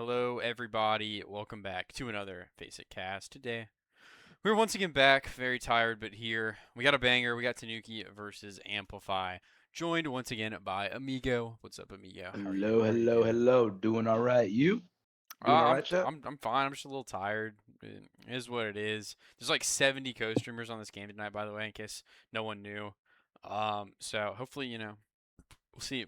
Hello, everybody. Welcome back to another FaceIt cast. Today, we're once again back, very tired, but here. We got a banger. We got Tanuki versus Amplify, joined once again by Amigo. What's up, Amigo? How are you? Hello, How are you hello, doing? hello. Doing all right. You? Doing all I'm right, chap? I'm I'm fine. I'm just a little tired. It is what it is. There's like 70 co-streamers on this game tonight, by the way, in case no one knew. So hopefully, we'll see.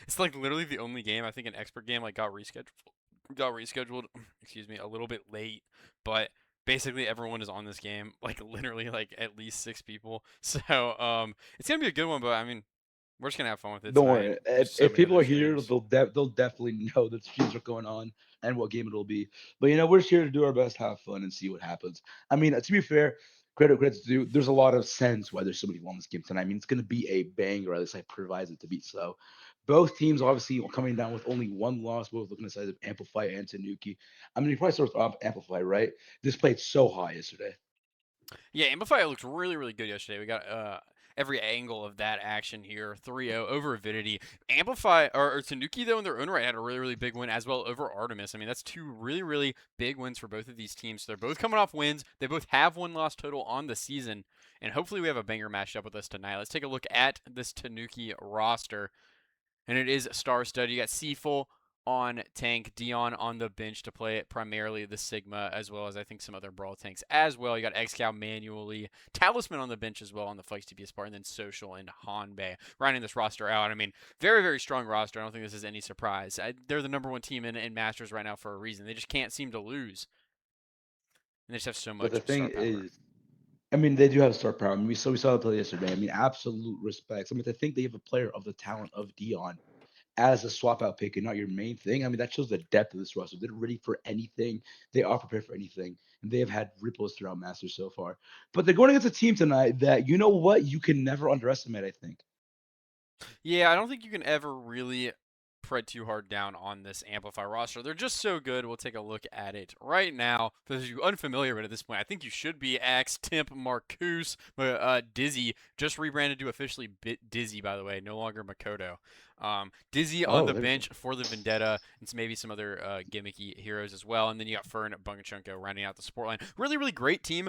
It's like literally the only game I think an expert game like got rescheduled, excuse me, a little bit late, but basically everyone is on this game, like literally like at least six people. So it's gonna be a good one, but I mean we're just gonna have fun with it Don't tonight. worry. There's so If many people other are here, streams. they'll definitely know that streams are going on and what game it'll be. But we're just here to do our best, have fun, and see what happens. I mean, to be fair, credit's due. There's a lot of sense why there's so many people on this game tonight. I mean, it's going to be a banger, or at least I provides it to be so. Both teams obviously coming down with only one loss, both looking at the size of Amplify and Tanuki. I mean, you probably start with Amplify, right? This played so high yesterday. Yeah, Amplify looked really, really good yesterday. We got every angle of that action here. 3-0 over Avidity. Amplify or Tanuki though in their own right had a really, really big win as well over Artemis. I mean, that's two really, really big wins for both of these teams. So they're both coming off wins. They both have one loss total on the season. And hopefully we have a banger matched up with us tonight. Let's take a look at this Tanuki roster. And it is star stud. You got Seaful on tank, Dion on the bench to play it primarily the Sigma, as well as I think some other brawl tanks as well. You got Xcow manually, Talisman on the bench as well on the Flex TPS part, and then Social and Hanbei rounding this roster out. I mean, very, very strong roster. I don't think this is any surprise. They're the number one team in Masters right now for a reason. They just can't seem to lose, and they just have so But the much thing star power. is, I mean, they do have star power. I mean, we saw the play yesterday. I mean, absolute respects. I mean, to think they have a player of the talent of Dion as a swap out pick and not your main thing. I mean, that shows the depth of this roster. They're ready for anything. They are prepared for anything, and they have had ripples throughout Masters so far. But they're going against a team tonight that you know what you can never underestimate. I think. Yeah, I don't think you can ever really tread too hard down on this Amplify roster. They're just so good. We'll take a look at it right now. For those of you unfamiliar with it at this point, I think you should be Axe, Timp, Marcus, Dizzy, just rebranded to officially Dizzy, by the way, no longer Makoto. Dizzy on Oh, the there we go. bench for the Vendetta, and maybe some other gimmicky heroes as well. And then you got Fern Bungachunko rounding out the support line. Really, really great team.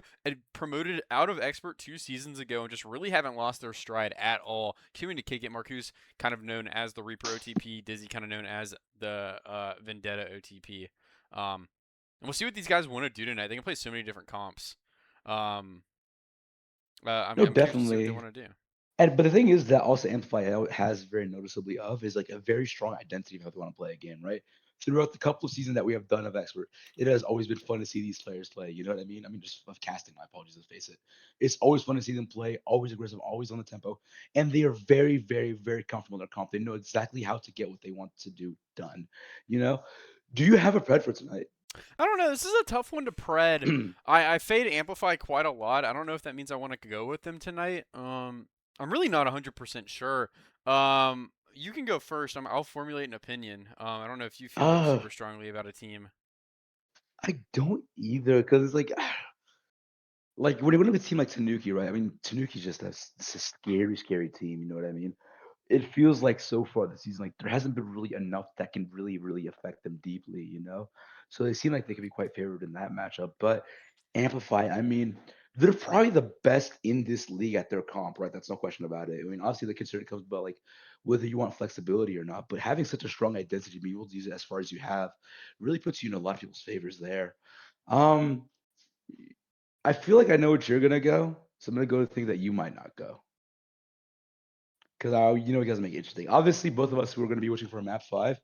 Promoted out of Expert 2 seasons ago and just really haven't lost their stride at all. Queuing to kick it. Marcus, kind of known as the Reaper OTP. Dizzy, kind of known as the Vendetta OTP. And we'll see what these guys want to do tonight. They can play so many different comps. Um, No, I'm curious to see what they definitely. want to do. And but the thing is that also Amplify has very noticeably of is like a very strong identity of how they want to play a game, right? Throughout the couple of seasons that we have done of Expert, it has always been fun to see these players play. You know what I mean? I mean, just of casting. My apologies, let's face it. It's always fun to see them play, always aggressive, always on the tempo, and they are very, very, very comfortable in their comp. They know exactly how to get what they want to do done. You know? Do you have a pred for tonight? I don't know. This is a tough one to pred. I fade Amplify quite a lot. I don't know if that means I want to go with them tonight. I'm really not 100% sure. You can go first. I'll formulate an opinion. I don't know if you feel uh, super strongly about a team. I don't either, because it's like when you look at a team like Tanuki, right? I mean, Tanuki's just a scary, scary team. You know what I mean? It feels like so far this season, like there hasn't been really enough that can really, really affect them deeply. So they seem like they could be quite favored in that matchup. But Amplify, I mean, they're probably the best in this league at their comp, right? That's no question about it. I mean, obviously the concern comes about like whether you want flexibility or not, but having such a strong identity, being able to use it as far as you have, really puts you in a lot of people's favors there. Um, I feel like I know what you're gonna go, so I'm gonna go to things that you might not go. Because it doesn't make it interesting. Obviously, both of us who are going to be wishing for a map five,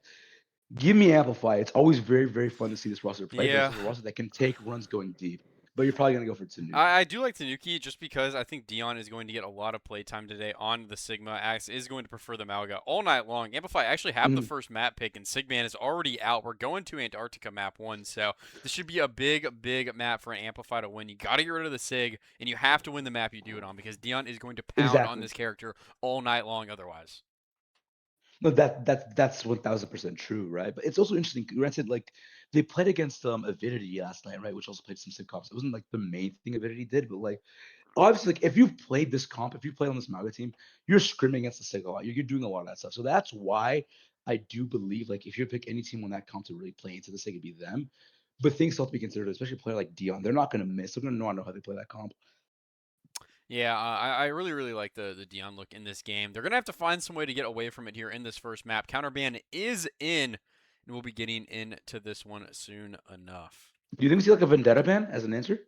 give me Amplify. It's always very, very fun to see this roster play, but it's Yeah, also a roster that can take runs going deep. But you're probably going to go for Tanuki. I do like Tanuki just because I think Dion is going to get a lot of playtime today on the Sigma. Axe is going to prefer the Malga all night long. Amplify actually have the Mhm. first map pick, and Sigman is already out. We're going to Antarctica map 1, so this should be a big, big map for an Amplify to win. You got to get rid of the Sig, and you have to win the map you do it on because Dion is going to pound on Exactly. this character all night long otherwise. No, that's 1,000% true, right? But it's also interesting. Granted, like they played against Avidity last night, right? Which also played some sim comps. It wasn't like the main thing Avidity did, but like obviously, like if you've played this comp, if you play on this Maga team, you're scrimming against the Sig a lot. You're doing a lot of that stuff. So that's why I do believe like if you pick any team on that comp to really play into this, it could be them. But things still have to be considered, especially a player like Dion. They're not going to miss. They're going to know how they play that comp. Yeah, I really really like the Dion look in this game. They're gonna have to find some way to get away from it here in this first map. Counterban is in, and we'll be getting into this one soon enough. Do you think we see like a Vendetta ban as an answer?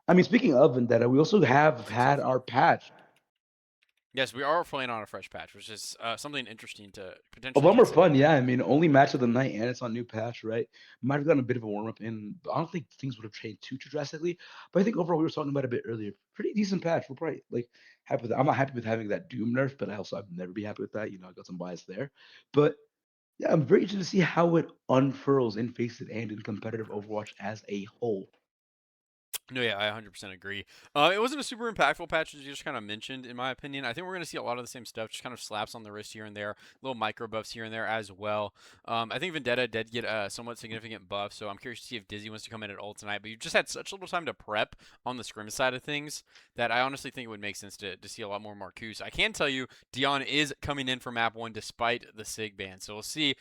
I mean, speaking of Vendetta, we also have It's a had tough one. our patch. Yes, we are playing on a fresh patch, which is something interesting to A potentially lot more consider. fun, yeah. I mean, only match of the night, and it's on new patch, right? Might have gotten a bit of a warm up in. I don't think things would have changed too drastically, but I think overall we were talking about it a bit earlier. Pretty decent patch. We're probably like happy with that. I'm not happy with having that Doom nerf, but I'd never be happy with that. You know, I got some bias there. But yeah, I'm very interested to see how it unfurls in FaceIt and in competitive Overwatch as a whole. No, yeah, I 100% agree. It wasn't a super impactful patch, as you just kind of mentioned, in my opinion. I think we're going to see a lot of the same stuff, just kind of slaps on the wrist here and there, little micro buffs here and there as well. I think Vendetta did get a somewhat significant buff, so I'm curious to see if Dizzy wants to come in at ult tonight. But you've just had such little time to prep on the scrim side of things that I honestly think it would make sense to see a lot more Marcus. I can tell you, Dion is coming in for map 1 despite the SIG ban, so we'll see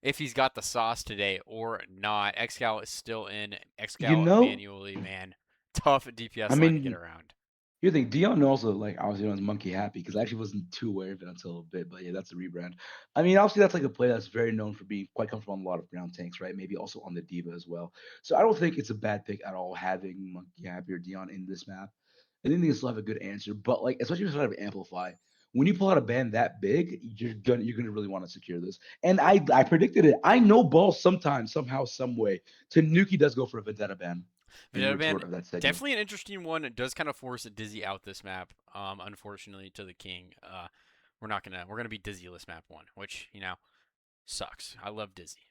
if he's got the sauce today or not. Xcal is still in. You Xcal know, manually, man, tough I DPS line to get mean, around. you think Dion also like obviously knows Monkey Happy because I actually wasn't too aware of it until a bit, but yeah, that's a rebrand. I mean, obviously that's like a play that's very known for being quite comfortable on a lot of ground tanks, right? Maybe also on the Diva as well. So I don't think it's a bad pick at all having Monkey Happy or Dion in this map. I think they still have a good answer, but like especially if you have Amplify, when you pull out a band that big, you're gonna really want to secure this. And I predicted it. I know ball sometimes, somehow, some way. Tanuki does go for a Vendetta ban in Vendetta Band, retort of that segment. definitely an interesting one. It does kind of force a Dizzy out this map. Unfortunately to the King. We're gonna be Dizzyless map 1, which sucks. I love Dizzy.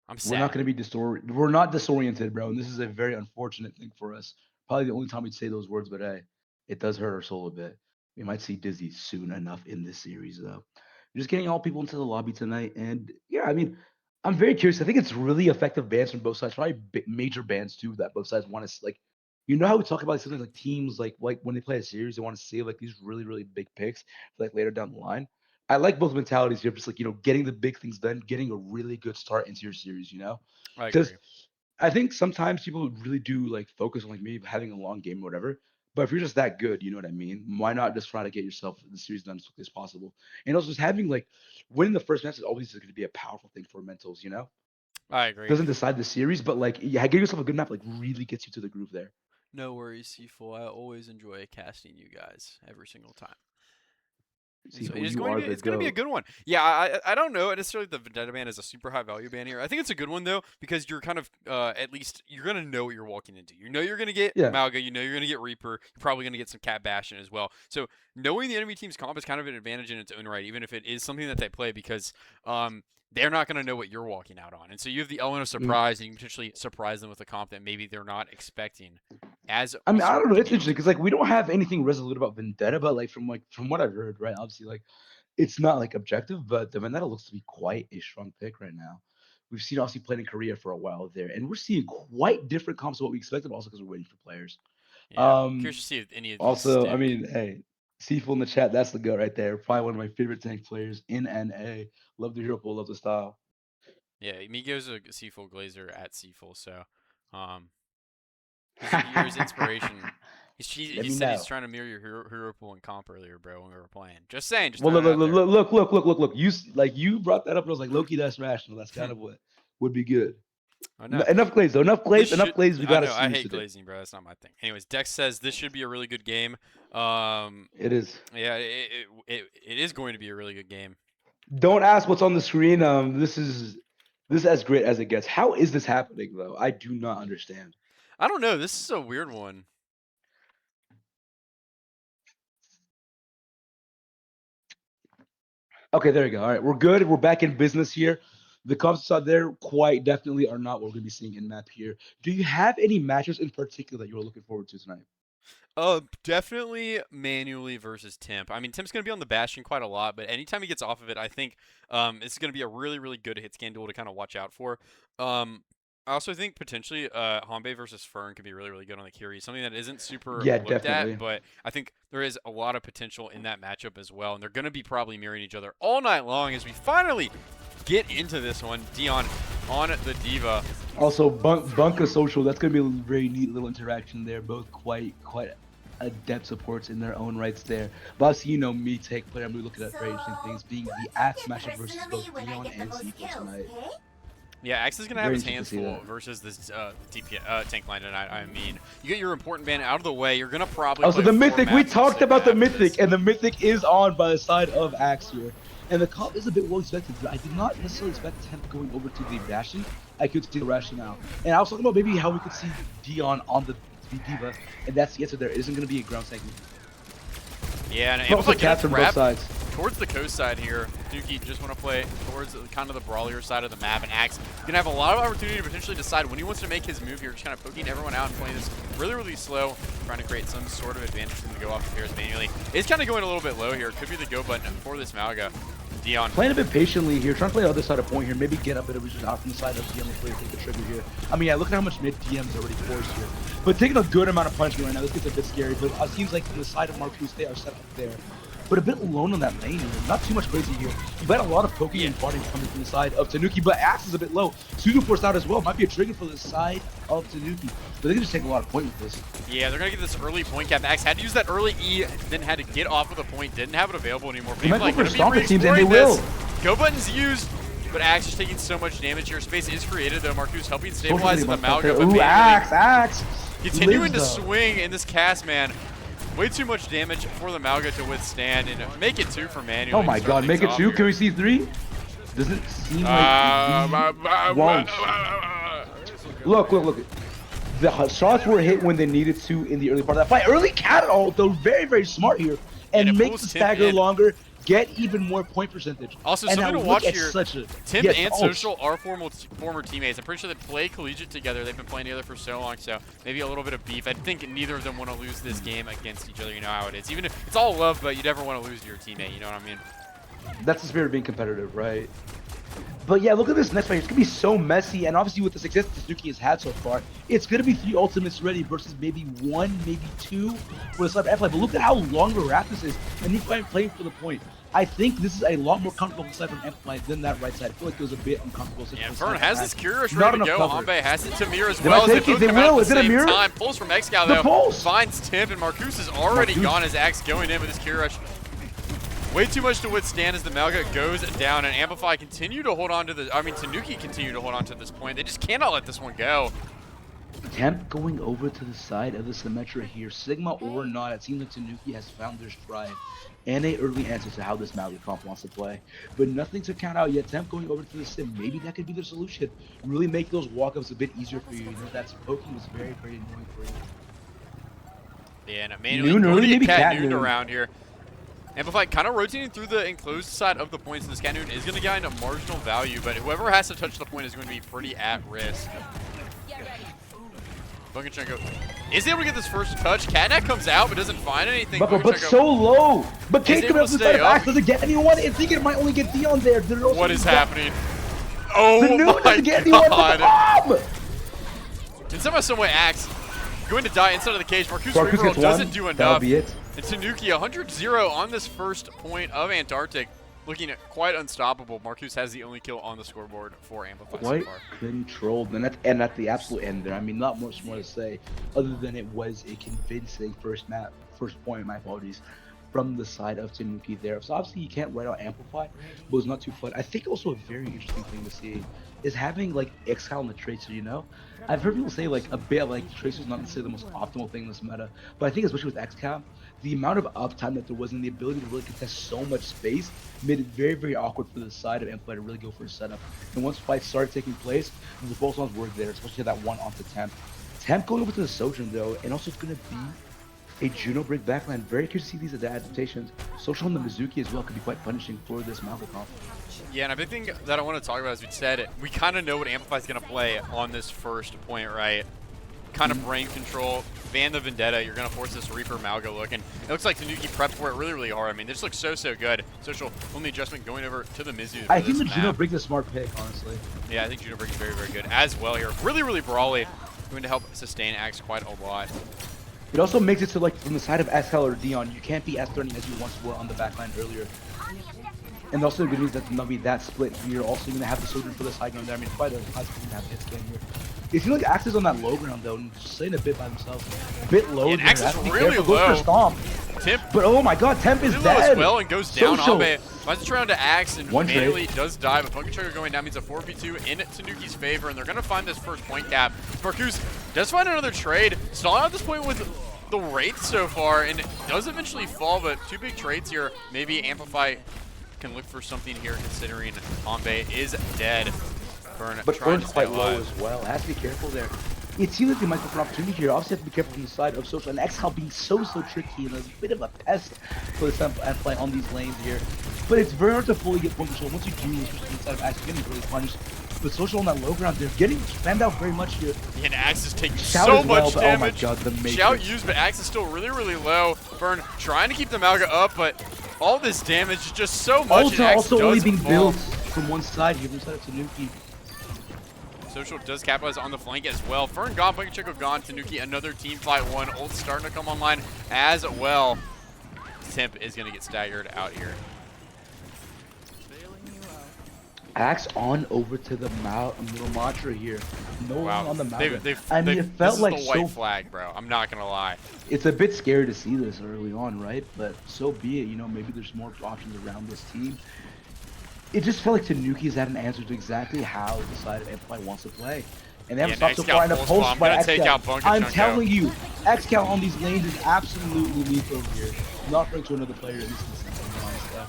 I'm We're not sad. going to be we're not disoriented, bro. And this is a very unfortunate thing for us. Probably the only time we'd say those words, but hey, it does hurt our soul a bit. We might see Dizzy soon enough in this series, though. Just getting all people into the lobby tonight, and yeah, I mean, I'm very curious. I think it's really effective bans from both sides. Probably major bans too that both sides want to like. You know how we talk about something like teams like when they play a series, they want to save like these really big picks for like later down the line. I like both mentalities here, just like getting the big things done, getting a really good start into your series, I because agree. I think sometimes people really do like focus on like maybe having a long game or whatever. But if you're just that good, you know what I mean? Why not just try to get yourself the series done as quickly as possible? And also just having like winning the first match is always going to be a powerful thing for mentals. I agree. Doesn't decide the series, but like yeah, give yourself a good map like really gets you to the groove there. No worries, Seafull. I always enjoy casting you guys every single time. And See, so it fool, is you going to are be the it's going to be a goat. good one. Yeah, I don't know necessarily the Vendetta ban is a super high value ban here. I think it's a good one though because you're kind of at least you're going to know what you're walking into. You know you're going to get Yeah. Malga, you know you're going to get Reaper, you're probably going to get some Cat Bastion as well. So knowing the enemy team's comp is kind of an advantage in its own right, even if it is something that they play because they're not going to know what you're walking out on. And so you have the element of Mm. surprise and you can potentially surprise them with a comp that maybe they're not expecting as I we mean, I start don't know. It's getting interesting into because this like one. we don't have anything resolute about Vendetta, but like from what I've heard, right? Obviously, like it's not like objective, but the Vendetta looks to be quite a strong pick right now. We've seen obviously played in Korea for a while there, and we're seeing quite different comps to what we expected, also because we're waiting for players. Yeah, curious Um, to see if any of these Also, I stick. mean, hey, Seafool in the chat, that's the goat right there. Probably one of my favorite tank players in NA. Love the hero pool, love the style. Yeah, Migo's a Seafull Glazer at Seafull, so um, you're his inspiration. Let He me said he's know. trying to mirror your hero pool in comp earlier, bro, when we were playing. Just saying, just Well, throwing it out there. look. You brought that up, and I was like, Loki, that's rational. That's kind of what would be good. I know. Enough glaze, though. This Enough should. glaze. We I got a know. I series hate today. glazing, bro. That's not my thing. Anyways, Dex says this should be a really good game. Um, It is. yeah, it is going to be a really good game. Don't ask what's on the screen. This is as great as it gets. How is this happening though? I do not understand. I don't know. This is a weird one. Okay, there you go. All right, we're good. We're back in business here. The comps out there quite definitely are not what we're going to be seeing in map here. Do you have any matches in particular that you're looking forward to tonight? Definitely manually versus Temp. I mean, Temp's going to be on the Bastion quite a lot, but anytime he gets off of it, I think it's going to be a really, really good hit scan duel to kind of watch out for. Um, I also think potentially Hanbei versus Fern could be really, really good on the Curie. Something that isn't super Yeah, looked at, definitely. but I think there is a lot of potential in that matchup as well. And they're going to be probably mirroring each other all night long as we finally get into this one. Dion on the Diva. Also, Bunka Social, that's going to be a very neat little interaction there. Both quite adept supports in their own rights there. But obviously, you know me, Take Player, I'm really looking at very interesting things, being the Axe matchup versus both Dion and Sequel tonight. Yeah, Axe is going to have Very his interesting to hands see full that. versus this tank line tonight. I mean, you get your important ban out of the way. You're going to probably Also, play the 4 Mythic, we maps talked instead about the after this. Mythic, and the Mythic is on by the side of Axe here. And the comp is a bit well expected. I did not necessarily expect Temp going over to the Bastion. I could see the rationale. And I was talking about maybe how we could see Dion on the Diva, and that's the answer. There isn't going to be a ground segment. Yeah, and But also Amplify cats gonna from both grab sides. towards the coast side here. Tanuki just want to play towards kind of the brawlier side of the map, and Axe gonna have a lot of opportunity to potentially decide when he wants to make his move here, just kind of poking everyone out and playing this really, really slow, trying to create some sort of advantage for them to go off the pairs manually. It's kind of going a little bit low here. Could be the go button for this Malga. Dion. Playing a bit patiently here, trying to play the other side of point here, maybe get a bit of research out from the side of DM before you take the trigger here. I mean, yeah, look at how much mid DM is already forced here. But taking a good amount of punishment right now, this gets a bit scary, but it seems like from the side of Marcus, they are set up there. But a bit alone on that lane here. Not too much crazy here. You've got a lot of poking and farting coming from the side of Tanuki, but Axe is a bit low. Suzu forced out as well. Might be a trigger for the side of Tanuki. But they can just take a lot of point with this. Yeah, they're going to get this early point cap. Axe had to use that early E, then had to get off of the point, didn't have it available anymore. They might Like, go for Stomper teams, and they will. Go button's used, but Axe is taking so much damage here. Space is created, though. Marcus helping stabilize the Malga. Ooh, Axe! Continuing to swing in this cast, man. Way too much damage for the Malga to withstand, and make it 2 for Manuel. Oh my god, make it 2? Can we see 3? Doesn't seem like won't. Look. The shots were hit when they needed to in the early part of that fight. Early cat, though, very smart here. And make the stagger longer, get even more point percentage. Also, and something to watch here. Tim and Social are former teammates. I'm pretty sure they play collegiate together. They've been playing together for so long, so maybe a little bit of beef. I think neither of them want to lose this game against each other. You know how it is. Even if it's all love, but you never want to lose to your teammate. You know what I mean? That's the spirit of being competitive, right? But yeah, look at this next fight. It's going to be so messy, and obviously with the success Tanuki has had so far, it's going to be 3 ultimates ready versus maybe 1, maybe 2 for the side of Amplify. But look at how long the wrap this is, and he's playing for the point. I think this is a lot more comfortable side from Amplify than that right side. I feel like it was a bit uncomfortable. Yeah, Fern has this Curious ready to go. Hanbei has it to Mir as Did well. I take it? They will. Is it a Mir? Time. Pulls from Excal, though. Finds Timp, and Marcus is already gone as Axe going in with his Curious. Way too much to withstand as the Malga goes down, and Amplify continue to hold on to the. I mean, Tanuki continue to hold on to this point. They just cannot let this one go. Temp going over to the side of the Symmetra here. Sigma or not, it seems like Tanuki has found their stride and an early answer to how this Malga comp wants to play. But nothing to count out yet. Temp going over to the Sim. Maybe that could be the solution. Really make those walk-ups a bit easier for you. You know, that poking was very annoying for you. Yeah, and manually early, maybe Cat Noon around here. Amplify kind of rotating through the enclosed side of the points, and this Cat Noon is going to gain a marginal value, but whoever has to touch the point is going to be pretty at risk. Bunkanchenko is able to get this first touch. Catnap comes out, but doesn't find anything. But so low. But Kate coming up the side of Axe doesn't get anyone. I think it might only get Dion there. What is happening? Oh the my doesn't get anyone but the bomb! In some way, Axe going to die inside of the cage. Marcus doesn't do enough. That'll be it. And Tanuki 100-0 on this first point of Antarctic. Looking at quite unstoppable. Marcus has the only kill on the scoreboard for Amplify so far. Controlled, and at the absolute end there. I mean, not much more to say other than it was a convincing first point. My apologies, from the side of Tanuki there. So obviously you can't write out Amplify, but it's not too fun. I think also a very interesting thing to see is having like Excal in the Tracer. You know, I've heard people say like a bit like Tracer is not necessarily the most optimal thing in this meta, but I think especially with Excal, the amount of uptime that there was and the ability to really contest so much space made it very awkward for the side of Amplify to really go for a setup. And once fights started taking place, the both songs were there, especially that one onto Temp. Temp going over to the Sojourn though, and also it's going to be a Juno break backline. Very curious to see these adaptations. Social and the Mizuki as well could be quite punishing for this Malga comp. Yeah, and a big thing that I want to talk about, as we said, we kind of know what Amplify is going to play on this first point, right? kind of brain control, ban the Vendetta. You're going to force this Reaper Malga look, and it looks like Tanuki prepped for it really, really hard. I mean, this looks so, so good. Social only adjustment going over to the Mizu for I think this the Juno map. Brick's a smart pick, honestly. Yeah, I think Juno Brick is very, very good as well here. Really, really brawly. Going to help sustain Axe quite a lot. It also makes it so, like, from the side of SL or Dion, you can't be as threatening as you once were on the backline earlier. And also the good news that maybe that split, you're also going to have the Sojourn for this high ground there. I mean, quite a high going to have hits game here. It seems like Axe is on that low ground, though, and just sitting a bit by themselves. A bit low. Yeah, Axe is really Goes low. for Stomp. Temp But oh my god, Temp is really low dead. as well and goes down. Social. Ambe finds a around to Axe and One manually trade. does die, but Funky Trigger going down means a 4v2 in Tanuki's favor, and they're going to find this first point cap. Marcus does find another trade. Stalling at this point with the Wraith so far, and it does eventually fall, but two big trades here. Maybe Amplify can look for something here, considering Ambe is dead. Burn, But trying Burn's to stay quite low alive. as well. Has to be careful there. It seems like they might go for an opportunity here. Obviously, have to be careful from the side of Social and XCal being so tricky and a bit of a pest for this Amplify on these lanes here. But it's very hard to fully get point control. Once you do, especially inside of Axe, you're getting really punished. But Social on that low ground, they're getting spammed out very much here. And Axe is taking Shout so as well, much but damage. oh my god, the Matrix. Shout used, but Axe is still really, really low. Burn trying to keep the Malga up, but all this damage is just so much. Ulta and Axe also only does being fall. built from one side here, from the side of Tanuki. Social does capitalize on the flank as well. Fern gone, Bunky Chico gone. Tanuki another team fight one. Ult starting to come online as well. Temp is going to get staggered out here. Axe on over to the middle mantra here. No one on the mountain. I mean, it felt like this is the white flag, bro. I'm not going to lie. It's a bit scary to see this early on, right? But so be it. You know, maybe there's more options around this team. It just felt like Tanuki's had an answer to exactly how the side of Amplify wants to play. And they haven't stopped so far in a pulse by XCal. I'm telling you, XCal on these lanes is absolutely lethal here. Not for to another player in this instance.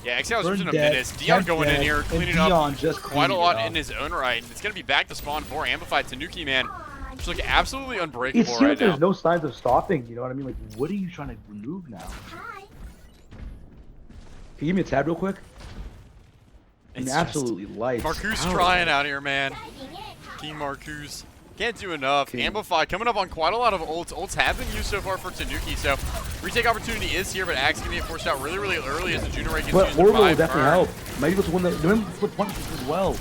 Yeah, XCal is using a menace. Dion going in here, cleaning up just quite a lot in his own right. And it's going to be back to spawn for Amplified. Tanuki, man, just like absolutely unbreakable it seems right like there's now. no signs of stopping, you know what I mean? Like, what are you trying to remove now? Can you give me a tab real quick? I mean, absolutely lights. Marcus trying out here, man. King Marcus. Can't do enough. King. Amplify coming up on quite a lot of ults. Ults have been used so far for Tanuki, so retake opportunity is here, but Axe can get forced out really, really early as the Juno Ray gets But used. Orbital will definitely help. Might be able to win the flip punches as well.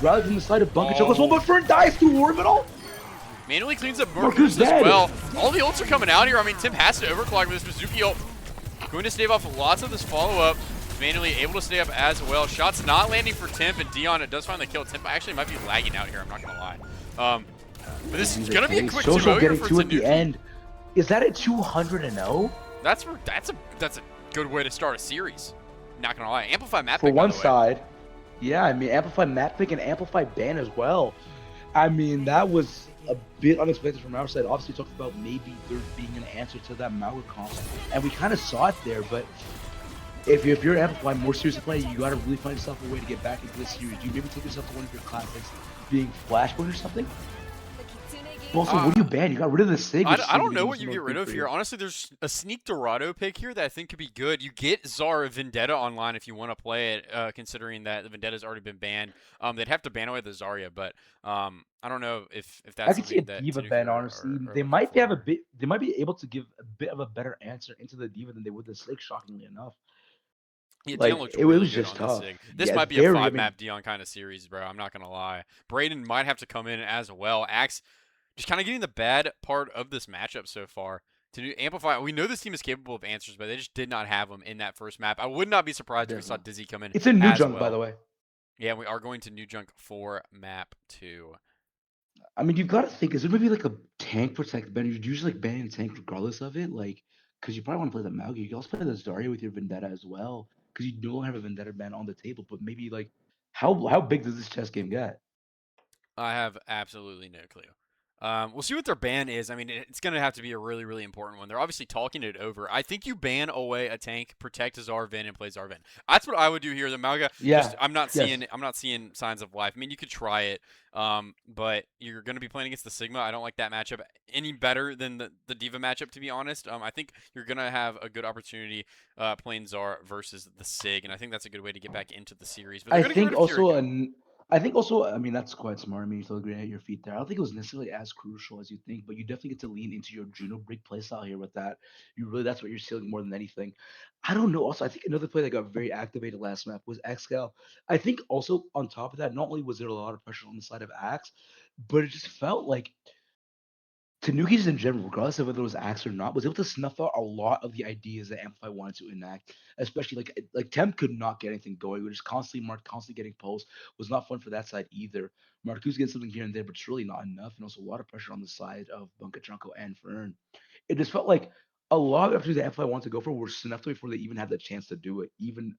Rather than the side of Bunker Choke as well, but Fern dies through Orbital. Manually cleans up Marcus Marcus as dead. well. All the ults are coming out here. I mean, Tim has to overclock with this Mizuki ult. Going to stave off lots of this follow-up. Manually able to stay up as well. Shots not landing for Temp, and Dion, it does find the kill. Temp actually might be lagging out here, I'm not going to lie. But this is going to be a quick 2-0 Social here getting for two at the Tanuki. end. Is that a 200-0? That's a good way to start a series. Not going to lie. Amplify map For pick, by one the way. side. Yeah, I mean, Amplify map pick and Amplify ban as well. I mean, that was a bit unexpected from our side. Obviously, we talked about maybe there being an answer to that Mauer comp, and we kind of saw it there, but if you're Amplify more serious to play, you got to really find yourself a way to get back into this series. You maybe take yourself to one of your classics, being Flashpoint or something. Also, what do you ban? You got rid of the Sig. I don't know what you get rid of here. Honestly, there's a Sneak Dorado pick here that I think could be good. You get Zara Vendetta online if you want to play it, considering that the Vendetta's already been banned. They'd have to ban away the Zarya, but I don't know if that's I could see a that Diva Tanuki ban, are honestly. They looking might for. they might be able to give a bit of a better answer into the Diva than they would the Sig, shockingly enough. Yeah, Like, Dion looks it really was good just on this tough. Sig. This Yeah, might be a very, I mean- five-map Dion kind of series, bro. I'm not going to lie. Brayden might have to come in as well. Axe just kind of getting the bad part of this matchup so far. To do Amplify, we know this team is capable of answers, but they just did not have them in that first map. I would not be surprised if we saw Dizzy come in. It's a new as junk, well. by the way. Yeah, we are going to New Junk for map 2. I mean, you've got to think, is there maybe like a tank protect ban? You'd usually like banning tank regardless of it, like, because you probably want to play the Malga. You can also play the Zarya with your Vendetta as well, because you don't have a Vendetta ban on the table. But maybe like, how big does this chess game get? I have absolutely no clue. We'll see what their ban is. I mean, it's going to have to be a really, really important one. They're obviously talking it over. I think you ban away a tank, protect a Zarvin, and play Zarvin. That's what I would do here. The Malga, Yeah. I'm not seeing signs of life. I mean, you could try it, but you're going to be playing against the Sigma. I don't like that matchup any better than the Diva matchup, to be honest. I think you're going to have a good opportunity playing Zar versus the Sig, and I think that's a good way to get back into the series. But I think also I think also, I mean, that's quite smart. I mean, you still agree at your feet there. I don't think it was necessarily as crucial as you think, but you definitely get to lean into your Juno Brick playstyle here with that. You really, that's what you're sealing more than anything. I don't know. Also, I think another play that got very activated last map was Xcal. I think also on top of that, not only was there a lot of pressure on the side of Axe, but it just felt like Tanuki just in general, regardless of whether it was Axe or not, was able to snuff out a lot of the ideas that Amplify wanted to enact. Especially like Temp could not get anything going. We were just constantly marked, constantly getting pulls. Was not fun for that side either. Marcus getting something here and there, but it's really not enough. And also a lot of pressure on the side of Bunka Junko and Fern. It just felt like a lot of opportunities that Amplify wanted to go for were snuffed before they even had the chance to do it. Even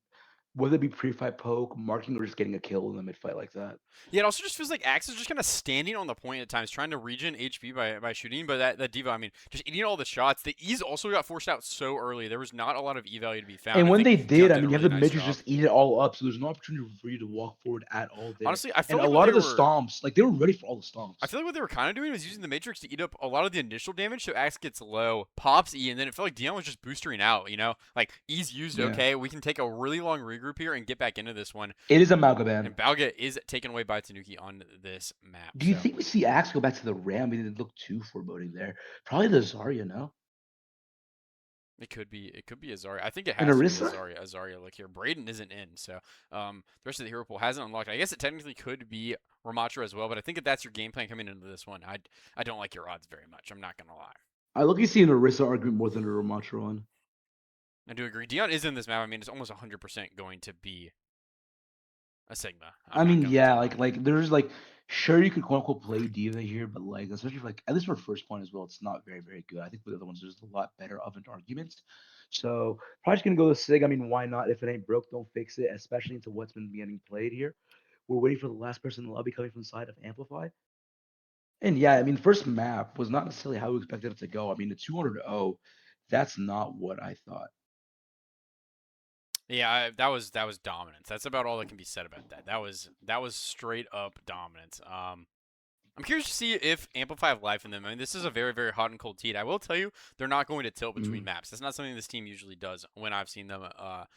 whether it be pre-fight poke, marking, or just getting a kill in the mid-fight like that. Yeah, it also just feels like Axe is just kind of standing on the point at times, trying to regen HP by shooting. But that Diva, I mean, just eating all the shots. The E's also got forced out so early. There was not a lot of E value to be found. And I when think they Dion did, I did a mean, you have really the nice midgets job. just eat it all up, so there's no opportunity for you to walk forward at all there. Honestly, I And felt a like what lot they of the were stomps, like they were ready for all the I stomps. feel like what they were kind of doing was using the Matrix to eat up a lot of the initial damage, so Axe gets low, pops E, and then it felt like Dion was just boostering out, you know? Like, E's used, Yeah. okay, we can take a really long regroup here and get back into this one. It is a Malgaban. And Balga is taken away by Tanuki on this map, Do you so think we see Axe go back to the Ram? I mean, it didn't look too foreboding there. Probably the Zarya, no? it could be a Zarya. I think it And has to be Orisa? A Zarya look here. Braden isn't in, so the rest of the hero pool hasn't unlocked. I guess it technically could be Ramatra as well, but I think if that's your game plan coming into this one, I don't like your odds very much. I'm not gonna lie. I look, you see an Orisa argument more than a Ramatra one. I do agree. Dion is in this map. I mean, it's almost 100% going to be a Sigma. I'm I not mean, going to yeah, lie. like there's like sure you can quote unquote play diva here, but like especially for, like at least for first point as well, it's not very very good. I think for the other ones there's a lot better of an argument. So probably just gonna go with Sig. I mean, why not? If it ain't broke, don't fix it. Especially into what's been getting played here. We're waiting for the last person in the lobby coming from the side of Amplify. And yeah, I mean, first map was not necessarily how we expected it to go. I mean, the 200-0, that's not what I thought. Yeah, that was dominance. That's about all that can be said about that. That was straight up dominance. I'm curious to see if Amplify have life in them. I mean, this is a very, very hot and cold teat. I will tell you, they're not going to tilt between Mhm. maps. That's not something this team usually does when I've seen them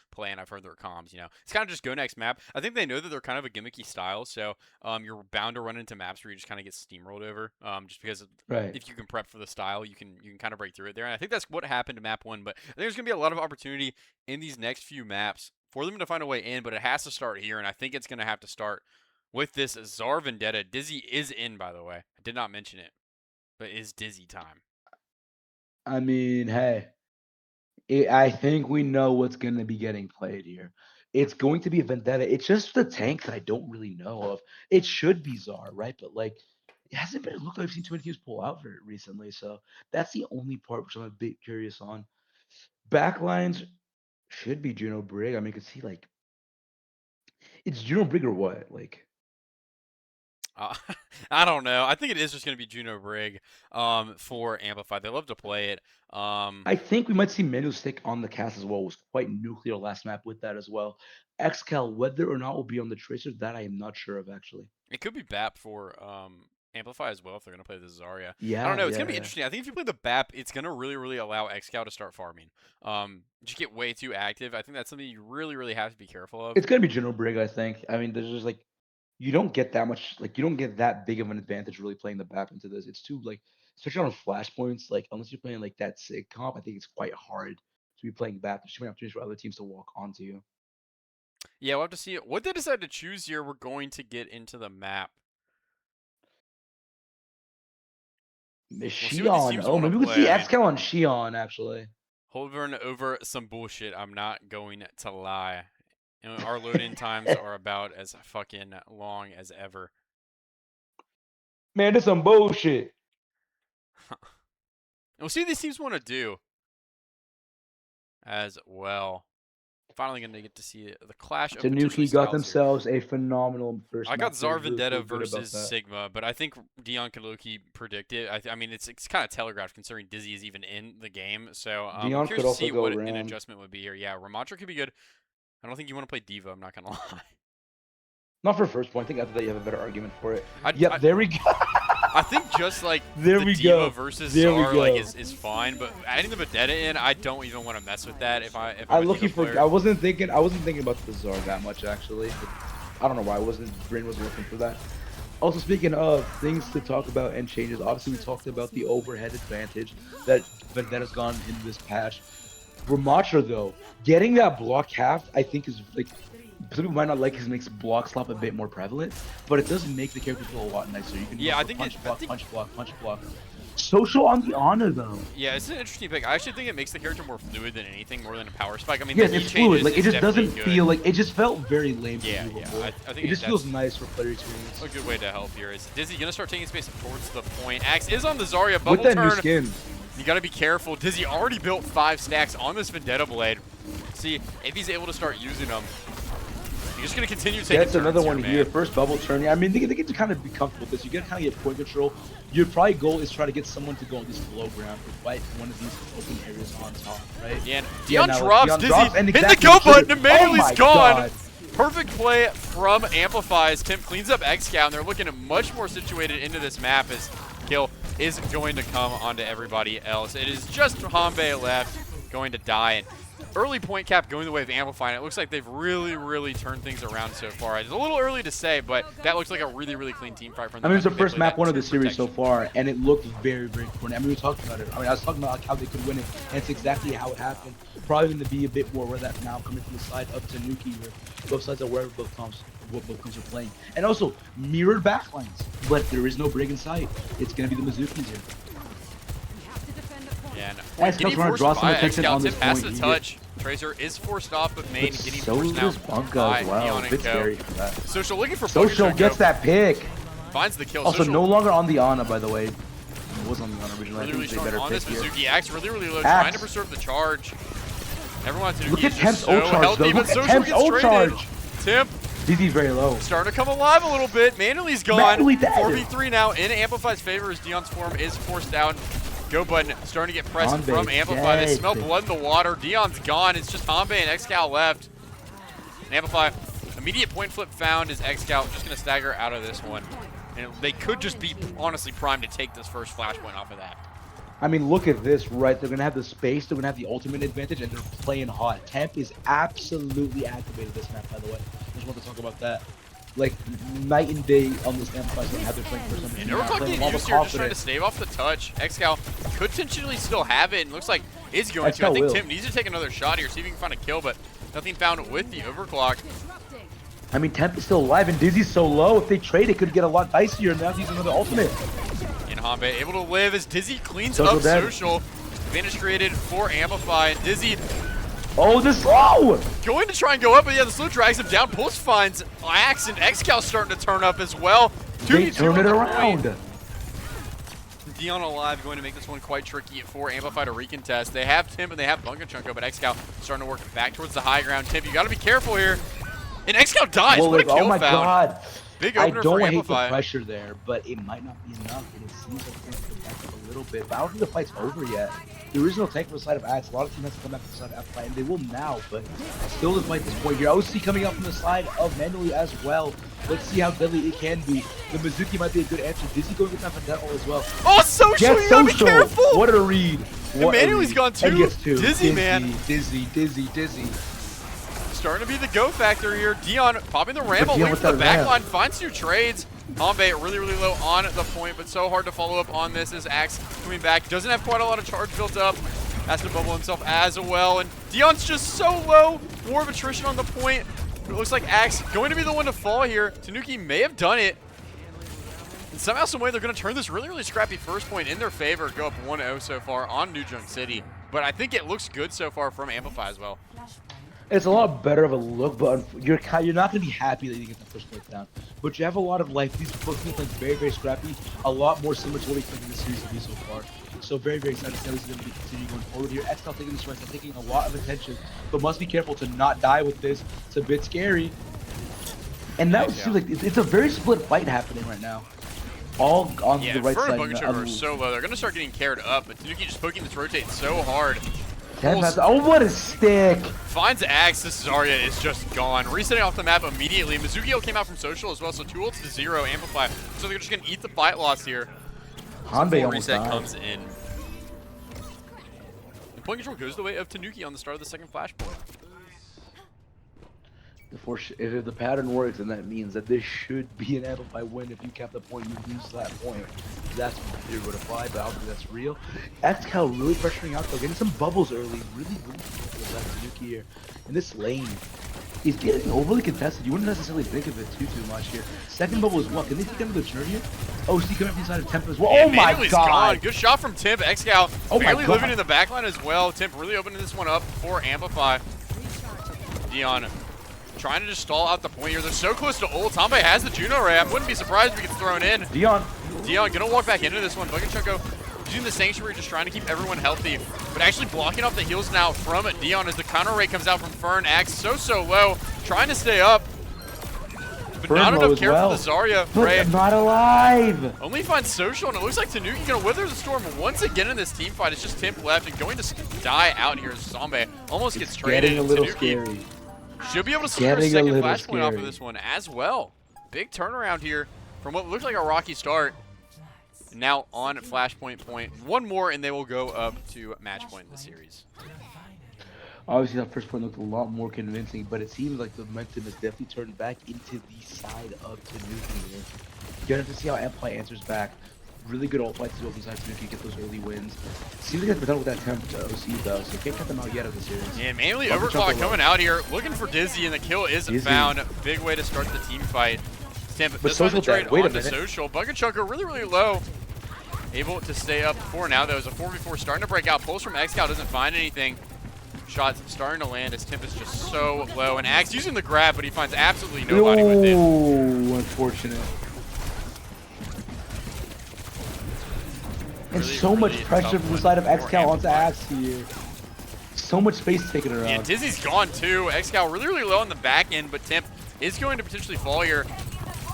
play and I've heard their comms. You know, it's kind of just go next map. I think they know that they're kind of a gimmicky style, so you're bound to run into maps where you just kind of get steamrolled over. Just because Right. if you can prep for the style, you can kind of break through it there. And I think that's what happened to map one. But I think there's gonna be a lot of opportunity in these next few maps for them to find a way in. But it has to start here, and I think it's gonna have to start with this Czar Vendetta. Dizzy is in, by the way. I did not mention it, but it is Dizzy time. I mean, hey, I think we know what's going to be getting played here. It's going to be a Vendetta. It's just the tank that I don't really know of. It should be Czar, right? But like, it hasn't been a look I've seen too many teams pull out for it recently. So that's the only part which I'm a bit curious on. Backlines should be Juno Brig. I mean, you can see like it's Juno Brig or what? Like, Uh, I don't know. I think it is just going to be Juno Brig for Amplify. They love to play it. I think we might see Menu stick on the cast as well. Was quite nuclear last map with that as well. Xcal, whether or not will be on the Tracers, that I am not sure of actually. It could be BAP for Amplify as well if they're going to play the Zarya. I don't Yeah, know. It's going yeah, to be yeah. interesting. I think if you play the BAP, it's going to really, really allow XCal to start farming. Just get way too active. I think that's something you really, really have to be careful of. It's gonna be General Brig, I think. I mean, there's just like you don't get that much, like you don't get that big of an advantage really playing the BAP into this. It's too like, especially on flashpoints, like unless you're playing like that SIG comp, I think it's quite hard to be playing BAP. There's too many opportunities for other teams to walk onto you. Yeah, we'll have to see it. What they decide to choose here, we're going to get into the map. Is We'll see what these Shion. teams Oh, want to maybe we could play. see I mean, Xcal on Shion actually. hovering over some bullshit. I'm not going to lie. And our load-in times are about as fucking long as ever. Man, this some bullshit. And we'll see what these teams want to do as well. Finally going to get to see the clash of potentially Tanuki got styles here. themselves a phenomenal first I got map. They Czar really Vendetta feel good about versus that. Sigma, but I think Dion can low-key predict it. I mean, it's kind of telegraphed considering Dizzy is even in the game. So I'm Dion curious could to also see go what an Ram. adjustment would be here. Yeah, Ramatra could be good. I don't think you want to play Diva. I'm not going to lie. Not for first point. I think after that you have a better argument for it. I, Yep, I, there we go. I think just like There the we Diva go. versus There we Czar like go. is fine, but adding the Vendetta in, I don't even want to mess with that if I I'm a lucky Diva for player. I wasn't thinking about the Czar that much actually. I don't know why I wasn't brain wasn't working for that. Also, speaking of things to talk about and changes, obviously we talked about the overhead advantage that has gone in this patch. Ramacha though, getting that block half, I think is like some people might not like because it makes block slop a bit more prevalent, but it does make the character feel a lot nicer. You can Yeah, go I for think punch it. I block, think. punch block, punch block. Social on the honor though. Yeah, it's an interesting pick. I actually think it makes the character more fluid than anything, more than a power spike. I mean, Yes, the it's heat changes fluid. Like it is just doesn't definitely feel good. like it just felt very lame to Yeah, me yeah. before. I think It just that's feels nice for player experience. a good way to help here. Is Dizzy gonna start taking space towards the point? Axe is on the Zarya bubble With that turn. new skin. You gotta be careful. Dizzy already built 5 stacks on this Vendetta Blade. See if he's able to start using them. You're just gonna continue taking That's another turns one here, here. man. First bubble turn. Yeah, I mean, they get to kind of be comfortable with this. You gotta kind of get point control. Your probably goal is try to get someone to go on this low ground or fight one of these open areas on top, right? Yeah, Yeah, Dion now drops, Dion Dizzy drops, and hit the exactly go what button, triggered- immediately Oh my he's gone. God. Perfect play from Amplify's. Tim cleans up X-Scout, and they're looking much more situated into this map as kill is going to come onto everybody else. It is just Hanbei left, going to die. And early point cap going the way of Amplify, and it looks like they've really turned things around so far. It's a little early to say, but that looks like a really clean team fight from I them. mean, it's the think they first played map that one of the true series so protection. far, and it looked very important. I mean, we talked about it. I mean, I was talking about like how they could win it, and it's exactly how it happened. Probably going to be a bit more where that now coming from the side of Tanuki, where both sides are where both comps are playing. And also, mirrored backlines, but there is no break in sight. It's going to be the Mizukis here. Yeah, no. X-Scal's Getting trying to forced draw some by attention X-Scout, on this Tim past point. the He touch. Tracer is forced off of main, But getting so forced now is Bunga by as well. Dion A and bit Co. scary for that. Social looking for Social Bunga gets Junko. that pick. Finds the kill. Also, Social no longer on the Ana, by the way. It was on the Ana originally. really I think it's a strong better on pick this here. Mizuki. Axe really low, Axe. trying to preserve the charge. Everyone on Look Tanuki at is Temp's just so ult charge, healthy, though. but Look at Social Temp's gets ult traded. charge. Temp DD's very low. starting to come alive a little bit. Manuely's gone. Manually dead. 4v3 now in Amplify's favor as Dion's form is forced down. Go button starting to get pressed Hanbei from Amplify. They dead. smell blood in the water. Dion's gone. It's just Hanbei and X-Scout left. And Amplify, immediate point flip found is X-Scout just going to stagger out of this one. And they could just be honestly primed to take this first flashpoint off of that. I mean, look at this, right? They're going to have the space. They're going to have the ultimate advantage, and they're playing hot. Temp is absolutely activated this map, by the way. I just want to talk about that. Like, night and day on this Amplify side, how they're playing for some And Overclock getting used here, just trying to stave off the touch. X-Scout could potentially still have it, and looks like is going to. I X-Scout think will. Tim needs to take another shot here, see if he can find a kill, but nothing found with the Overclock. I mean, Temp is still alive, and Dizzy's so low. If they trade, it could get a lot dicier. Now he's another ultimate. And Hanbei able to live as Dizzy cleans Social up dead. Social. Advantage created for Amplify, and Dizzy Oh, the slow! going to try and go up, but yeah, the slow drags him down. Pulse finds Axe, and X-Cal starting to turn up as well. They 2v2 turn on it the around. point. Dion alive going to make this one quite tricky for Amplify to recontest. They have Tim and they have Bunga Chunko, but X-Cal starting to work back towards the high ground. Tim, you got to be careful here. And X-Cal dies. Well, What a like, kill oh my found. god. Big I opener don't for hate the Amplify. pressure there, but it might not be enough, and it seems like things could back up a little bit. But I don't think the fight's over yet. There is no tank for the side of Axe. A lot of teams have to come back to the side of Amplify, and they will now, but still the fight this point. Your OC coming out from the side of Manually as well. Let's see how deadly it can be. The Mizuki might be a good answer. Dizzy going with that Vendetta as well. Oh, Social, Yes, you gotta be Social! careful. What a read. What a Manuelly's read. gone too. And gets two. Dizzy, man. Dizzy. Starting to be the go factor here. Dion popping the ram Dion away with from the that back ram. line, finds two trades. Hanbei really low on the point, but so hard to follow up on this as Axe coming back. Doesn't have quite a lot of charge built up. Has to bubble himself as well. And Dion's just so low. War of attrition on the point. It looks like Axe going to be the one to fall here. Tanuki may have done it. And somehow, some way, they're going to turn this really scrappy first point in their favor. Go up 1-0 so far on New Junk City. But I think it looks good so far from Amplify as well. It's a lot better of a look, but you're not going to be happy that you get the first point down. But you have a lot of life. These both teams like very scrappy. A lot more similar to what we expect in the series to be so far. So very excited to see how this is going to continue going forward here. X-Cal taking this right, taking a lot of attention, but must be careful to not die with this. It's a bit scary. And now it seems like it's a very split fight happening right now. All on Yeah, the right Fern side. and Bungachover are so low. They're going to start getting carried up, but Tanuki just poking this rotate so hard. Oh, what a stick! Finds Axe. This Zarya is just gone. Resetting off the map immediately. Mizuki came out from Social as well, so 2 ults to 0. Amplify. So they're just going to eat the fight loss here. Hanbei almost reset died. comes in. And point control goes the way of Tanuki on the start of the second flashpoint. If the pattern works, then that means that this should be an Amplify win. If you cap the point, you lose that point. That's what the theory would apply, but I don't think that's real. XCal really pressuring out though, getting some bubbles early. Really careful with Tanuki here. In this lane, he's getting overly contested. You wouldn't necessarily think of it too much here. Second bubble is what? Can they take him to the turn here? OC coming up inside of Temp as well. Yeah, oh my Manuel's god! Gone. Good shot from Timp. XCal Oh my barely God. living in the backline as well. Timp really opening this one up for Amplify. Dion trying to just stall out the point here. They're so close to ult. Tambe has the Juno Ray. I wouldn't be surprised if he gets thrown in. Dion. Dion gonna walk back into this one. Bucketchucko using the Sanctuary, just trying to keep everyone healthy, but actually blocking off the heals now from Dion as the counter ray comes out from Fern. Axe so low, trying to stay up, but Fern not low enough as care well. for the Zarya. But Ray I'm not alive! only finds Social, and it looks like Tanuki gonna wither the storm once again in this team fight. It's just Timp left and going to die out here as Zombie almost gets traded. Getting a little Tanuki scary. should be able to secure a Getting a second little flashpoint off of scary. this one as well. Big turnaround here from what looked like a rocky start. Now on flashpoint point. One more and they will go up to match point in the series. Obviously, that first point looked a lot more convincing, but it seems like the momentum has definitely turned back into the side of Tanuki here. You're gonna have to see how Amplify answers back. Really good ult fights as well inside Tanuki, get those early wins. Seems like it's been done with that temp to OC though, so can't cut them out yet of the series. Yeah, manually Bucket Overclock Chuckle coming out here, looking for Dizzy, and the kill is Dizzy. found. Big way to start the team fight. Stamp But does find the Social trade dead. Wait a onto minute. Social. Bucketchucker really low. Able to stay up for now, though. It's a 4v4 starting to break out. Pulse from XCal doesn't find anything. Shots starting to land as Timp is just so low. And Axe using the grab, but he finds absolutely nobody with it. Ooh, unfortunate. And Really, so much really pressure tough from the one side of for XCal onto Amplify. Axe here. So much space taken around. Yeah, Dizzy's gone too. XCal really low on the back end, but Timp is going to potentially fall here.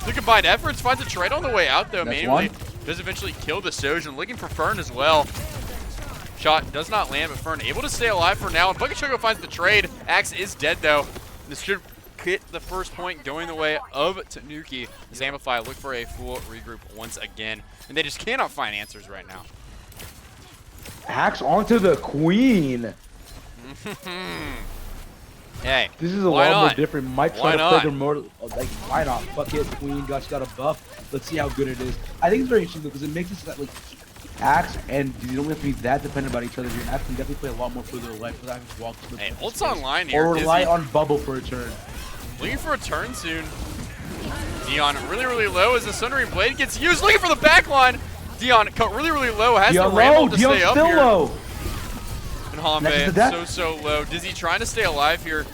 The combined efforts finds a trade on the way out though. That's Manually one. does eventually kill the Sojin, looking for Fern as well. Shot does not land, but Fern able to stay alive for now. And Bucketchuckle finds the trade. Axe is dead though. This should hit the first point going the way of Tanuki. As Amplify look for a full regroup once again. And they just cannot find answers right now. Axe onto the Queen. Hey, This is a why lot more not? different. Might Why try to not? play them more like why not? Fuck it, Queen got a buff. Let's see how good it is. I think it's very interesting because it makes it so that like Axe and you don't have to be that dependent on each other. Your Axe can definitely play a lot more for their life without having to walk to the Hey, defensive ult's space. online here. Or rely Dizzy on Bubble for a turn. looking for a turn soon. Dion really low as the Sundering Blade gets used. Looking for the back line. Dion cut really low. Has Dion the ramble low, to Dion's stay up still here. low. And Next to Hanbe death. so low. Dizzy trying to stay alive here.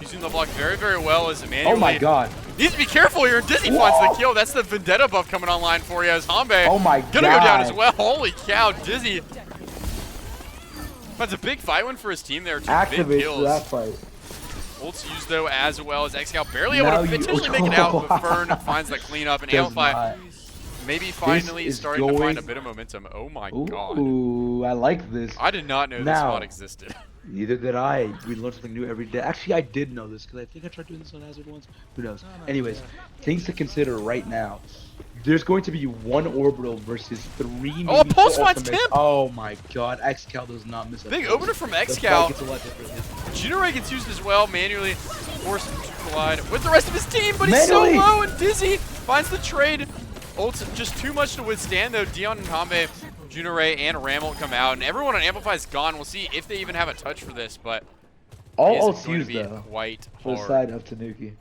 Using the block very well as Emmanuel. Oh my god. Needs to be careful here. Dizzy finds the kill. That's the Vendetta buff coming online for you as Hanbe. Oh my Gonna go down God. as well. Holy cow, Dizzy. That's a big fight win for his team there. Two big Activate for kills. that fight. Ult's used though as well as XCal barely able Now to you- potentially make it out, but Fern finds the cleanup and Does Amplify not. maybe finally is starting to find going- a bit of momentum. Oh my god. Ooh, I like this. I did not know this Now- spot existed. Neither did I. We learn something new every day. Actually, I did know this because I think I tried doing this on Hazard once. Who knows? Anyways, things to consider right now. There's going to be one orbital versus three. Oh, maybe Pulse four finds ultimates. Timp! Oh my god, XCal does not miss a Big Pulse. opener from The fight XCal. gets a lot different. Juno Ray gets used as well, manually forced him to collide with the rest of his team, but he's so Manually. low and Dizzy finds the trade. Ult's just too much to withstand though. Dion and Hanbe, Juno Ray, and Ramel come out, and everyone on Amplify is gone. We'll see if they even have a touch for this, but All it is ults going to used be though. quite For the hard. side of Tanuki.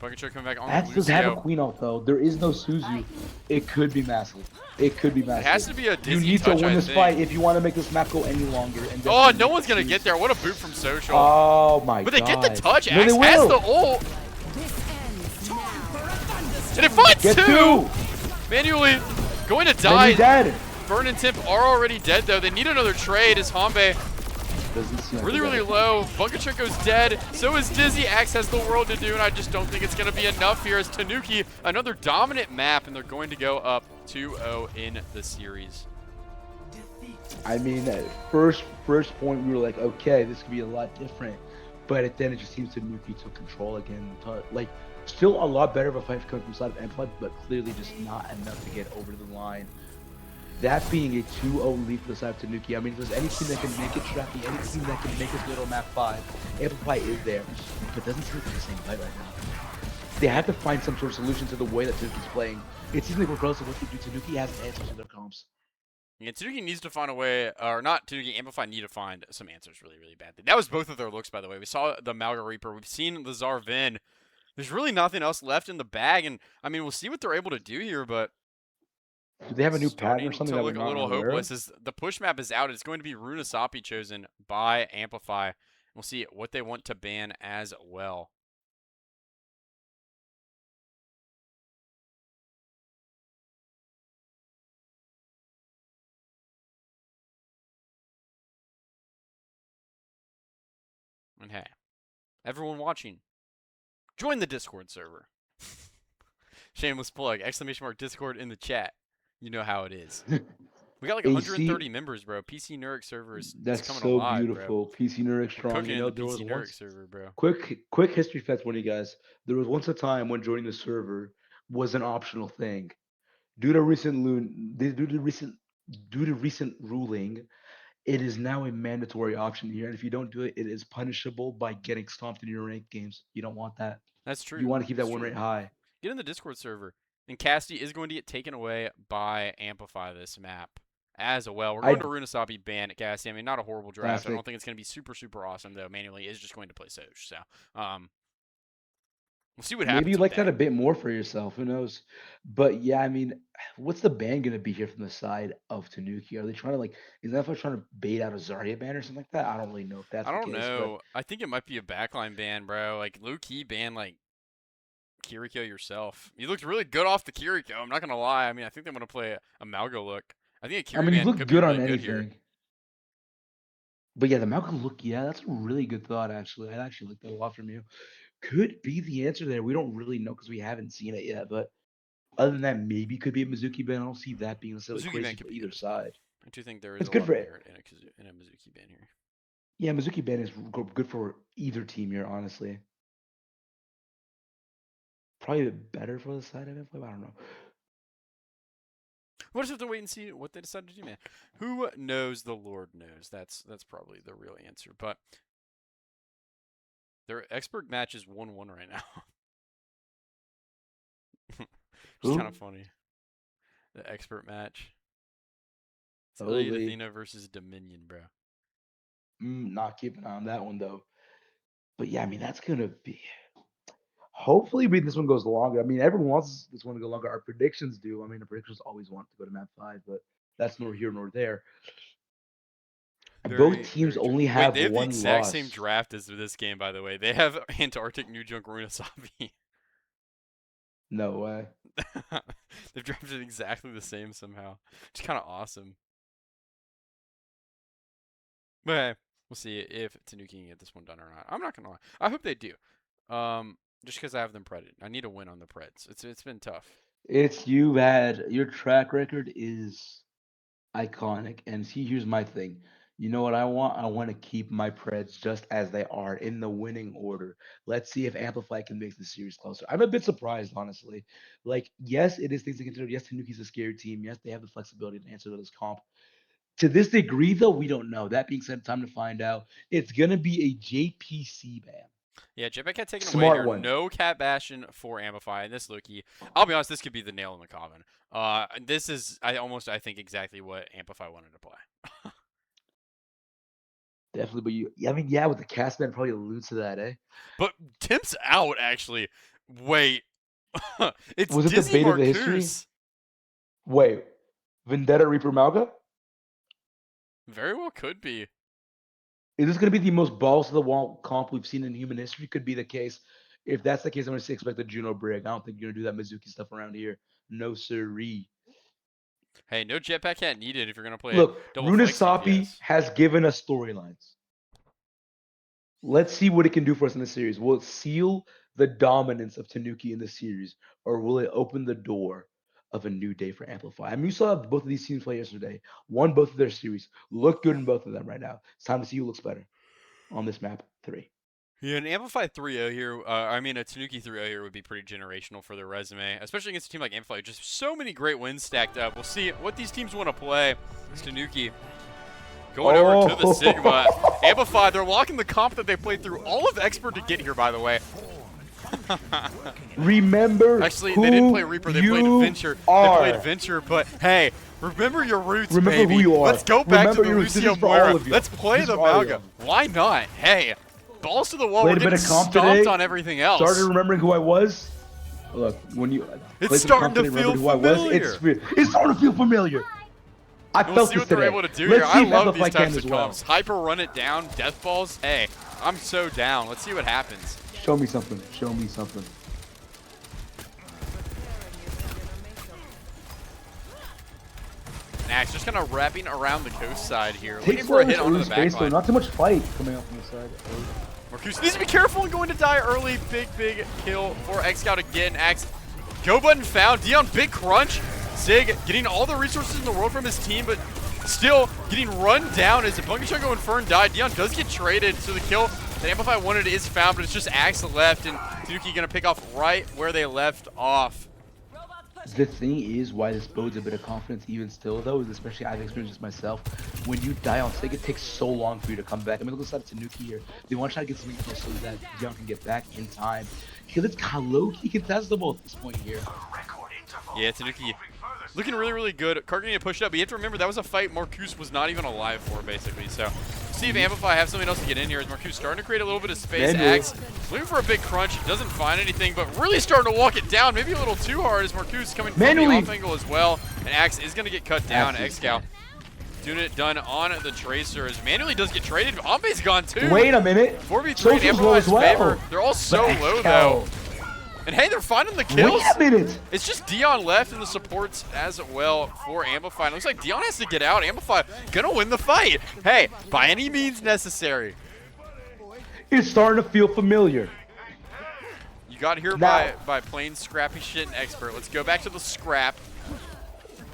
Bucketchuck coming back on Axe does have a Lucio. Queen ult though. There is no Suzu. It could be massive. It could be massive. It has to be a You Dizzy need touch, to win I this think. fight if you want to make this map go any longer. And Oh, definitely no one's going to choose- get there. What a boot from Social. Oh my But god. they get the touch. No, Axe they has will. the ult. And it finds Get two. two. Manually going to And die. he's dead. Fern and Timp are already dead though. They need another trade as Hanbe Doesn't seem really like it. low. Bucketchucko's dead. So is Dizzy. Axe has the world to do, and I just don't think it's going to be enough here as Tanuki, another dominant map, and they're going to go up 2-0 in the series. I mean, at first point we were like, okay, this could be a lot different, but then it just seems Tanuki took control again. Like, still a lot better of a fight coming from the side of Amplify, but clearly just not enough to get over the line. That being a 2-0 lead for the side of Tanuki. I mean, if there's any team that can make it strappy, any team that can make us go to map 5, Amplify is there, but doesn't seem like they're the same fight right now. They have to find some sort of solution to the way that Tanuki's playing. It seems like regardless of what they do, Tanuki has answers to their comps. Yeah, Tanuki needs to find a way, or not Tanuki, Amplify need to find some answers really, really badly. That was both of their looks, by the way. We saw the Malga Reaper. We've seen the Zarvin. There's really nothing else left in the bag, and I mean, we'll see what they're able to do here, but Do they have a new pattern or starting something to that we're look a not little aware of? hopeless as the push map is out. It's going to be Runasapi chosen by Amplify. We'll see what they want to ban as well. And hey, everyone watching, join the Discord server. Shameless plug! Exclamation mark Discord in the chat. You know how it is. We got like AC, 130 members, bro. PC Nuric server is that's coming so alive, bro. beautiful. PC Nerd We're strong. cooking You in know, the there was PC Nuric once server, bro. quick history fact for you guys. There was once a time when joining the server was an optional thing. Due to recent due to recent ruling, it is now a mandatory option here. And if you don't do it, it is punishable by getting stomped in your ranked games. You don't want that. That's You true. want to keep that That's win true. rate high. Get in the Discord server. And Casty is going to get taken away by Amplify this map as well. We're going I to Runasabi ban Casty. I mean, not a horrible draft. I don't Classic. think it's going to be super, super awesome, though. Manually is just going to play Soj. So, um, we'll see what Maybe you happens with like that that. a bit more for yourself. Who knows? But yeah, I mean, what's the ban going to be here from the side of Tanuki? Are they trying to like? Is that trying to bait out a Zarya ban or something like that? I don't really know if that's I the don't case, but know. I think it might be a backline ban, bro. Like, low key ban, like, Kiriko yourself. You looked really good off the Kiriko. I'm not going to lie. I mean, I think they want to play a Malgo look. I think a I Kiri mean, you've ban looked could be good really on good here. anything. But yeah, the Malcolm look, yeah, that's a really good thought. Actually, I actually like that a lot from you. Could be the answer there. We don't really know because we haven't seen it yet. But other than that, maybe could be a Mizuki ban. I don't see that being necessarily Mizuki ban crazy could for be either good as well. side. I do think there is It's a good lot for of it. merit in a Mizuki ban here. Yeah, Mizuki ban is good for either team here, honestly. Probably better for the side of it. I don't know. We'll just have to wait and see what they decide to do, man. Who knows? The Lord knows. That's probably the real answer. But their expert match is 1-1 right now. It's kind of Who? funny. The expert match. It's Ilya Holy. Athena versus Dominion, bro. Not keeping an eye on that one though. But yeah, I mean that's gonna be. Hopefully, this one goes longer. I mean, everyone wants this one to go longer. Our predictions do. I mean, the predictions always want to go to map 5, but that's nor here nor there. Both Very, teams very true. only Wait, have they have the one exact same loss. draft as this game, by the way. They have Antarctic New Junk Runasabi. No way. They've drafted exactly the same somehow. It's kind of awesome. But hey, we'll see if Tanuki can get this one done or not. I'm not gonna lie. I hope they do. Just because I have them predded. I need a win on the Preds. It's been tough. It's you had your track record is iconic. And see, here's my thing. You know what I want? I want to keep my Preds just as they are in the winning order. Let's see if Amplify can make the series closer. I'm a bit surprised, honestly. Like, yes, it is things to consider. Yes, Tanuki's a scary team. Yes, they have the flexibility to answer to this comp. To this degree, though, we don't know. That being said, time to find out. It's gonna be a JPC ban. Yeah, Jetpack Cat taken away Smart here. one. No Cat Bastion for Amplify. And this Loki, I'll be honest, this could be the nail in the coffin. This is I think exactly what Amplify wanted to play. Definitely, but I mean, yeah, with the cast ban probably alludes to that, eh? But Tim's out actually. Wait, it's Was it the Dizzy bait of the history? Marcus. Wait, Vendetta Reaper Malga? Very well could be. Is this going to be the most balls to the wall comp we've seen in human history? Could be the case. If that's the case, I'm going to expect the Juno Brig. I don't think you're going to do that Mizuki stuff around here. No siree. Hey, no Jetpack Cat needed if you're gonna play Look, double flank Runasapi CPS. has given us storylines. Let's see what it can do for us in the series. Will it seal the dominance of Tanuki in the series, or will it open the door of a new day for Amplify? I mean, you saw both of these teams play yesterday, won both of their series, look good in both of them right now. It's time to see who looks better on this map 3. Yeah, an Amplify 3-0 here, I mean a Tanuki 3-0 here would be pretty generational for their resume, especially against a team like Amplify. Just so many great wins stacked up. We'll see what these teams want to play. It's Tanuki going over to the Sigma. Amplify, they're locking the comp that they played through all of Expert to get here, by the way. Remember, actually, they didn't play Reaper, they played Venture. They played Venture, but hey, remember your roots, remember baby. Who you are. Let's go back remember to the Lucio Moira. Let's play the Malga. Why not? Hey, balls to the wall. We're getting stomped on everything else. Started remembering who I was. Look, when you it's starting to feel familiar. It's starting to feel familiar. I we'll felt see this what they're today. able to do Let's here. see I love these Amplify types of as well. comps. Hyper run it down, death balls. Hey, I'm so down. Let's see what happens. Show me something. Show me something. Nax just kind of wrapping around the coast side here. Takes Looking for a hit onto the space, back line. Not too much fight coming up from the side. Marcus needs to be careful and going to die early. Big kill for X-Scout again. Axe, go button found. Dion, big crunch. Sig getting all the resources in the world from his team, but still getting run down as Bunky Chungo and Fern died. Dion does get traded, so the kill that Amplify wanted is found, but it's just Axe left, and Tanuki gonna pick off right where they left off. The thing is, why this bodes a bit of confidence even still, though, is especially I've experienced this myself. When you die on Sig, it takes so long for you to come back. I mean, look at Tanuki here. They want to try to get some kills so that Dion can get back in time. It's kind of low-key contestable at this point here. Yeah, Tanuki looking really good. Kark getting pushed up, but you have to remember that was a fight Marcus was not even alive for, basically. So, see if Amplify have something else to get in here. As Marcus starting to create a little bit of space. Axe looking for a big crunch, doesn't find anything, but really starting to walk it down. Maybe a little too hard as Marcus coming from the off angle as well. And Axe is going to get cut down. X-Scout doing it done on the Tracer as Manually does get traded. Ambe's gone too. Wait a minute. 4v3 in Amplify's favor. They're all so low though. And hey, they're finding the kills. Wait a minute. It's just Dion left in the supports as well for Amplify. It looks like Dion has to get out. Amplify gonna win the fight. Hey, by any means necessary. It's starting to feel familiar. You got here by playing scrappy shit and expert. Let's go back to the scrap.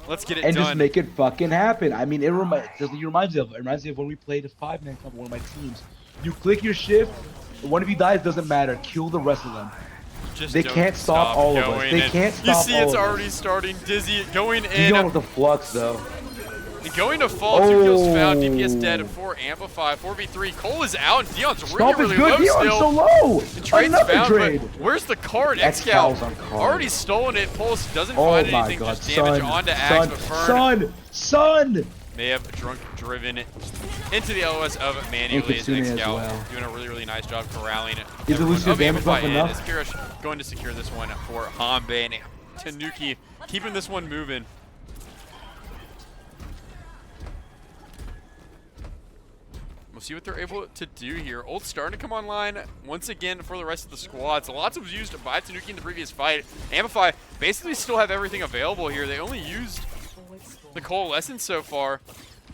Let's get it done. And just make it fucking happen. I mean, it reminds me of when we played a 5-man comp with one of my teams. You click your shift, one of you dies, doesn't matter. Kill the rest of them. They can't stop all of us. They can't stop all of us. You see it's already starting. Dizzy going in. Dion with the flux, though. Going to fall. 2 kills found. DPS dead for Amplify. 4v3. Cole is out. And Dion's really low Dion's still. so low. The trade's found, trade. but where's the card? X-Scout already stolen it. Pulse doesn't find anything. God. Just damage onto Axe. But Fern Son! may have driven into the LOS of Manually as X-Scout doing a really nice job corralling it. Is the Lucio damage buff enough? Is Kirish going to secure this one for Hanbei and Tanuki keeping this one moving. We'll see what they're able to do here. Ult's starting to come online once again for the rest of the squads. Lots was used by Tanuki in the previous fight. Amplify basically still have everything available here. They only used the Coalescence so far.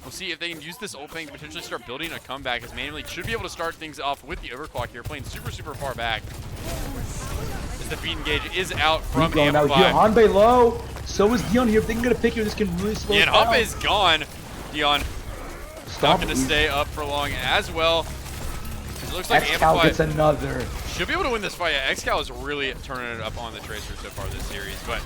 We'll see if they can use this ult bank to potentially start building a comeback, as Manually should be able to start things off with the overclock here, playing super far back. As the feed engage is out from Amplify. Hanbei low. So is Dion here. If they can get a pick here, this can really slow it down. And Hanbei's gone. Dion not going to stay up for long as well. It looks like Amplify gets another. Should be able to win this fight. Yeah, X-Cal is really turning it up on the Tracer so far this series, but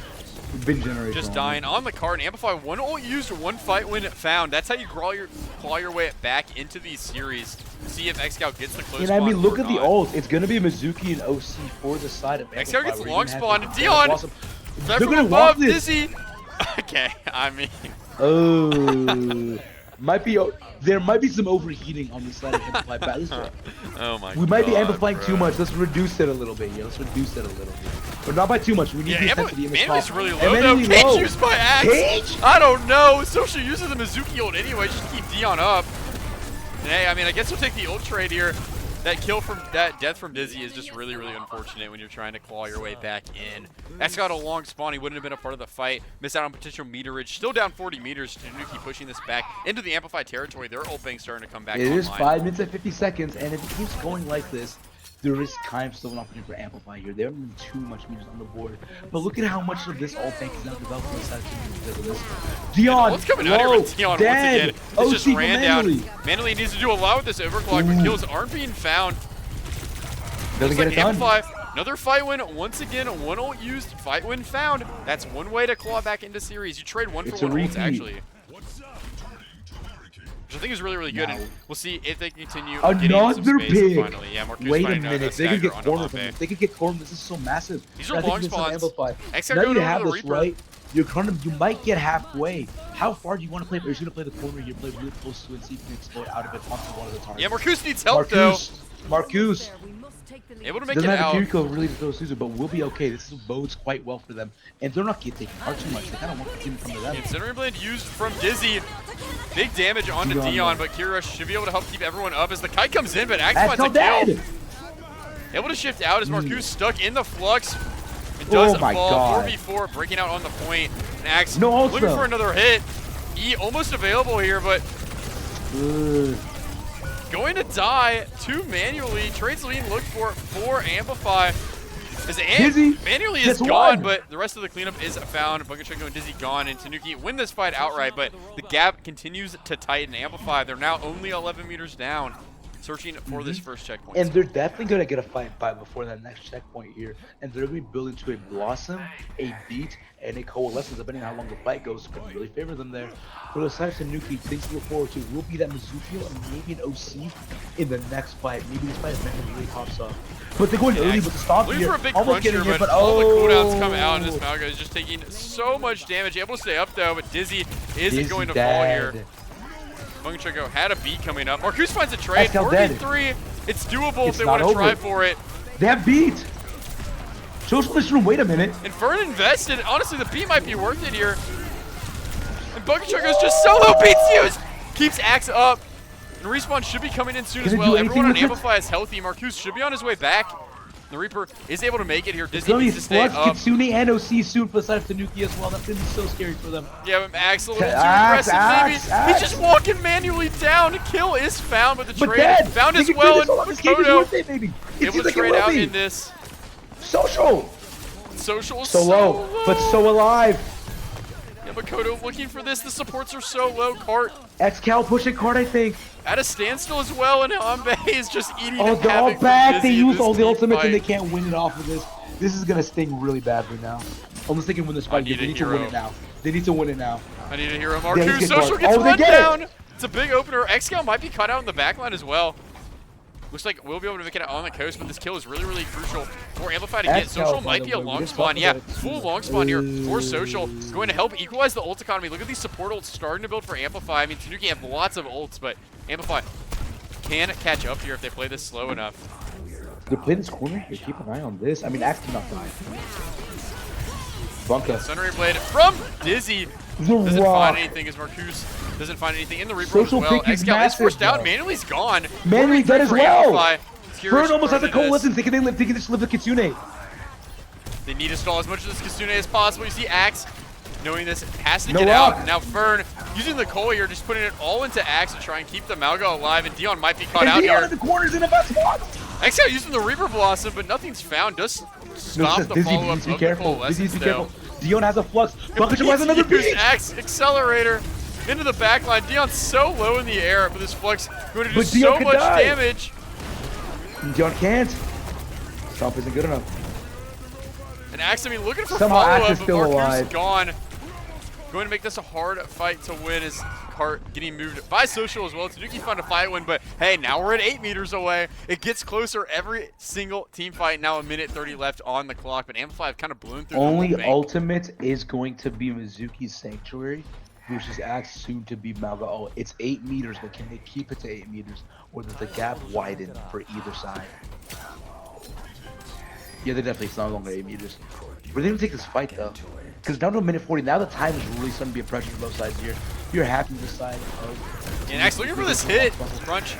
just dying on the card. Amplify, 1 ult used, 1 fight win found. That's how you claw your way back into these series. See if X-Cal gets the close. And I mean, look at the ult. It's going to be Mizuki and OC for the side of X-Cal gets long spawn. Dion, they're going to want this. Dizzy. Okay, I mean. Oh. There might be some overheating on the side of Amplify. Oh my god. We might be amplifying too much. Let's reduce it a little bit. Yeah, let's reduce it a little bit. But not by too much. We need the intensity in this Manually's really low though. Cage used by Axe. Cage? I don't know. Social uses the Mizuki ult anyway, just to keep Dion up. And hey, I mean, I guess we'll take the ult trade here. That death from Dizzy is just really unfortunate when you're trying to claw your way back in. That's got a long spawn. He wouldn't have been a part of the fight. Missed out on potential meterage. Still down 40 meters. Tanuki pushing this back into the Amplify territory. Their ult bank starting to come back online. It is 5 minutes and 50 seconds, and if it keeps going like this, there is kind of still an opportunity for Amplify here. They haven't been too much meters on the board. But look at how much of this ult bank is now developed on the side of this. Dion, what's coming out here with Dion dead. once again? It just ran down. Manually needs to do a lot with this overclock, but kills aren't being found. Doesn't Looks get like it done. Amplify, another fight win. Once again, one ult used, fight win found. That's one way to claw back into series. You trade one It's for a one ults, repeat. actually. Which I think is really, really good. And we'll see if they continue getting some Another space pick. finally. Yeah, Marcus Wait a finding minute. a They could stagger get on cornered from Amplify. this. They could get cornered. This is so massive. These are I think long this is spawns. Amplify. X got Now going you over have the this, Reaper. right? You might get halfway. How far do you want to play? Are you going to play the corner? You play really close to it, see if you can exploit out of it onto one of the targets. Yeah, Marcus needs help, though. Marcus. Able to make Doesn't it have out. a Kiriko really to throw Caesar, but we'll be okay. This bodes quite well for them. And they're not getting taken apart too much. They kind of want the team to come to them. Incinerate Blade used from Dizzy. Big damage onto Dion, but Kira should be able to help keep everyone up as the kite comes in, but Axe finds a kill. Able to shift out as Marcus stuck in the flux. It doesn't fall. 4v4 breaking out on the point. And Axe looking for another hit. E almost available here, but going to die too manually. Trades lean looked for Amplify. As manually is gone, but the rest of the cleanup is found. Bunkachunko and Dizzy gone, and Tanuki win this fight outright, but the gap continues to tighten. Amplify, they're now only 11 meters down, searching for this first checkpoint. And they're definitely going to get a fight by before that next checkpoint here, and they're going to be building to a Blossom, a Beat, and a Coalescence, depending on how long the fight goes. Could really favor them there. For the side of Tanuki, things to look forward to will be that Mizukio and maybe an OC in the next fight. Maybe this fight is really pops up. But they're going early with the stop looking here. for a big Almost cruncher, getting it, but all the cooldowns come out, and this Malga is just taking so much damage. Able to stay up, though, but Dizzy isn't going to fall here. Bunkachunko had a beat coming up. Marcus finds a trade. 4v3. It's doable if they want to try for it. They have beat. Socialist room, wait a minute. And Fern invested. Honestly, the beat might be worth it here. And Bunkachunko's just solo beats used. Keeps Axe up. And Respawn should be coming in soon as well. Everyone on Amplify is healthy. Marcus should be on his way back. The Reaper is able to make it here. Dizzy needs to stay up. Kitsune and OC soon for the side of Tanuki as well. That's going to be so scary for them. Yeah, but Axe a little too aggressive, maybe. He's just walking manually down. Kill is found, but the trade found as well. And Makoto able to trade out in this. Social so low, but so alive. Yeah, Makoto looking for this. The supports are so low. Cart. X-Cal pushing Cart, I think. At a standstill as well, and Hanbei is just eating they're all back. They use all the ultimates and they can't win it off of this. This is going to sting really badly now. Unless they can win this fight. They need to win it now. They need to win it now. I need a hero. Marcus Social gets run down. It's a big opener. X-Cal might be cut out in the backline as well. Looks like we'll be able to make it out on the coast, but this kill is really, really crucial for Amplify to get. Social might be a long spawn. Yeah, full long spawn here for Social. Going to help equalize the ult economy. Look at these support ults starting to build for Amplify. I mean, Tanuki have lots of ults, but Amplify can catch up here if they play this slow enough. They play this corner here. Keep an eye on this. I mean, Axe cannot die. Bunka. Sunray Blade from Dizzy. Doesn't find anything as Marcus doesn't find anything in the Reaper as well. X-Cal is forced out. Manuely's gone. Manually dead as well. Fern almost has a Coalescence. They can just live the Kitsune. They need to stall as much of this Kitsune as possible. You see Axe knowing this has to get out. Now Fern using the coal here, just putting it all into Axe to try and keep the Malga alive. And Dion might be caught out here. Dion in the corners in the best spot. X-Cal using the Reaper Blossom, but nothing's found. Does stop the follow-up of the Coalescence though. Dion has a flux. Bunkachunko has another beat. Axe accelerator into the backline. Dion's so low in the air, but this flux going to do so much damage. Dion can't. Stomp isn't good enough. And Axe, I mean, looking for follow-up, but Marcus gone. Going to make this a hard fight to win as Cart getting moved by Social as well. Tanuki found a fight win, but hey, now we're at 8 meters away. It gets closer every single team fight. Now 1:30 left on the clock, but Amplify have kind of blown through Only the ultimate is going to be Mizuki's Sanctuary versus Axe soon to be Malga. Oh, it's 8 meters, but can they keep it to 8 meters? Or does the gap widen for either side? Yeah, they definitely, it's no longer 8 meters. We're going to take this fight though. Because down to 1:40, now the time is really starting to be a pressure for both sides here. You're happy with the side of... And Axe looking for this hit. Crunch.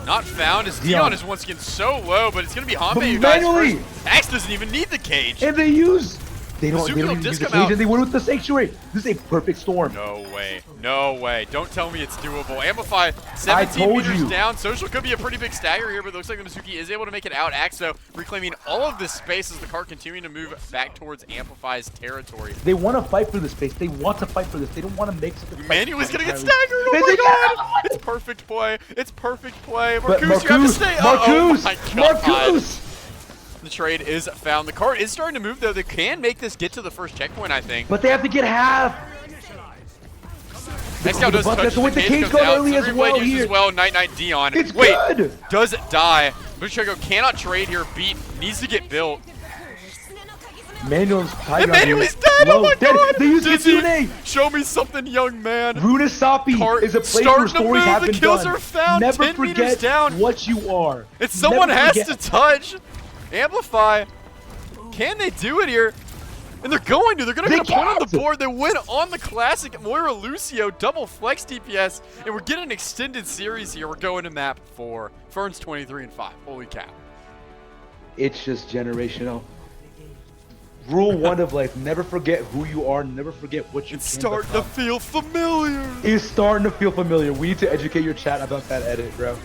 Not found as Dion is once again so low, but it's going to be Hanbei who dies first. Axe doesn't even need the cage. And they use They Mizuki don't will even use disc the him cage, out. and they win with the sanctuary. This is a perfect storm. No way. No way. Don't tell me it's doable. Amplify, I 17 told meters you. down. Social could be a pretty big stagger here, but it looks like the Mizuki is able to make it out. Axo reclaiming all of this space as the car continuing to move back towards Amplify's territory. They want to fight for the space. They want to fight for this. They don't want to make something. Manuel's gonna get staggered. Oh my god! It's perfect play. It's perfect play. But Marcus, you have to stay. Oh my god. Marcus! The trade is found. The car is starting to move though. They can make this get to the first checkpoint, I think. But they have to get half. Next down does touch with the cage comes card out. early as well Replay here. as well. Night Dion. It's Wait, good. does it die? Bushego cannot trade here. Beat needs to get built. Manuel's tied. Manuel's dead. Oh my god. They use Dizzy, Kitsune. show me something, young man. Runasapi is a place where stories have been The kills done. are found. Never 10 meters forget down. what you are. It's someone Never has forget. to touch. Amplify. Can they do it here? And they're going to. They're going to get a point on the board. They win on the classic Moira Lucio double flex DPS. And we're getting an extended series here. We're going to map 4. Ferns 23 and 5. Holy cow. It's just generational. Rule 1 of life: never forget who you are. Never forget what you. It's starting to feel familiar. It's starting to feel familiar. We need to educate your chat about that edit, bro.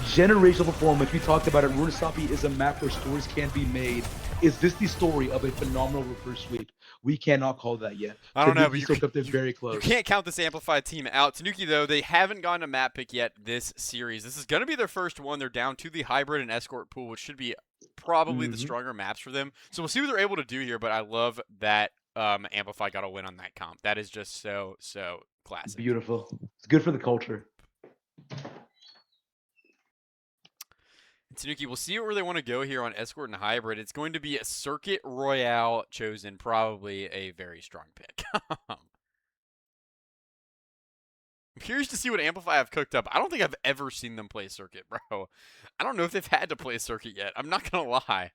Generational performance. We talked about it. Runasapi is a map where stories can be made. Is this the story of a phenomenal reverse sweep? We cannot call that yet. I don't know, but still kept it very close. You can't count this Amplified team out. Tanuki, though, they haven't gotten a map pick yet this series. This is going to be their first one. They're down to the hybrid and escort pool, which should be probably the stronger maps for them. So we'll see what they're able to do here, but I love that Amplify got a win on that comp. That is just so classic. Beautiful. It's good for the culture. Tanuki, we'll see where they want to go here on Escort and Hybrid. It's going to be a Circuit Royale chosen, probably a very strong pick. I'm curious to see what Amplify have cooked up. I don't think I've ever seen them play Circuit, bro. I don't know if they've had to play Circuit yet. I'm not going to lie.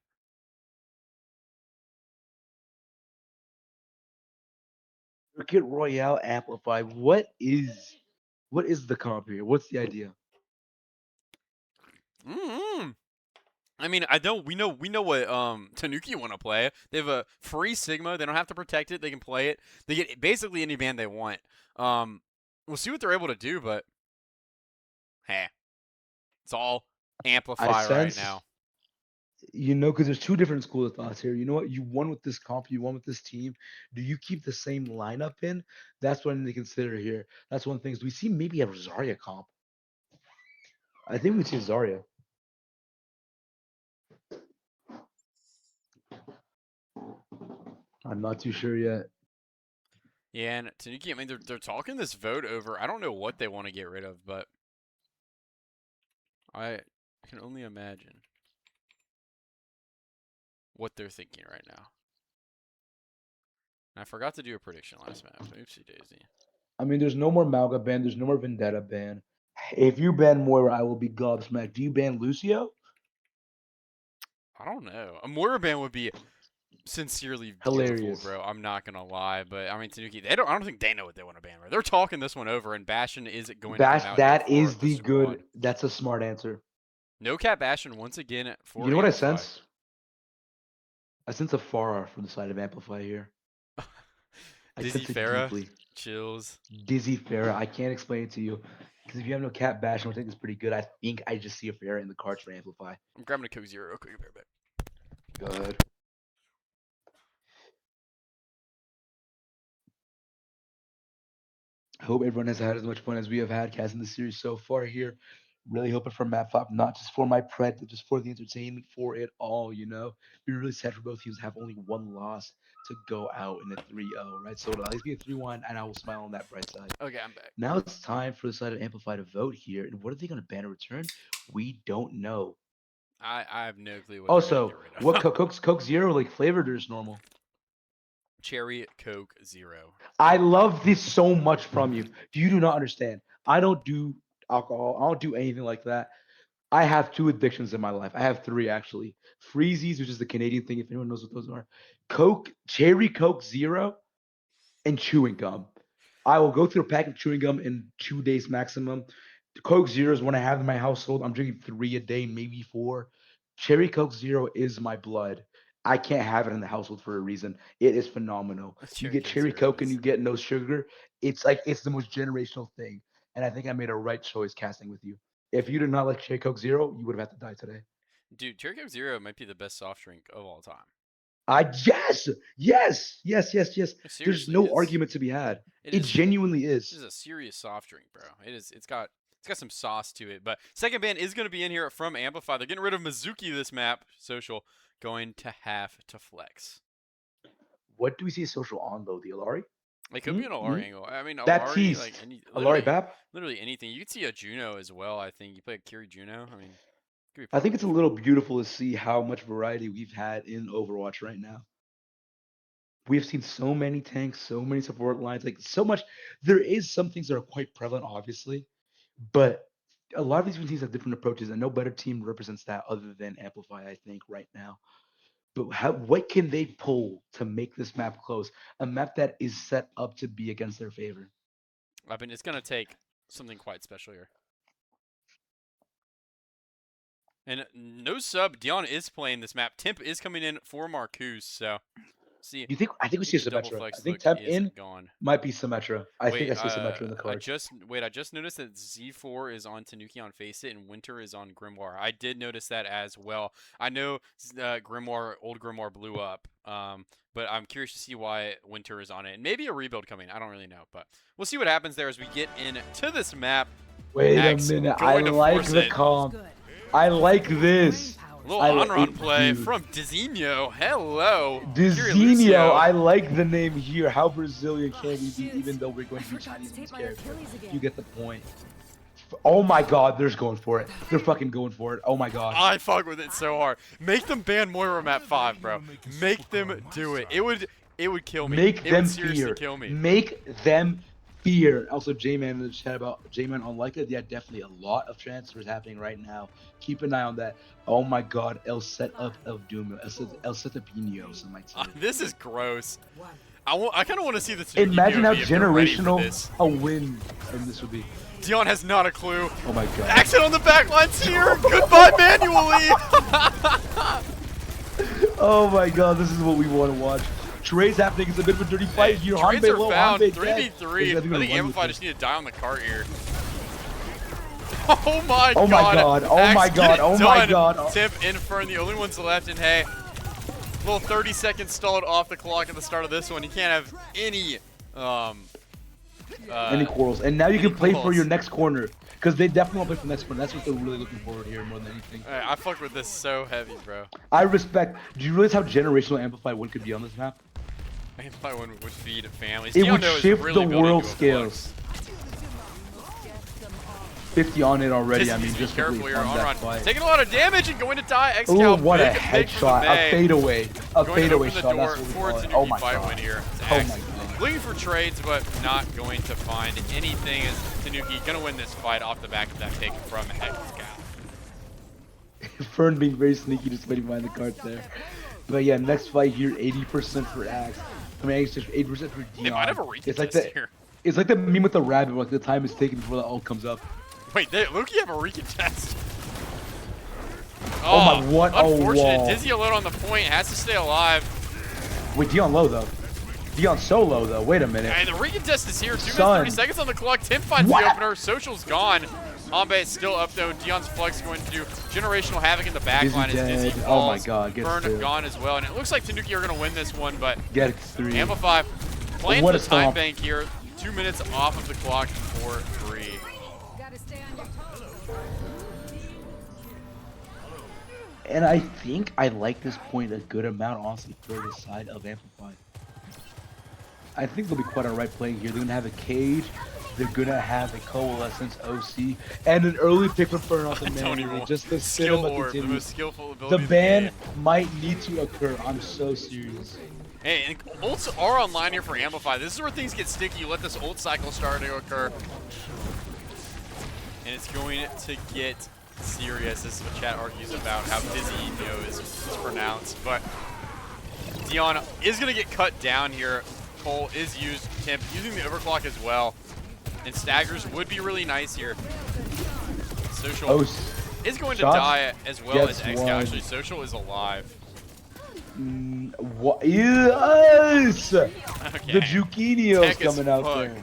Circuit Royale Amplify. What is the comp here? What's the idea? I mean, we know what Tanuki want to play. They have a free Sigma. They don't have to protect it. They can play it. They get basically any band they want. We'll see what they're able to do, but hey, it's all Amplify right now. You know, because there's two different schools of thoughts here. You know what? You won with this comp. You won with this team. Do you keep the same lineup in? That's what I need to consider here. That's one of the things. Do we see maybe a Zarya comp? I think we see Zarya. I'm not too sure yet. Yeah, and Tanuki, I mean, they're talking this vote over. I don't know what they want to get rid of, but I can only imagine what they're thinking right now. And I forgot to do a prediction last map. Oopsie daisy. I mean, there's no more Malga ban. There's no more Vendetta ban. If you ban Moira, I will be gobsmacked. Do you ban Lucio? I don't know. A Moira ban would be sincerely hilarious, beautiful, bro. I'm not gonna lie, but I mean, Tanuki, I don't think they know what they want to ban. Right? They're talking this one over, and Bastion is going to come out. That is the good. That's a smart answer. No cap Bastion once again for. You know what I sense? I sense a Pharah from the side of Amplify here. Dizzy Farah, chills. Dizzy Farah. I can't explain it to you. Because if you have no cap Bastion, I think it's pretty good. I think I just see a Farah in the cards for Amplify. I'm grabbing a Coke Zero real quick. Good. I hope everyone has had as much fun as we have had casting the series so far here. Really hoping for map flop, not just for my pred, but just for the entertainment, for it all, you know? Be really sad for both teams to have only one loss to go out in a 3-0, right? So it'll at least be a 3-1, and I will smile on that bright side. Okay, I'm back. Now it's time for the side of Amplify to vote here. And what are they going to ban or return? We don't know. I have no clue what. Also, what Coke Zero, like flavored or is normal? Cherry Coke Zero. I love this so much from you. You do not understand. I don't do alcohol. I don't do anything like that. I have two addictions in my life. I have three actually. Freezies, which is the Canadian thing, if anyone knows what those are. Coke, Cherry Coke Zero, and chewing gum. I will go through a pack of chewing gum in 2 days maximum. The Coke Zero is when I have in my household. I'm drinking 3 a day, maybe 4. Cherry Coke Zero is my blood. I can't have it in the household for a reason. It is phenomenal. You Cherry get Coke cherry Zero Coke and is. you get no sugar. It's like it's the most generational thing. And I think I made a right choice casting with you. If you did not like Cherry Coke Zero, you would have had to die today. Dude, Cherry Coke Zero might be the best soft drink of all time. I yes, yes, yes, yes, yes. There's Seriously, no argument to be had. it It is genuinely this is. is a serious soft drink, bro. It's got some sauce to it. But second ban is going to be in here from Amplify. They're getting rid of Mizuki this map. Social going to have to flex. What do we see social on though? The Alari? It could Hmm? be an Hmm? Alari angle. I mean, Alari, like Baptiste. any Alari literally, Bap? literally anything. You could see a Juno as well. I think you play a Kiri Juno. I mean, could be I think it's a perfect. little beautiful to see how much variety we've had in Overwatch right now. We've seen so many tanks, so many support lines, like so much. There is some things that are quite prevalent, obviously, but a lot of these teams have different approaches, and no better team represents that other than Amplify, I think, right now. But what can they pull to make this map close? A map that is set up to be against their favor. I mean, it's going to take something quite special here. And no sub, Dion is playing this map. Temp is coming in for Marcus, so see. You think? I think we I think see the double Symmetra. I flex think look Temp is in gone. might be Symmetra. I think Wait, I see Symmetra in the I cards. just wait. I just noticed that Z4 is on Tanuki on FaceIt and Winter is on Grimoire. I did notice that as well. I know Grimoire, old Grimoire blew up. But I'm curious to see why Winter is on it, and maybe a rebuild coming. I don't really know, but we'll see what happens there as we get into this map. Wait a X minute. I going to like force the it. comp. I like this. A little I on-run play dude. from Dizzinho. Hello, Dizinho, I like the name here. How Brazilian can we be, even though we're going to be Chinese in this character? You get the point. Oh my god, they're going for it. They're fucking going for it. Oh my god. I fuck with it so hard. Make them ban Moira map 5, bro. Make them do it. It would kill me. Make It them would seriously fear. kill me. Make them fear. Also, J-Man in the chat about J-Man unlikely. Yeah, definitely a lot of transfers happening right now. Keep an eye on that. Oh my god, El Setup of Doom. El Setupinho, some might say. This is gross. I kind of want to see the Tanuki Imagine how POV if they're ready for generational this. a win and this would be. Dion has not a clue. Oh my god. Accent on the backlines here. Goodbye manually. Oh my god, this is what we want to watch. Trades happening. It's a bit of a dirty fight here. Trades are low, found. Hanbei 3v3. dead. I think Amplify just need to die on the cart here. Oh my Oh my god. Oh my Axe, god. get it Oh my done. god. Temp, Infern, the only ones left, and hey, little 30 seconds stalled off the clock at the start of this one. You can't have any Any quarrels. And now you can play for quarrels. your next corner. Because they definitely want to play for the next corner. That's what they're really looking forward here more than anything. Alright, I fucked with this so heavy, bro. I respect. Do you realize how generational Amplify 1 could be on this map? Amplify one would feed families. It Dion would though is shift really the building world to a scales. flux. 50 on it already. I mean, Be just careful completely here, fun on that run. fight. Taking a lot of damage and going to die. Ooh, Excal, what a big pick from the headshot. A May. fadeaway. A Going to fadeaway open the shot. door That's what we for call a it. Tanuki Oh my fight god. win here. Oh Axe my god. looking for trades, but not going to find anything as Tanuki gonna win this fight off the back of that pick from Excal. Fern being very sneaky, just waiting behind the cart there. But yeah, next fight here, 80% for Axe. I mean, 80% for Dion. They might have a retest It's like the here. it's like the meme with the rabbit, like the time is taken before the ult comes up. Wait, Loki have a recontest. Oh my, what a unfortunate. wall. Dizzy alone on the point, has to stay alive. Wait, Dion low though. Dion so low though. Wait a minute. And the recontest is here. 2 minutes, Son. 30 seconds on the clock. Tim finds What? the opener. Social's gone. Hanbei is still up though. Dion's Flux going to do generational havoc in the back Dizzy line as Dizzy dead. falls. Oh my god, gets Burn two. gone as well. And it looks like Tanuki are going to win this one, but Gets 3. Amplify playing What for a the time stomp. bank here. 2 minutes off of the clock for 3. Gotta stay on your toes. And I think I like this point a good amount, honestly, for the side of Amplify. I think they'll be quite alright playing here. They're gonna have a cage, they're gonna have a coalescence OC, and an early pick from Fern off the Don't man even just to sit skill him orb, the continue. most skillful ability The in ban game. might need to occur. I'm so serious. Hey, and ults are online here for Amplify. This is where things get sticky. You let this ult cycle start to occur. And it's going to get serious. This is what chat argues about how Dizzy is pronounced. But Dion is going to get cut down here. Cole is used. Temp using the overclock as well. And staggers would be really nice here. Social Oh, is going to shots die as well as gets Excal. one. Actually, Social is alive. What? Yes! The Okay. Juquinho's Tech as coming out fuck. there.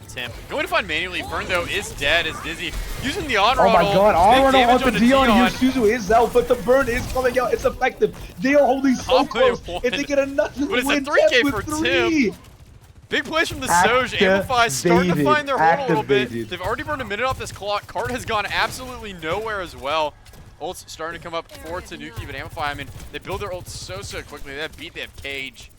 Tim. Going to find manually. Burn, though, is dead as Dizzy using the on Oh my god, Big Arnold damage on the Dion. Yusuzu is out, but the burn is coming out. It's effective. They are holding so Halfway close. won. If they get another But it's a win, 3K Jeff with for 3. Big plays from the Soj. Amplify starting to find their hold a little bit. They've already burned a minute off this clock. Cart has gone absolutely nowhere as well. Ult's starting to come up for Tanuki, but Amplify, I mean, they build their ult so quickly. They have beat, they have Cage.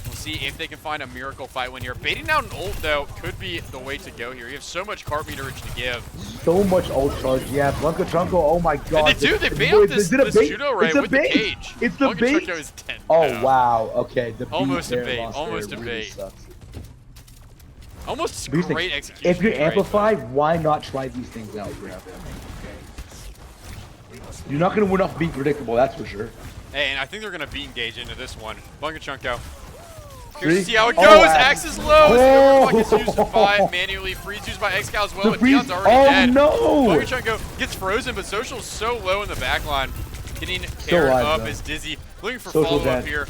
We'll see if they can find a miracle fight win here. Baiting out an ult, though, could be the way to go here. You have so much cart meterage to give. So much ult charge. Yeah, Blanca Trunco, oh my god. And they do, they bait out this judo ray It's a with the bait. Cage. It's the Blanca bait. Trunco is 10. Oh wow, okay. The Almost a beat there bait, lost almost there a really bait. sucks. Almost But here's the great thing, execution. if you're right Amplify, why not try these things out, bro? You're not gonna win off being predictable, that's for sure. Hey, and I think they're going to beat engage into this one. Blanca Chunko. Curious Really? to see how it Oh, goes. wow. Axe is low. Oh. Overclock is used by manually. Freeze used by Xcal as well. The But freeze. Dion's already Oh dead. no! Blanca Chunko gets frozen, but Social's so low in the back line. Getting carried alive, up though. is Dizzy. Looking for Social follow-up dead. here.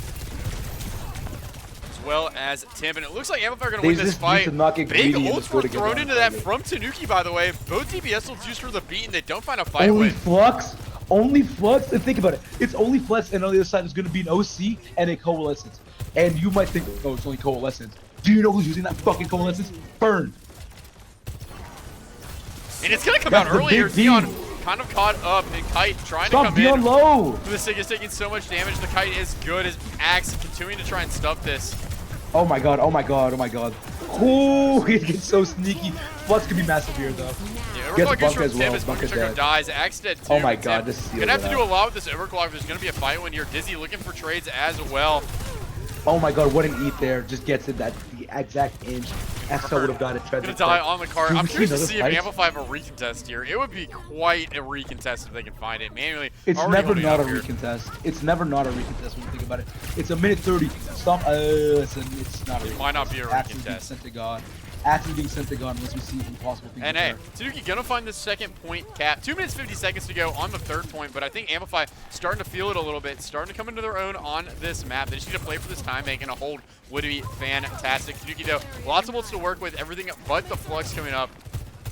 As well as Tim. And it looks like Amplify are going to win They this just need fight. to not get Big greedy and ults just go were to get thrown down into that fight. from Tanuki, by the way. Both DPS ults used for the beat, and they don't find a fight Only win. Flux? Only Flux? And think about it. It's only Flux, and on the other side is going to be an OC and a Coalescence. And you might think, oh, it's only Coalescence. Do you know who's using that fucking Coalescence? Burn. And it's going to come That's out the earlier. big Dion team. kind of caught up, and Kite trying to Stop come Dion in. low. The Sig is taking so much damage. The Kite is good as Axe continuing to try and stuff this. Oh my god, oh my god, oh my god. Oh, he gets so sneaky. Flux could be massive here, though. Yeah, Gets overclock Bunker from as Tim well. as Bunker Bunker Trigger dead. dies. Axe dead too. Oh my but god, Tim this is gonna have to do a lot with this overclock. There's gonna be a fight win here. Dizzy looking for trades as well. Oh my god, what an eat there. Just gets it that the exact inch. Exo would have got it. Gonna die on the card. Dude, I'm we see curious to another see if fight? Amplify have a recontest here. It would be quite a recontest if they can find it manually. It's already never holding not a up here. recontest. It's never not a recontest when you think about it. It's a minute 30. Stop. It's not a It might not be a Axe is being recontest. sent to God. Axe is being sent to God unless we see impossible things. And hey, occur. Tanuki gonna find the second point cap. 2 minutes 50 seconds to go on the third point, but I think Amplify starting to feel it a little bit, starting to come into their own on this map. They just need to play for this time, making a hold would be fantastic. Tanuki though, lots of ults to work with, everything but the flux coming up.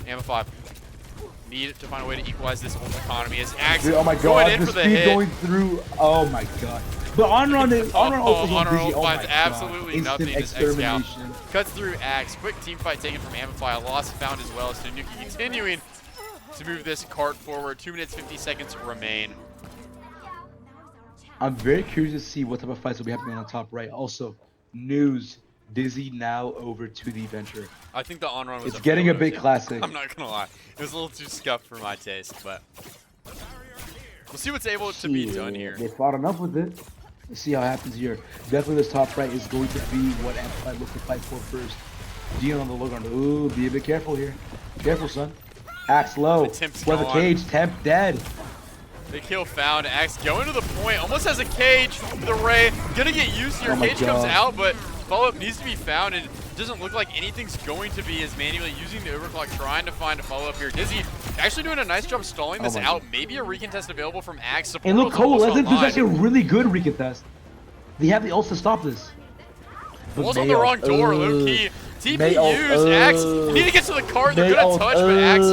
Amplify need to find a way to equalize this ult economy as Axe Dude, oh my going god, in the for the speed hit. going through. Oh my god. But Honor is Honor also ult busy. Oh my finds god. absolutely Instant nothing as X-Cal extermination. cuts through Axe. Quick team fight taken from Amplify. A loss found as well. So Tanuki continuing to move this cart forward. 2 minutes 50 seconds remain. I'm very curious to see what type of fights will be happening on the top right. Also, news. Dizzy now over to the Venture. I think the on-run was It's getting a photo bit too. classic. I'm not gonna lie. It was a little too scuffed for my taste, but we'll see what's able to be done here. They fought enough with it. Let's see how it happens here. Definitely this top right is going to be what Amplify looks to fight for first. Dion on the low ground. Ooh, be a bit careful here. Careful, son. Axe low. The Temp's Was a gone. cage. Temp dead. Big kill found. Axe going to the point. Almost has a cage. The Ray gonna get used here. Oh my Cage comes God. out, but follow-up needs to be found, and it doesn't look like anything's going to be as manually using the overclock, trying to find a follow-up here. Dizzy actually doing a nice job stalling this my out. God. Maybe a recontest available from Axe. Support And look, ult's almost Coalescence is online. actually a really good recontest. They have the ults to stop this. But Walls on the Mayo, wrong door, low key. TP Mayo, used, Axe. You need to get to the card. They're Mayo, gonna touch, but Axe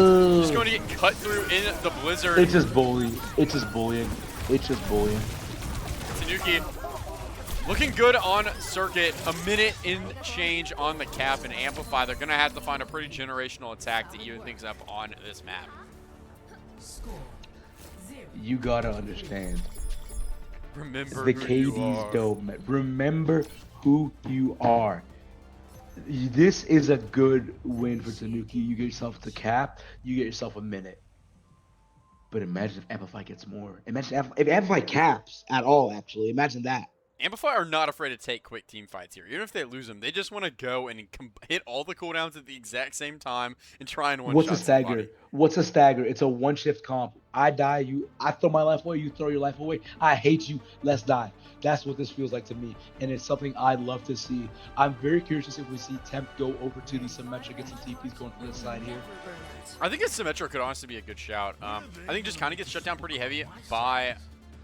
just going to get cut through in the blizzard. It's just bullying. It's just bullying. It's just bullying. Tanuki looking good on circuit. A minute in change on the cap and Amplify. They're gonna have to find a pretty generational attack to even things up on this map. You gotta understand. Remember The who you KD's are. dope, man. Remember who you are. This is a good win for Tanuki. You get yourself the cap. You get yourself a minute. But imagine if Amplify gets more. Imagine if Amplify caps at all, actually. Imagine that. Amplify are not afraid to take quick team fights here. Even if they lose them, they just want to go and hit all the cooldowns at the exact same time and try and What's a one-shot stagger? somebody. What's a stagger? It's a one shift comp. I die, I throw my life away, you throw your life away. I hate you, let's die. That's what this feels like to me, and it's something I'd love to see. I'm very curious to see if we see Temp go over to the Symmetra, get some TPs going from this side here. I think a Symmetra could honestly be a good shout. I think just kind of gets shut down pretty heavy by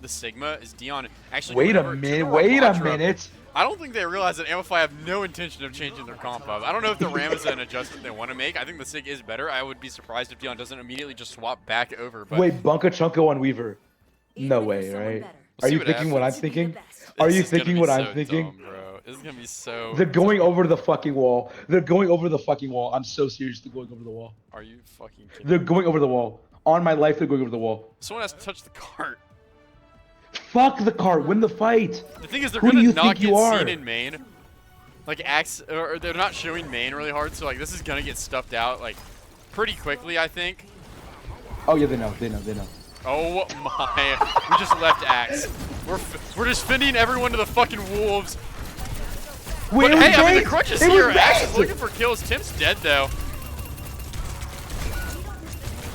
the Sigma is Dion actually. Wait a minute. I don't think they realize that Amplify have no intention of changing their comp up. I don't know if the Ram is an adjustment they want to make. I think the Sig is better. I would be surprised if Dion doesn't immediately just swap back over. But Wait, Bunka Chunko on Weaver. No way, right? Are you thinking what I'm thinking? Are you thinking what I'm thinking? Bro, this is gonna be so. They're going over the fucking wall. They're going over the fucking wall. I'm so serious. They're going over the wall. Are you fucking kidding? They're going over the wall. On my life, they're going over the wall. Someone has to touch the cart. Fuck the cart. Win the fight. The thing is, they're Who do gonna you not think you get are? seen in main. Like Axe, or they're not showing main really hard, so like this is gonna get stuffed out like pretty quickly, I think. Oh yeah, they know. They know. They know. Oh my! We just left Axe. We're just fending everyone to the fucking wolves. Wait, But hey, I mean the bait. crutch is It was here. Axe is bait. looking for kills. Tim's dead though.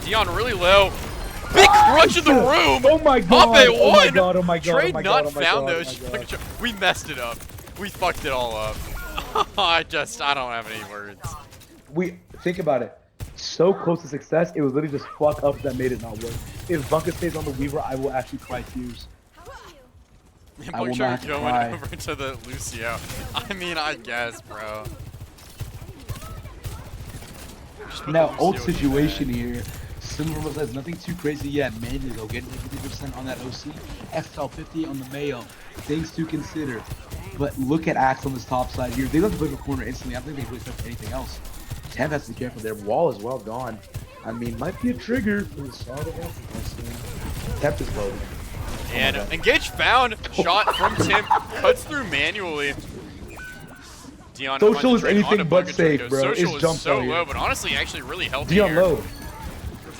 Dion really low. Big crutch in the room. Oh my god. Abe Oh my won. god. Oh my god. Trade Oh my not god. Oh my found god. though. Oh my god. We messed it up. We fucked it all up. I don't have any words. We think about it. So close to success, it was literally just fuck up that made it not work. If Bunka stays on the Weaver, I will actually cry tears. I will Puncture not going cry. over to the Lucio. I mean, I guess, bro. Just put Now, the old Lucio situation here. Silver says nothing too crazy yet. Manually though, getting 50% on that OC. XL 50 on the Mayo. Things to consider. But look at Axe on this top side here. They left the corner instantly. I don't think they really touched anything else. Temp has to be careful. Their wall is well gone. I mean, might be a trigger for the start of it. Temp is low. And engage found. Shot from Tim. Cuts through manually. Dion Social is finds a trade anything onto but Bunker safe, Trico. bro. Social It's jump is so failure. low, but honestly, actually really healthy Dion here. low.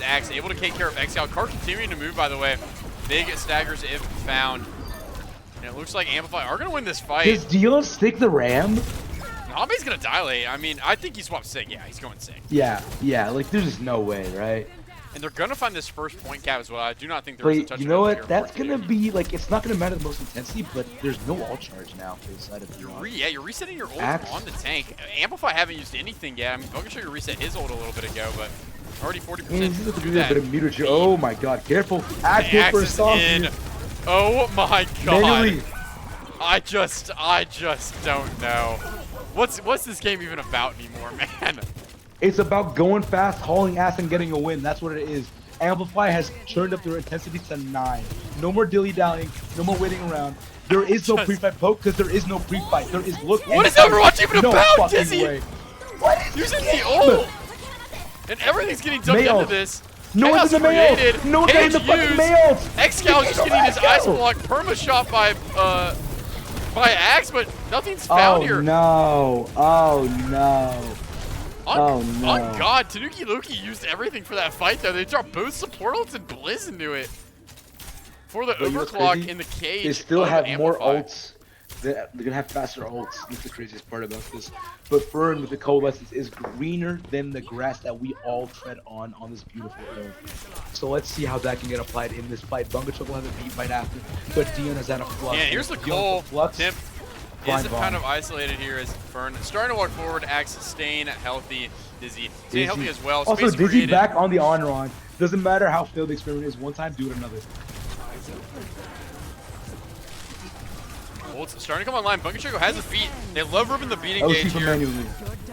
Axe able to take care of Excal. Card continuing to move, by the way. Big staggers if found. And it looks like Amplify are going to win this fight. Does Dion stick the Ram? Abe's going to dilate. I mean, I think he swapped Sig. Yeah, he's going Sig. Yeah, like there's just no way, right? And they're going to find this first point cap as well. I do not think there is a But touch you know here, what? That's gonna unfortunately. be like, it's not gonna matter the most intensity, but there's no all charge now for the side of You're Dion. you're resetting your ult Axe. on the tank. Amplify haven't used anything yet. I mean, Bunker Sugar reset his ult a little bit ago, but already 40% Man, this is a to bit that. of meter here. Oh my god, careful. Axe Axe for a is stop in. here. Oh my god. Manually. I just don't know. What's this game even about anymore, man? It's about going fast, hauling ass, and getting a win. That's what it is. Amplify has turned up their intensity to 9. No more dilly-dallying. No more waiting around. There is no pre-fight poke because there is no pre-fight. There is look. What and is Overwatch even no about, fucking Dizzy? way. What is Using this the game? ult! And everything's getting dumped Mayo. into this. No one's in the mail. created, No one's in the Cage fucking used, mail. Excal just getting his ice block perma shot by Axe, but nothing's found Oh here. no. Oh no. Oh, no. On God, Tanuki Loki used everything for that fight though. They dropped both support ults and Blizz into it. For the But you know what's overclock crazy? in the cage. They still of have more Amplify. ults. They're gonna have faster ults. That's the craziest part about this. But Fern with the coalescence is greener than the grass that we all tread on this beautiful earth. So let's see how that can get applied in this fight. Bunga Chuckle has a beat right after, but Dion is at a flux. Yeah, here's the Dion's goal. at flux. Timp Blind is bomb. kind of isolated here as Fern starting to walk forward. Axe staying healthy. Dizzy staying healthy as well. Also, Space Dizzy created. back on the on-run. Doesn't matter how failed the experiment is. One time, do it another. Well, it's starting to come online. Bunker Chico has a beat. They love ripping the beat Oh, engage she's here. manually.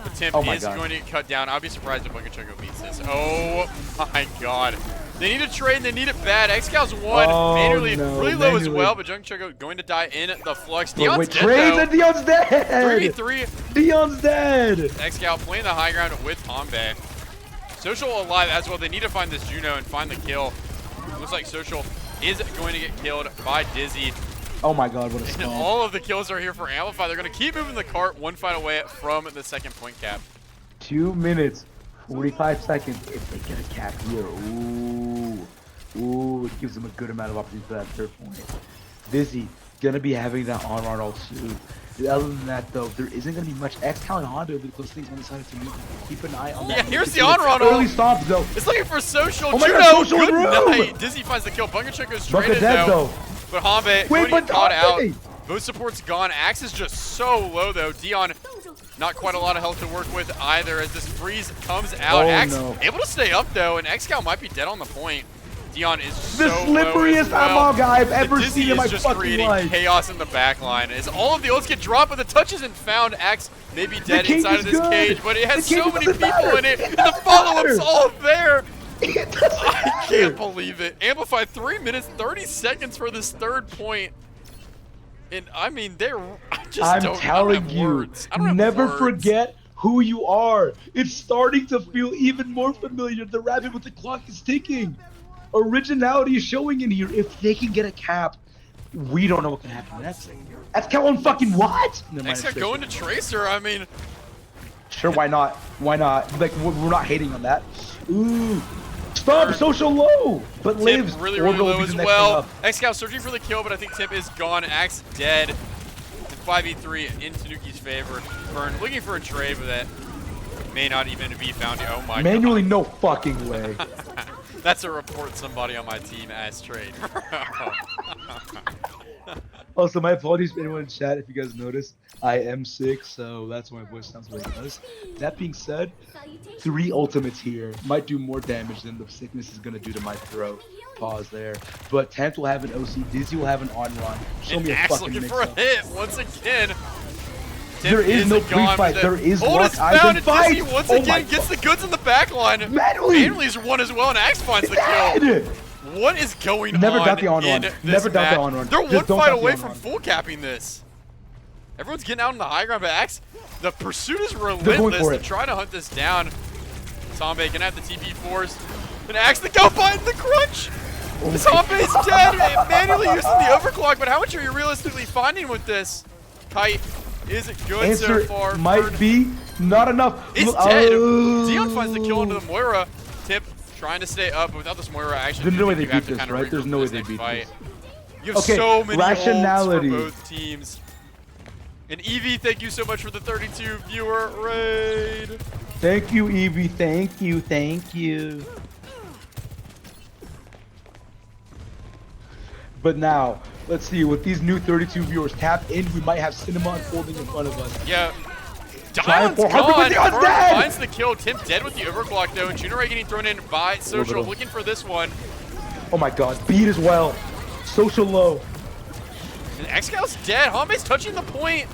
The Timp Oh my is God. going to get cut down. I'll be surprised if Bunker Chico beats this. Oh my God. They need a trade. They need it bad. Excal's one. Oh, manually, no, really low as manually. well, but Bunker Chico going to die in the flux. But Dion's with dead trades though. and Dion's dead. 3v3. Dion's dead. Excal playing the high ground with Tombe. Social alive as well. They need to find this Juno and find the kill. Looks like Social is going to get killed by Dizzy. Oh my God, what a And stomp. all of the kills are here for Amplify. They're going to keep moving the cart one fight away from the second point cap. 2 minutes, 45 seconds. If they get a cap here, ooh, it gives them a good amount of opportunity for that third point. Dizzy gonna be having that on all too. Other than that, though, there isn't gonna be much. X-Cal and Honda will be close things on the side of Tanuki. Keep an eye on that. Yeah, here's the on-run. Early stomps, though. It's looking for Social. Oh my Judo, God, Social good through. night. Dizzy finds the kill. Bungacheck goes Bunga straight in, dead, though. though. But Hambe Wait, getting caught out. Hambe! Both supports gone. Axe is just so low, though. Dion, not quite a lot of health to work with either as this freeze comes out. Oh, Axe no. able to stay up, though, and X-Cal might be dead on the point. Dion is The so slipperiest low as well. eyeball guy I've The ever Dizzy seen in my is just fucking creating life. chaos in the back line as all of the ults get dropped, but the touch isn't found. Axe may be dead cage inside is of this good. cage, but it has The cage so many doesn't people matter. in it, It and the doesn't follow-up's matter. all there. It doesn't I matter. can't believe it. Amplify 3 minutes, 30 seconds for this third point. And I mean, I just I'm don't telling have you, words. I don't have never words. forget who you are. It's starting to feel even more familiar. The rabbit with the clock is ticking. Originality is showing in here. If they can get a cap, we don't know what can happen next. That's Kellen fucking what? Never mind, Next it's guy going to Tracer, I mean, Sure, why not? Why not? Like, we're not hating on that. Ooh. Stop, Social low, but Tip lives. really Orbital low will be as the next well. thing up. X-Cal searching for the kill, but I think Tip is gone. Axe dead. 5v3 in Tanuki's favor. Burn looking for a trade, but that may not even be found. Oh my Manually, god. no fucking way. That's a report somebody on my team as trade. Also, my apologies to anyone in chat if you guys noticed. I am sick, so that's why my voice sounds the way it does. That being said, 3 ultimates here might do more damage than the sickness is going to do to my throat. Pause there. But Tant will have an OC, Dizzy will have an on-run. Show And me a Axe fucking looking for a mix-up. hit once again. Tip There is no gone, pre-fight. but There is Ult luck. is I've found, been and Dizzy fight. once Oh my again gets the goods in the back line. Manually! Manly's won as well, and Axe finds the kill. Dead! What is going Never on doubt the on-run. in this Never doubt the match? on-run. They're Just one don't fight doubt the away from on-run. full capping this. Everyone's getting out on the high ground, but Axe, the pursuit is going relentless for to it. try to hunt this down. Zombie gonna have the TP forced. And Axe the go find the crunch! Oh Zombie's dead! Manually using the overclock, but how much are you realistically finding with this? Kite, is it good so Answer far? might Bird be not enough. is Oh. dead. Dion finds the kill into the Moira. Tip trying to stay up, but without this Moira, actually, There's no way you they have beat to this, kinda right? regroup There's for no way this they next beat fight. this. You have Okay, so many rationality. ults for both teams. And Evie, thank you so much for the 32 viewer raid. Thank you, Evie. Thank you. Thank you. But now, let's see. With these new 32 viewers tapped in, we might have cinema unfolding in front of us. Yeah. Trying Dion's for Harper, gone. but Dion's Bird dead! finds the kill. Tim dead with the overclock though, and Junoray getting thrown in by Social, Orbital. looking for this one. Oh my God, beat as well. Social low. And X-Cal's dead. Hambe's touching the point.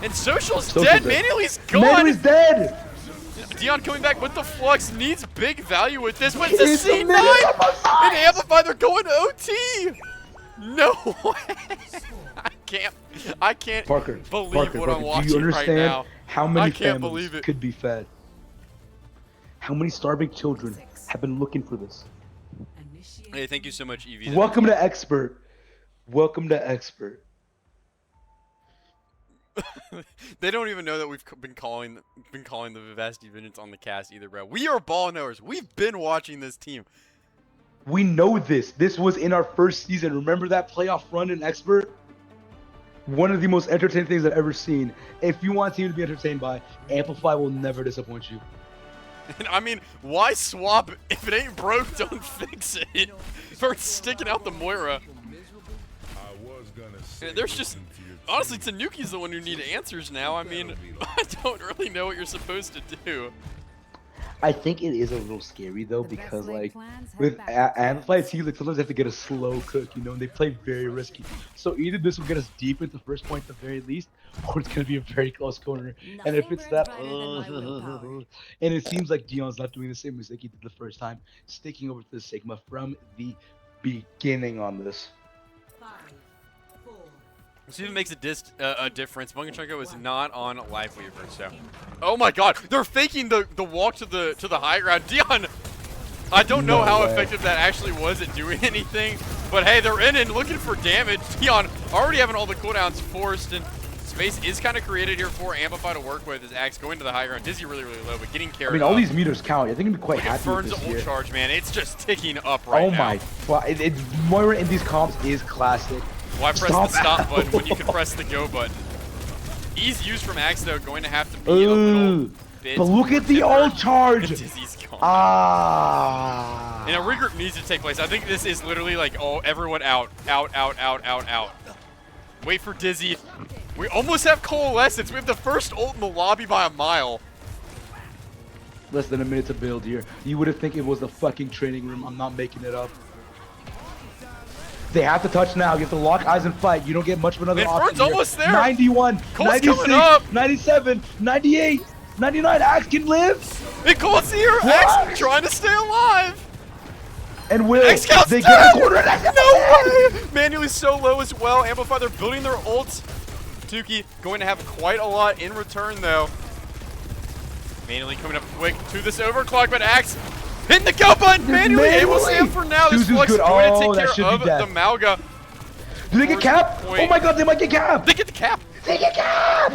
And Social's Social dead. dead. Manuely's gone. Manuely's dead. Dion coming back with the flux, needs big value with this, but It it's is a the C9! minute of a fight. And Amplify, they're going to OT! No way! I can't Parker, believe Parker, what I'm Parker, watching do you understand right now. how many I can't families believe it. could be fed? How many starving children have been looking for this? Hey, thank you so much, Evie. Welcome to Expert. Welcome to Expert. They don't even know that we've been calling the Vivacity Vengeance on the cast either, bro. We are ball knowers. We've been watching this team. We know this. This was in our first season. Remember that playoff run in Expert? One of the most entertaining things I've ever seen. If you want a team to be entertained by, Amplify will never disappoint you. And I mean, why swap? If it ain't broke, don't fix it. For sticking out the Moira. There's just, honestly, Tanuki's the one who needs answers now. I mean, I don't really know what you're supposed to do. I think it is a little scary though, because like with Amplify teams, like sometimes they have to get a slow cook, you know, and they play very risky. So either this will get us deep into the first point at the very least, or it's gonna be a very close corner. And if it's that, and it seems like Dion's not doing the same mistake he did the first time, sticking over to the Sigma from the beginning on this. This even makes a difference. Bungachucko is not on Lifeweaver, so. Oh my God, they're faking the walk to the high ground. Dion, I don't know how effective that actually was at doing anything, but hey, they're in and looking for damage. Dion already having all the cooldowns forced, and space is kind of created here for Amplify to work with. As Axe going to the high ground, Dizzy really low, but getting carried. I mean, all these meters count. I think I'm quite Look at happy with Fern's this ult here. charge, man. It's just ticking up right Oh now. my! Well, Moira in these comps is classic. Why press the stop button when you can press the go button? Ease used from Axe, though, going to have to be a little bit. But look at the ult charge. Dizzy's gone. Ah. And a regroup needs to take place. I think this is literally like, oh, everyone out. Out, out, out, out, out. Wait for Dizzy. We almost have Coalescence. We have the first ult in the lobby by a mile. Less than a minute to build here. You would have think it was the fucking training room. I'm not making it up. They have to touch now. You have to lock eyes and fight. You don't get much of another option Fern's almost there. 91, Cole's 96, coming up. 97, 98, 99. Axe can live. And Cole's here. Axe trying to stay alive. And will they get a quarter? No way! Manually's so low as well. Amplify, they're building their ults. Tanuki going to have quite a lot in return, though. Manually coming up quick to this overclock, but Axe hitting the go button. Manually able to save for now. This Flux going to take care of the Malga. Do they get cap? Oh my god, they might get cap. They get the cap. They get cap.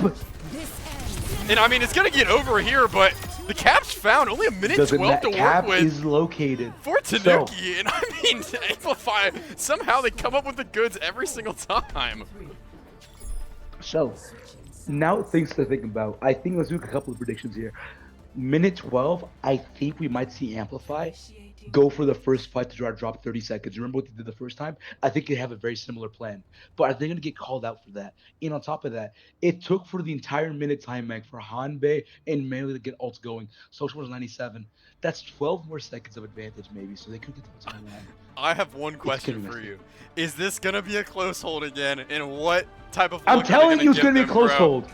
And I mean, it's going to get over here, but the cap's found. Only a minute 12 to work with. Cap is located. For Tanuki, and I mean, Amplify, somehow they come up with the goods every single time. So, now things to think about. I think let's do a couple of predictions here. Minute 12, I think we might see Amplify go for the first fight to try to drop 30 seconds. Remember what they did the first time? I think they have a very similar plan. But are they going to get called out for that? And on top of that, it took for the entire minute time bank for Hanbei and Melee to get ults going. Social was 97. That's 12 more seconds of advantage maybe, so they could get the time line. I have one question for you. Is this going to be a close hold again? And what type of I'm telling you it's going to be a close hold.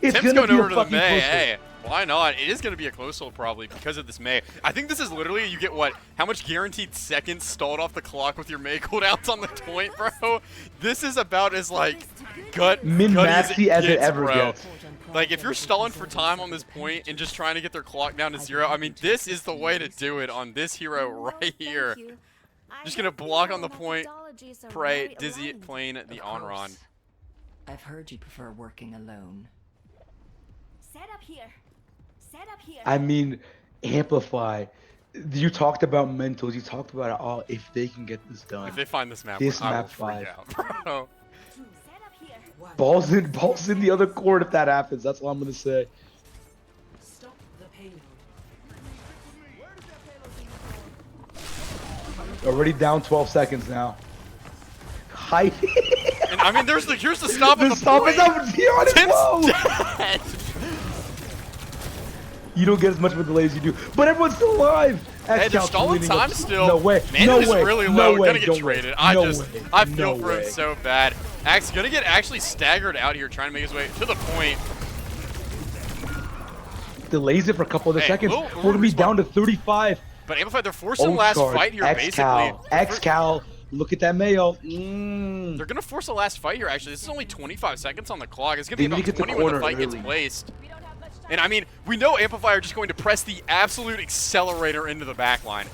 It's Tim's going to be over a to the fucking May. close hold. Hey, why not? It is going to be a close hold probably because of this May. I think this is literally, you get what? How much guaranteed seconds stalled off the clock with your May cooldowns on the point, bro? This is about as like min-maxy as it ever bro. gets. Like, if you're stalling for time on this point and just trying to get their clock down to 0, I mean, this is the way to do it on this hero right here. Just gonna block on the point, pray, Dizzy playing the on-run. I've heard you prefer working alone. Set up here. Set up here. I mean, Amplify. You talked about mentals. You talked about it all. If they can get this done. If they find this map, This I will map freak 5. out, bro. Set up here. Balls in the other court if that happens. That's all I'm gonna say. Stop the payload. Already down 12 seconds now. Hi. And I mean, here's the stop on The the stop point. is up. Dion is low. Tim's dead. You don't get as much of a delay as you do, but everyone's still alive. Hey, they're stalling time still. No way. Man, no it is way. really no low. way. Gonna get Don't traded. Way. I no just, way. I feel no for way. him so bad. Axe gonna get actually staggered out here, trying to make his way to the point. Delays it for a couple of seconds. little We're gonna be down to 35. But Amplify, they're forcing last fight here, basically. X-Cal. Look at that Mayo. They're gonna force a last fight here. Actually, this is only 25 seconds on the clock. It's gonna be They need about to get 20 the when the corner fight gets early. placed. And I mean, we know Amplify are just going to press the absolute accelerator into the back line.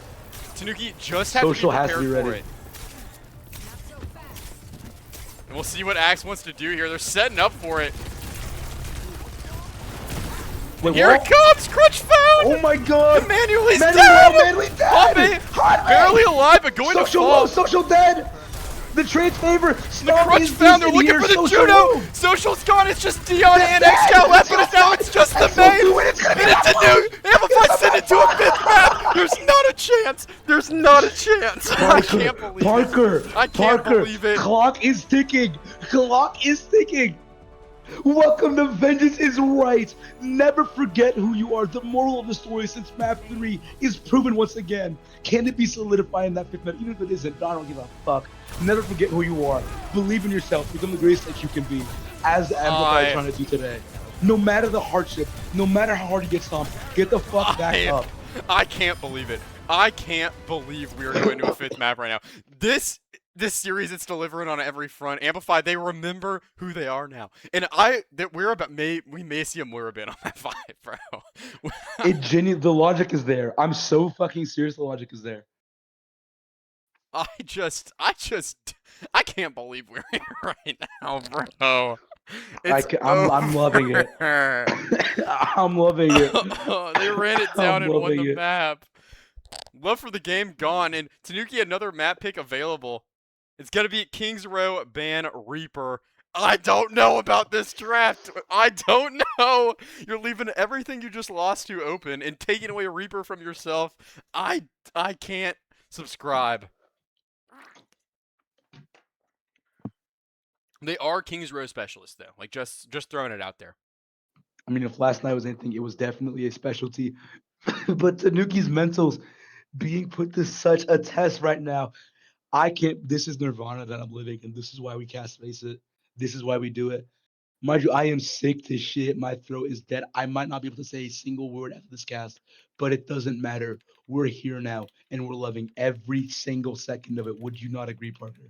Tanuki just has Social to be has to prepared be for ready. it. And we'll see what Axe wants to do here. They're setting up for it. Wait, Here what? it comes! Crutch found! Oh my god! Manually's Manuel, dead! Manually's dead! Hanbei, barely alive, but going Social to fall. low, Social dead! The trade's favor! The Snob Crutch is found, they're decent looking here, for the Social Juno! low. Social's gone, it's just Dion They're and dead. X-Cal left, but now it's just the X-Cal main! do it, it's gonna be And it's that a new Amplify sent it to a 5th map! There's not a chance! There's not a chance! I can't believe Parker, it! I can't Parker, believe it! Clock is ticking! Clock is ticking! Welcome to Vengeance is Right! Never forget who you are. The moral of the story since map 3 is proven once again. Can it be solidified in that 5th map? Even if it isn't, I don't give a fuck. Never forget who you are. Believe in yourself. Become the greatest that you can be. As Amplify is trying to do today. No matter the hardship, no matter how hard you get stomped, get the fuck back up. I can't believe it. I can't believe we are going to a 5th map right now. This series, it's delivering on every front. Amplify, they remember who they are now, and we may see a Muirabin on that 5, bro. The logic is there. I'm so fucking serious. The logic is there. I can't believe we're here right now, bro. I'm loving it. I'm loving it. They ran it down and won loving the it. map. Love for the game gone, and Tanuki another map pick available. It's going to be Kings Row ban Reaper. I don't know about this draft. I don't know. You're leaving everything you just lost to open and taking away Reaper from yourself. I can't subscribe. They are Kings Row specialists though. Like just throwing it out there. I mean, if last night was anything, it was definitely a specialty. But Tanuki's mentals being put to such a test right now. I can't. This is Nirvana that I'm living, and this is why we cast FaceIt. This is why we do it. Mind you, I am sick to shit. My throat is dead. I might not be able to say a single word after this cast, but it doesn't matter. We're here now, and we're loving every single second of it. Would you not agree, Parker?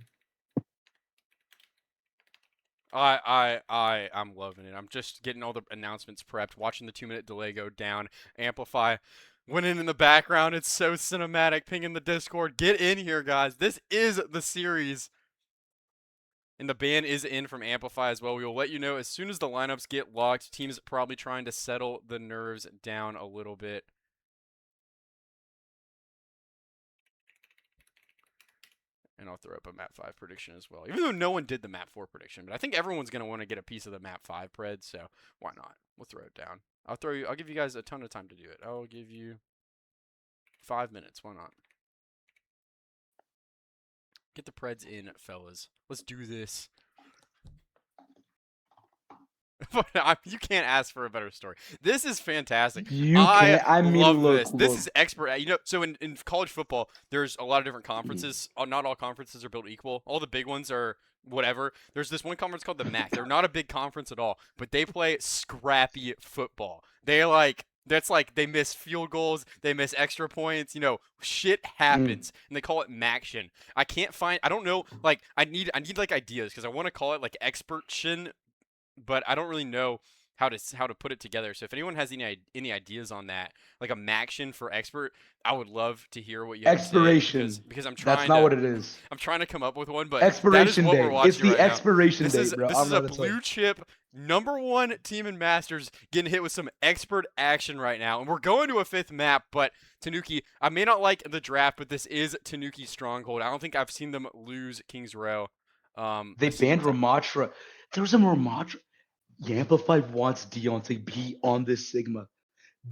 I'm loving it. I'm just getting all the announcements prepped, watching the 2-minute delay go down. Amplify winning in the background. It's so cinematic. Ping in the Discord. Get in here, guys. This is the series. And the ban is in from Amplify as well. We will let you know as soon as the lineups get locked. Teams probably trying to settle the nerves down a little bit. And I'll throw up a map 5 prediction as well. Even though no one did the map 4 prediction. But I think everyone's going to want to get a piece of the map 5 pred. So why not? We'll throw it down. I'll give you guys a ton of time to do it. I'll give you 5 minutes. Why not? Get the preds in, fellas. Let's do this. You can't ask for a better story. This is fantastic. You can't. I mean, love look, this. This look. is expert. You know, so in college football, there's a lot of different conferences. Not all conferences are built equal. All the big ones are whatever. There's this one conference called the MAC. They're not a big conference at all, but they play scrappy football. That's like they miss field goals, they miss extra points, you know, shit happens. And they call it Maction. I don't know, like I need like ideas because I want to call it like expertion, but I don't really know how to put it together. So if anyone has any ideas on that, like a Maction for expert, I would love to hear what you have Expiration. to say because I'm trying That's not what it is. I'm trying to come up with one, but Expiration that is what date. we're watching It's the right now. expiration date, bro. This is a blue chip #1 team in Masters getting hit with some expert action right now. And we're going to a 5th map, but Tanuki, I may not like the draft, but this is Tanuki's stronghold. I don't think I've seen them lose Kings Row. They banned Ramatra. There was a Ramatra. Amplify wants Dion to be on this Sigma.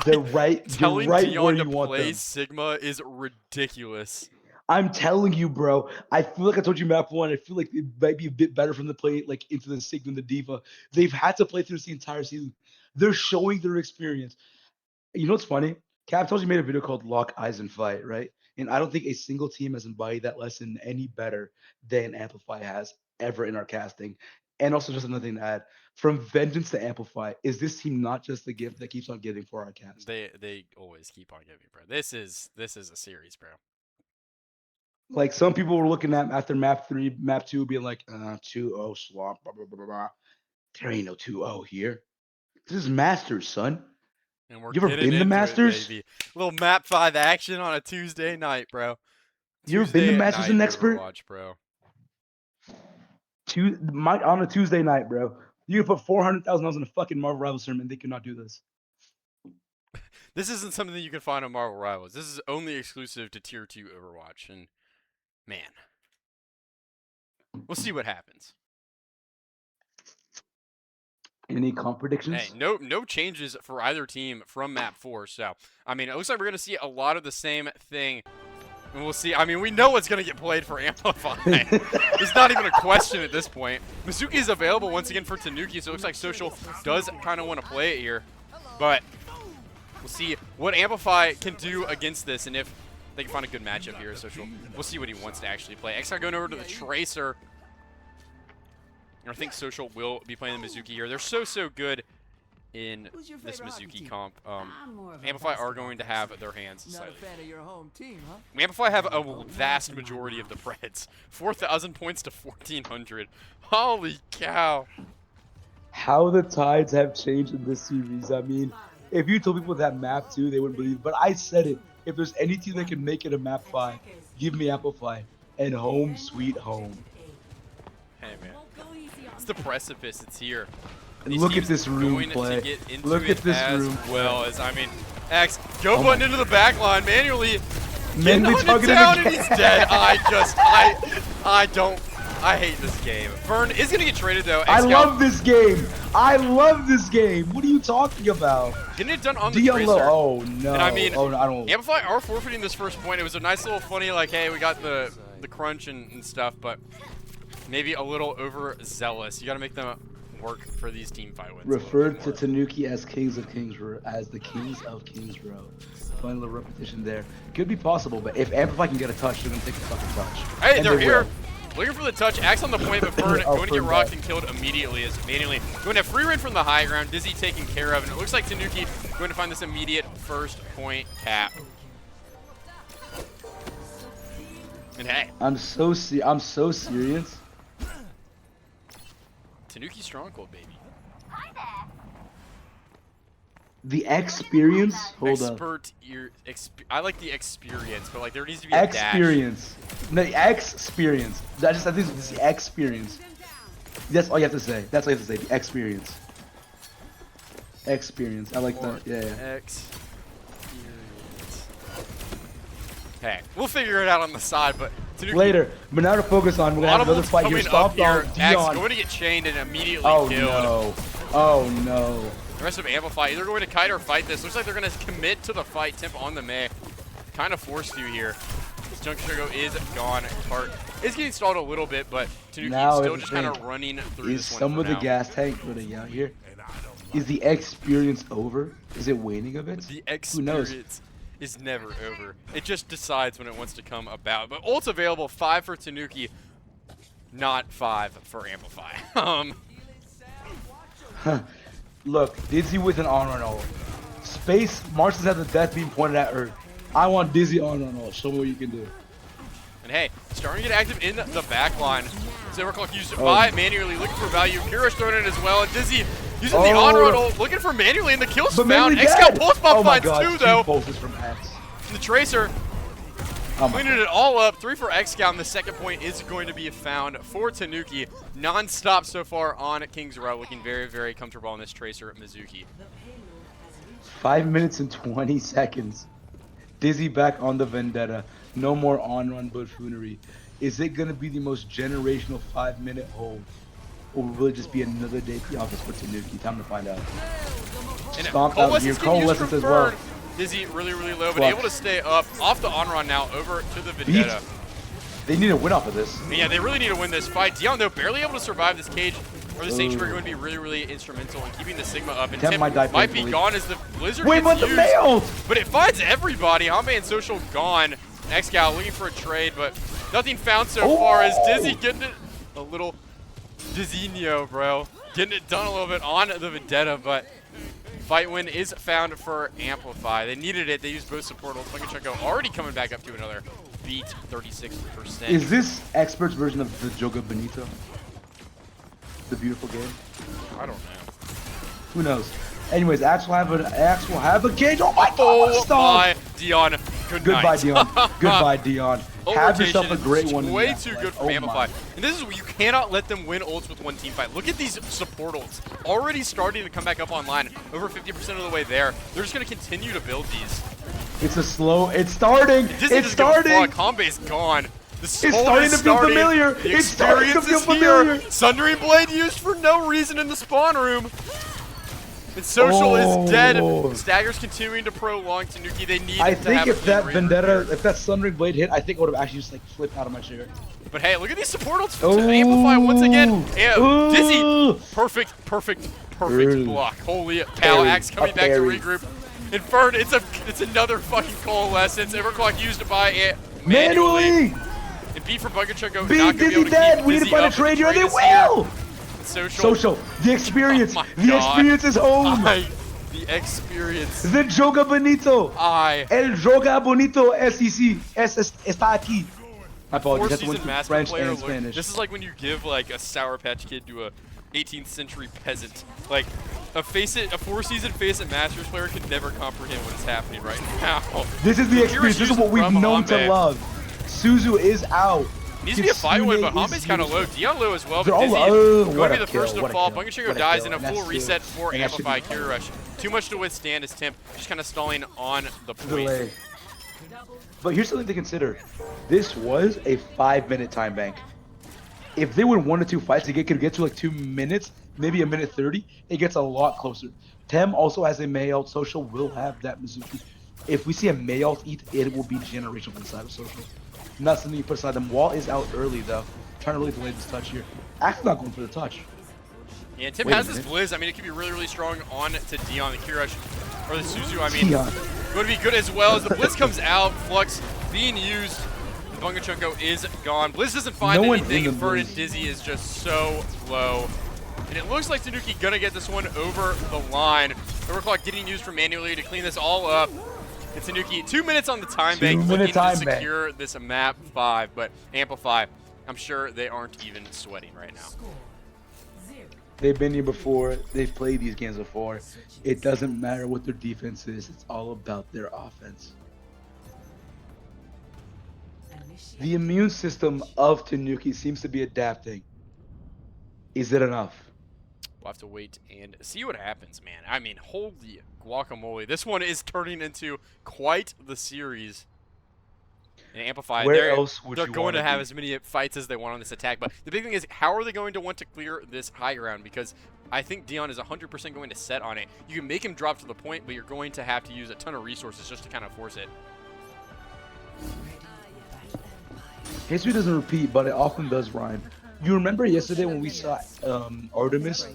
You're right Telling where Dion you to want play them. Sigma is ridiculous. I'm telling you, bro. I feel like I told you map 1. I feel like it might be a bit better from the play like into the Sigma and the Diva. They've had to play through this the entire season. They're showing their experience. You know what's funny? Cap told you made a video called Lock Eyes and Fight, right? And I don't think a single team has embodied that lesson any better than Amplify has ever in our casting. And also just another thing to add, from Vengeance to Amplify, is this team not just the gift that keeps on giving for our cast? They always keep on giving, bro. This is a series, bro. Like some people were looking at after map 3, map 2, being like, 2-0 swamp, blah, blah, blah, blah, blah. There ain't no 2-0 here. This is Masters, son. And we're You ever getting been to into Masters? it, baby. Little map 5 action on a Tuesday night, bro. You ever been to Masters and Expert? Watch, bro. On a Tuesday night, bro. You can put $400,000 in a fucking Marvel Rivals tournament. They cannot do this. This isn't something that you can find on Marvel Rivals. This is only exclusive to Tier 2 Overwatch. And, man. We'll see what happens. Any comp predictions? Hey, no changes for either team from map 4. So, I mean, it looks like we're going to see a lot of the same thing. And we'll see. I mean, we know what's going to get played for Amplify. It's not even a question at this point. Mizuki is available once again for Tanuki, so it looks like Social does kind of want to play it here. But we'll see what Amplify can do against this, and if they can find a good matchup here, Social. We'll see what he wants to actually play. X going over to the Tracer. And I think Social will be playing the Mizuki here. They're so good in this Mizuki comp. Amplify are going to have their hands slightly. Not a fan of your home team, huh? Amplify have a vast majority of the Preds. 4,000 points to 1,400. Holy cow. How the tides have changed in this series. I mean, if you told people that map 2, they wouldn't believe. But I said it. If there's any team that can make it a map 5, give me Amplify. And home sweet home. Hey, man. It's the precipice. It's here. Look at this room play. Look at this room well as, I mean, X, go button into the back line manually. Getting Mainly hunted targeted down and again. he's dead. I hate this game. Fern is gonna get traded though. I X-Scout love this game. I love this game. What are you talking about? getting it done on the Dion tracer. low. Oh no. And I mean, oh no, I don't. Amplify are forfeiting this first point. It was a nice little funny, like, hey, we got the crunch and stuff, but maybe a little overzealous. You got to make them work for these team fight wins. Referred to Tanuki as Kings of Kings Row, as the Kings of Kings Row. Fun little repetition there. Could be possible, but if Amplify can get a touch, they're gonna take the fucking touch. Hey, And they're they here. will. Looking for the touch. Axe on the point, but Fern Oh, going to get Fern rocked died. and killed immediately as manually going to have free reign from the high ground. Dizzy taken care of, and it looks like Tanuki going to find this immediate first point cap. And hey, I'm so serious. Tanuki strong cold, baby. The experience. Hold up. I like the experience, but like there needs to be a dash. Experience. No, experience. I think it's the experience. That's all you have to say. That's all you have to say. The experience. Experience. I like that. Yeah. Experience. Hey, we'll figure it out on the side, but Tanuki, Later. But now to focus on, we're gonna have another Audibles fight here. coming up Stopped here. on Axe Dion. going to get chained and immediately Oh killed. no. Oh no. The rest of Amplify either going to kite or fight this. Looks like they're going to commit to the fight. Temp on the May. Kind of forced to here. This Junction Shogo is gone. Tart is getting stalled a little bit, but Tanuki Now still it's just the kind thing. of running through Is this one some for of the now. gas tank running out here? Is the experience over? Is it waning a bit? The Who knows? experience is never over. It just decides when it wants to come about. But ult's available. 5 for Tanuki, not 5 for Amplify. Look, Dizzy with an on-run ult. Space, Marston's has the death beam pointed at her. I want Dizzy on-run ult. Show me what you can do. And hey, starting to get active in the back line. Silvercloak used Oh. by manually, looking for value. Kira's throwing it as well, and Dizzy using the Oh. on-road ult, looking for manually, and the kill's But found. mainly X-Scout dead. pulse buff Oh my finds god, 2 2 though. pulses from X. The Tracer Oh my cleaning it all up. 3 for X-Scout, and the second point is going to be found for Tanuki. Non-stop so far on King's Row, looking very, very comfortable on this Tracer Mizuki. 5 minutes and 20 seconds. Dizzy back on the vendetta. No more on-run buffoonery. Is it going to be the most generational 5-minute hold? Or will it just be another day at the office for Tanuki? Time to find out. And Stomp out here. Coalescence getting used Coalescence from as well. Fern. Dizzy really, really low, but Clutch. able to stay up off the on-run now over to the Beat. Vendetta. They need a win off of this. And yeah, they really need to win this fight. Dion, though, barely able to survive this cage, or the Sanctuary, Ooh. going to be really, really instrumental in keeping the Sigma up. And Temp Tim might die might be painfully. gone as the Blizzard Wait, gets but the used. males! But it finds everybody. Hanbei and Social gone. X-Gal looking for a trade, but nothing found so far as Dizzy getting it a little Dizzinho, bro. Getting it done a little bit on the Vendetta, but fight win is found for Amplify. They needed it. They used both support ults. Funkachucko already coming back up to another beat, 36%. Is this Expert's version of the Joga Bonito? The beautiful game? I don't know. Who knows? Anyways, Axe will have a cage. Oh my god! Oh Stop! my, Dion. Good Goodbye, night. Dion. Goodbye, Dion. Ult Have yourself a rotation great is one. in way that too fight. good from Oh my. Amplify. And this is what you cannot let them win ults with one team fight. Look at these support ults. Already starting to come back up online. Over 50% of the way there. They're just going to continue to build these. It's a slow. It's starting. Dizzy It's doesn't give a starting. fuck. Hanbei's gone. The It's hold starting is to feel starting. familiar. The It's starting to experience feel is here. familiar. Sundering Blade used for no reason in the spawn room. And Social is dead. Oh. Staggers continuing to prolong Tanuki. They need I to think have if a that clean Vendetta, rear. if that Sundering Blade hit, I think I would have actually just like flipped out of my chair. But hey, look at these support ults to Amplify once again. Yeah, Dizzy. Ooh. Perfect Ooh. block. Holy cow, Parry. Axe coming A back to parry. regroup. Inferred, it's another fucking Coalescence. Everclock used to buy it Manually. And beat for Bunkerchuck. Beat not gonna be Dizzy able to dead. keep We need to Dizzy find a up, trade here, and they trade is here. will. Social. The experience. Oh my The God. experience is home. The experience. The Joga Bonito. El Joga Bonito SEC. Está aquí. My apologies. That's Four-season one master French player and look. Spanish. This is like when you give like a Sour Patch Kid to a 18th century peasant. Like a four-season FaceIt Masters player could never comprehend what is happening right now. This is the Kira's experience. This is what we've using known to Hanbei. love. Suzu is out. Needs to be a fight win, but Kitsune Hanbei's is kind of low. used. Dion low as well, They're but all Dizzy low. going What to a be the first kill, to what a fall. kill, Bunkerchuck what a dies kill, in a and full that's reset two. for And that should Amplify be Kira Rush. Too much to withstand as Temp just kind of stalling on the point. Delay. But here's something to consider. This was a 5-minute time bank. If they win 1 or 2 fights, they could get to like 2 minutes, maybe a minute 30. It gets a lot closer. Tem also has a Mayalt. Social will have that Mizuki. If we see a Mayalt eat, it will be generational from the side of Social. Not something you put aside them. Wall is out early though. Trying to really delay this touch here. Axe not going for the touch. Yeah, Tim Wait a has this minute. Blizz. I mean, it could be really, really strong on to Dion, the Kirash, or the Suzu. I mean, Dion. would be good as well as the Blizz comes out. Flux being used. Bungachunko is gone. Blizz doesn't find No one anything. in And the Fern and Blizz. Dizzy is just so low. And it looks like Tanuki gonna get this one over the line. Overclock getting used for manually to clean this all up. And Tanuki, 2 minutes on the time bank, 2-minute looking time to bank. secure this map 5. But Amplify, I'm sure they aren't even sweating right now. They've been here before. They've played these games before. It doesn't matter what their defense is. It's all about their offense. The immune system of Tanuki seems to be adapting. Is it enough? We'll have to wait and see what happens, man. I mean, holy guacamole. This one is turning into quite the series. And Amplify, Where they're else would you going wanna to have be? as many fights as they want on this attack. But the big thing is, how are they going to want to clear this high ground? Because I think Dion is 100% going to set on it. You can make him drop to the point, but you're going to have to use a ton of resources just to kind of force it. History doesn't repeat, but it often does rhyme. You remember yesterday when we saw Artemis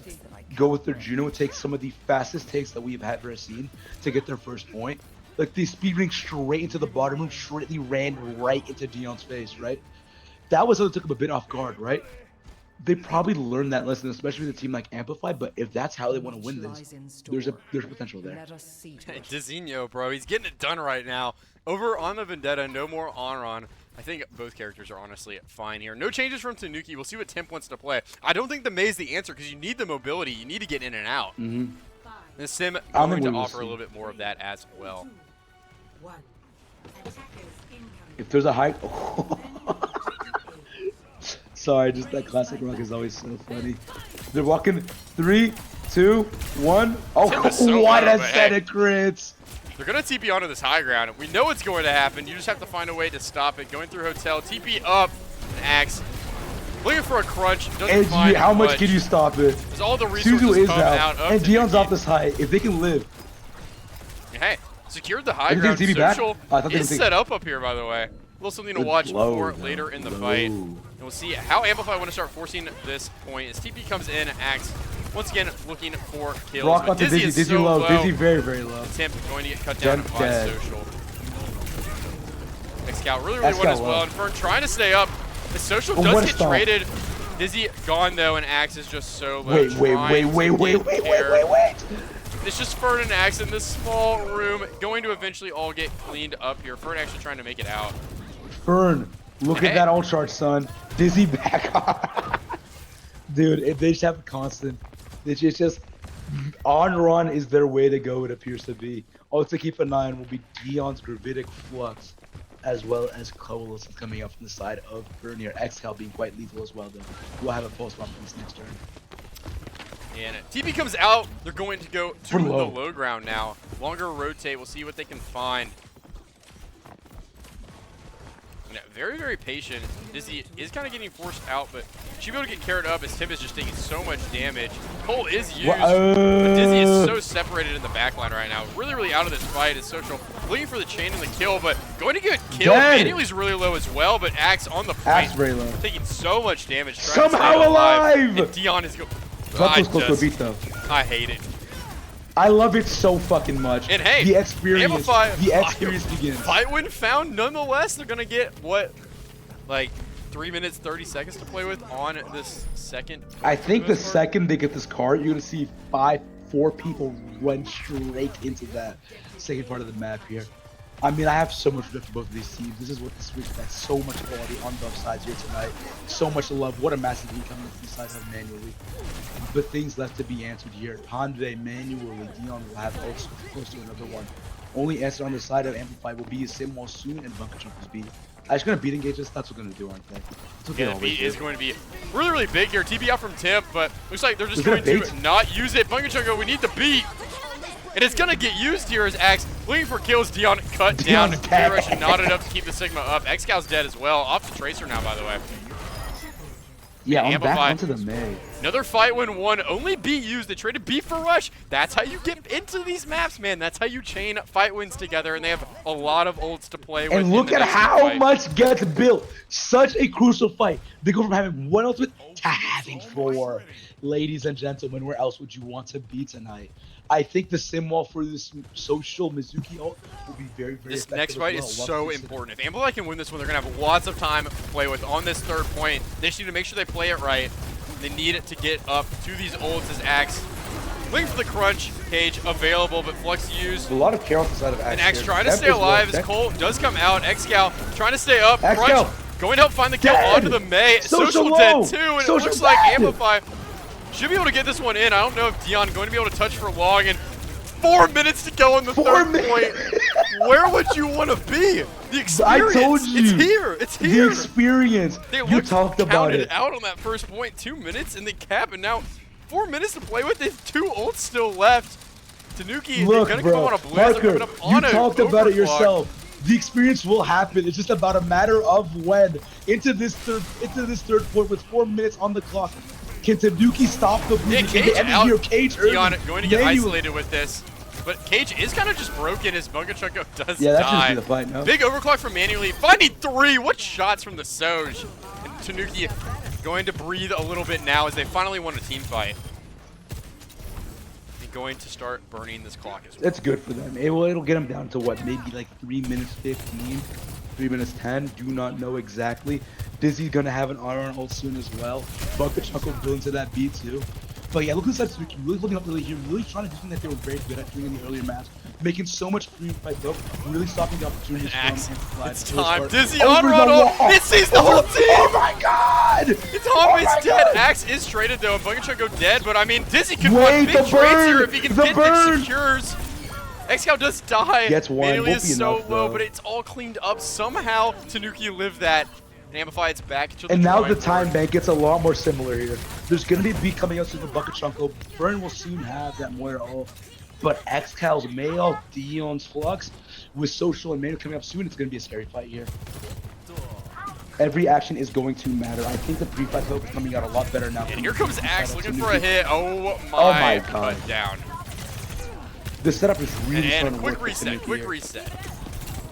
go with their Juno, take some of the fastest takes that we've ever seen to get their first point? Like they speed ring straight into the bottom room, straightly ran right into Dion's face, right? That was what took him a bit off guard, right? They probably learned that lesson, especially with a team like Amplify, but if that's how they want to win this, there's potential there. Let us see to it. Dizinho, bro, he's getting it done right now. Over on the Vendetta, no more Onron. I think both characters are honestly fine here. No changes from Tanuki. We'll see what Temp wants to play. I don't think the May's the answer because you need the mobility. You need to get in and out. Mm-hmm. The Sim I going think to we will offer a see. little bit more of that as well. If there's a high... Sorry, just that classic rock is always so funny. They're walking 3, 2, 1. Oh, Tim is so what low, a but set hey. of crits! They're going to TP onto this high ground. We know it's going to happen. You just have to find a way to stop it. Going through Hotel, TP up, and Axe. Looking for a crunch. Doesn't And find how much much. can you stop it? There's all the resources Suzu is come out, out of and Dion's Tanuki. off this high. If they can live, Hey, secured the high Are they ground. gonna TP back? Social Oh, I thought they is were set up here, by the way. A little something to Good watch blow, for though. later in the Blow. fight. And we'll see how Amplify want to start forcing this point. As TP comes in, Axe once again looking for kills. rock But onto Dizzy Dizzy. is Dizzy so low. low. Dizzy very, very low. Temp going to get cut down Done by dead. Social. X-Scout really, really won X-Scout as well. low. And Fern trying to stay up. The Social Oh, does what a get stop. traded. Dizzy gone though, and Axe is just so low. Wait. Wait. It's just Fern and Axe in this small room, going to eventually all get cleaned up here. Fern actually trying to make it out. Fern, look Hey. at that ult charge, son. Dizzy back on. Dude, if they just have a constant, it's just on run is their way to go, it appears to be. All to keep an eye on will be Dion's Gravitic Flux, as well as Coalesce coming up from the side of Fern here. Exhale being quite lethal as well, though. We'll have a pulse bomb for this next turn. And TP comes out. They're going to go to For the low. low ground now. Longer rotate. We'll see what they can find. Yeah, very, very patient. Dizzy is kind of getting forced out, but she'll be able to get carried up as Tim is just taking so much damage. Cole is used, but Dizzy is so separated in the backline right now. Really, really out of this fight is Social. Looking for the chain and the kill, but going to get killed. Dead. Manuel's really low as well, but Axe on the point. Axe very low. Taking so much damage. Trying to Somehow stay alive! And Dion is going. Buckle's close to a beat, though. I hate it. I love it so fucking much. And hey, the experience, Amplify, the experience begins. Fight win found nonetheless. They're gonna get what, like 3 minutes 30 seconds to play with on this second. I think the part. second they get this card, you're gonna see 4 people run straight into that second part of the map here. I mean, I have so much respect for both of these teams. This is what the Switch has so much quality on both sides here tonight. So much love. What a massive lead coming from the side of manually. But things left to be answered here. Pandre manually. Dion will have also close to another one. Only answer on the side of Amplify will be Simwell soon and Bunker Jumpers B. I'm just gonna beat engage this. That's what we're gonna do, aren't they? That's what they Yeah, the always beat do. is going to be really, really big here. TP out from Temp, but looks like they're just Is it a going to bait? not use it. Bungatungo, we need the beat. And it's going to get used here as Axe looking for kills. Dion cut down. dead. Rush not enough to keep the Sigma up. Excal's dead as well. Off the Tracer now, by the way. Yeah, on back Amplify. onto the May. Another fight win one. Only B used. They traded B for Rush. That's how you get into these maps, man. That's how you chain fight wins together. And they have a lot of ults to play with. And look at how much gets built. Such a crucial fight. They go from having one ultimate to having 4. Ladies and gentlemen, where else would you want to be tonight? I think the sim wall for this social Mizuki ult will be very, very This effective next fight as well. is Love so to see it. important. If Amplify can win this one, they're going to have lots of time to play with on this 3rd point. They just need to make sure they play it right. They need it to get up to these ults as Axe. Looking for the crunch. Cage available, but Flux used. A lot of chaos inside of Axe. And Axe here. trying to Temp stay as well. alive as Temp- Cole does come out. Excal trying to stay up. Excal. Crunch going to help find the kill Dead. onto the May. Social low. dead too, and Social it looks like dead. Amplify should be able to get this one in. I don't know if Dion going to be able to touch for long. And 4 minutes to go on the 4 3rd minutes. point. Where would you want to be? The experience. I told you. It's here. It's The here. experience. They You looked talked about counted it. out on that first point. 2 minutes and they cap, and now 4 minutes to play with. They have 2 ults still left. Tanuki, Look, they're gonna bro, come on a blitz. Parker, They're coming up you on a talked about it overclock. yourself. The experience will happen. It's just about a matter of when. Into this third point with 4 minutes on the clock. Can Tanuki stop the Yeah, bleeding? Cage Can they end out. here? Cage early. Dion going to get Manually. isolated with this. But Cage is kind of just broken as Bunga does Yeah, that should die. be the fight now. Big overclock from Manually. Finding 3. What shots from the Soj. And Tanuki going to breathe a little bit now as they finally won a team fight. They're going to start burning this clock as well. That's good for them. It'll get them down to what, maybe like 3 minutes 15, 3 minutes 10. Do not know exactly. Dizzy's gonna have an RR ult soon as well. Bunga will build into that beat too. But yeah, look inside Tanuki, really looking up really here, really trying to do something that they were very good at doing in the earlier match, making so much free fight though, really stopping the opportunities Axe. from Amplify. It's to time. start Dizzy over on the run wall. ult. It sees the whole team. Oh my god! It's Oh Homemade's my dead. God. Axe is traded though, and Bunga dead, but I mean, Dizzy could Wait, run big the trades here burn! if he can The get burn! the secures. Excal does die. Gets one. Manually Won't is be so enough, low, though. but it's all cleaned up. Somehow, Tanuki lived that. And Amplify, it's back to the And now drawing the time board. bank gets a lot more similar here. There's gonna be a beat coming out soon from Bunga. Burn will soon have that Moira ult. But Excal's Mail, Dion's Flux, with Social and Mano coming up soon, it's gonna be a scary fight here. Every action is going to matter. I think the pre-fight hope is coming out a lot better now. And here comes Axe looking for a Tanuki. hit. Oh Oh my my God. cut down. The setup is really starting And to quick work for reset, Tanuki quick here. reset.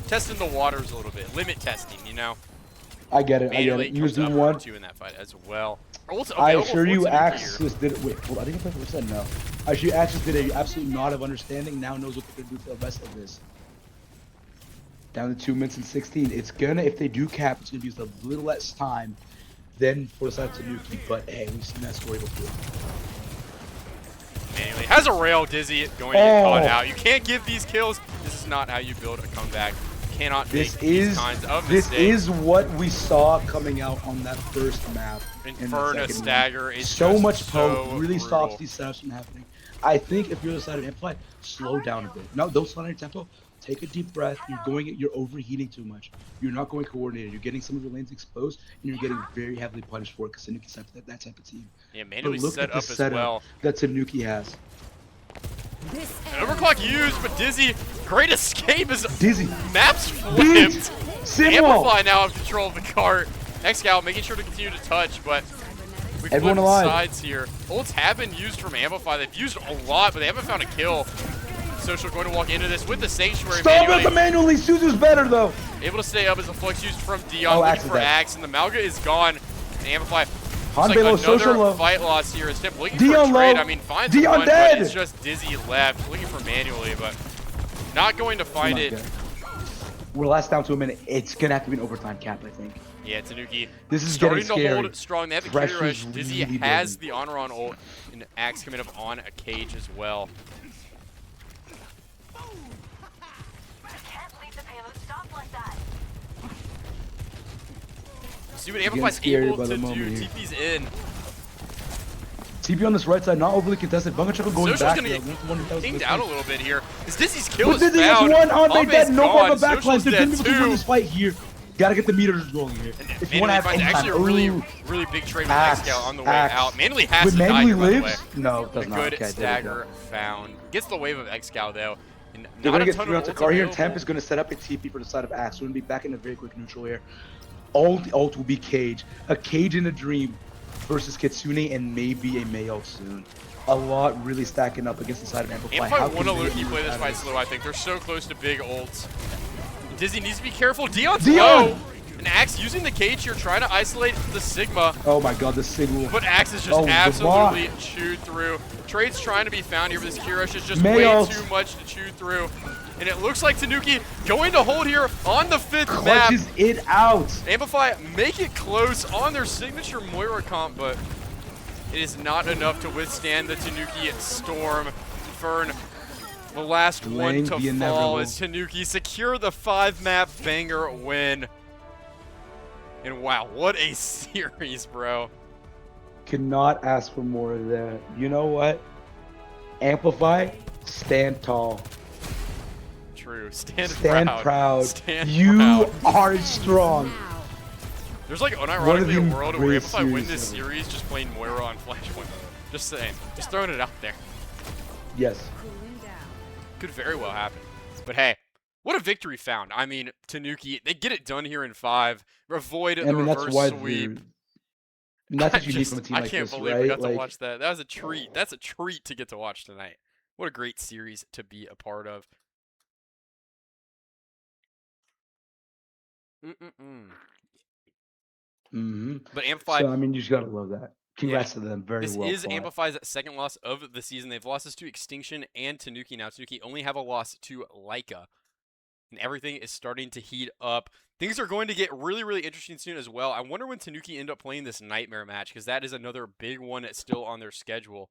Testing the waters a little bit. Limit testing, you know? I get it. I get Manually it. You was comes up doing one. 2 in that fight as well. Ult's I available assure for you, Tanuki Axe here. just did it. Wait, hold on, I think I said no. I assure you, Axe just did a absolute not of understanding. Now knows what they're gonna do for the rest of this. Down to 2 minutes and 16. It's gonna, if they do cap, it's gonna use a little less time than for the side of Tanuki. But hey, we've seen that story before. Manually has a rail. Dizzy going to get caught Oh. out. You can't give these kills. This is not how you build a comeback. You cannot This make these is kinds of this mistakes. is what we saw coming out on that first map. in the Inferno second stagger round. is So just much so poke really brutal. stops these setups from happening. I think if you're the side of Amplify, slow down a bit. No, don't slow down your tempo. Take a deep breath. You're overheating too much. You're not going coordinated. You're getting some of your lanes exposed, and you're getting very heavily punished for it because Tanuki's that type of team. Yeah, But manually look set at the up as setup well. that Tanuki has. An overclock used, but Dizzy, great escape as Dizzy. maps Beat! flipped. Simwell! Amplify now have control of the cart. Excal making sure to continue to touch, but we Everyone flip alive. sides here. Ults have been used from Amplify. They've used a lot, but they haven't found a kill. Social going to walk into this with the Sanctuary. Stop with the manually. Suzu's better though. Able to stay up as a Flux used from Dion, Oh, looking Axe is for dead. Axe, and the Malga is gone. And Amplify Han looks like Belo, Social another low. fight loss here. Is Tip looking Dion for a trade. low. I mean, finds Dion one, dead. but it's just Dizzy left, looking for manually, but not going to find Come on, it. guys. We're last down to a minute. It's gonna have to be an overtime cap, I think. Yeah, Tanuki This is starting getting to scary. hold it strong. They have the carry Pressure's rush. Dizzy really has building. the honor on ult, and Axe coming up on a cage as well. See what Amplify's scared able by to the do. moment here. TP's in. TP on this right side, not overly contested. Bunga going Social's back. gonna though. get That's the one that was dinged missing. out a little bit here. As Dizzy's kill But is Dizzy has found. one on Homemade's dead, no more of a gone. backline. Social's They're dead gonna be able to win too. this fight here. Gotta get the meters rolling here. And If you want Manually to have finds any actually a time. really, Ooh, really big trade with axe, Xscout on the way axe. out. Manually has Would to die Manually here, by the way. lives? No, it does A not. good Okay, there we stagger go. found. Gets the wave of Xscout though. And They're not gonna a get ton 3 of onto ults car here. Temp available. is gonna set up a TP for the side of Axe. We're gonna be back in a very quick neutral here. Ult will be Cage. A Cage in a Dream versus Kitsune and maybe a Mayo soon. A lot really stacking up against the side of Amplify. Amplify How want to can they low-key use play this that? fight slow, I think. They're so close to big ults. Dizzy needs to be careful. Dion's Dion! low. And Axe using the Cage here, trying to isolate the Sigma. Oh my god, the signal. But Axe is just Oh, the absolutely chewed through. Trade's trying to be found here, but this Kirash is just Mayos. way too much to chew through. And it looks like Tanuki going to hold here on the 5th map. Clutches it out. Amplify make it close on their signature Moira comp, but it is not enough to withstand the Tanuki storm. Fern, the last one Delaying to the fall inevitable. as Tanuki secure the 5-map banger win. And wow, what a series, bro. Cannot ask for more of that. You know what? Amplify, stand tall. True. Stand proud. Stand You proud. are strong. There's like One of unironically the a world where greatest Amplify win series this ever. series just playing Moira on Flashpoint. Just saying. Just throwing it out there. Yes. Could very well happen. But hey, what a victory found. I mean, Tanuki, they get it done here in 5. Avoid I the mean, that's reverse why sweep. that's what you need from a team I like can't this, believe right? we got Like, to watch that. That was a treat. That's a treat to get to watch tonight. What a great series to be a part of. But Amplify, So I mean, you just gotta love that. Congrats to them. Very this well is fought. Amplify's second loss of the season. They've lost this to Extinction and Tanuki. Now Tanuki only have a loss to Leica. And everything is starting to heat up. Things are going to get really, really interesting soon as well. I wonder when Tanuki end up playing this Nightmare match, because that is another big one that's still on their schedule.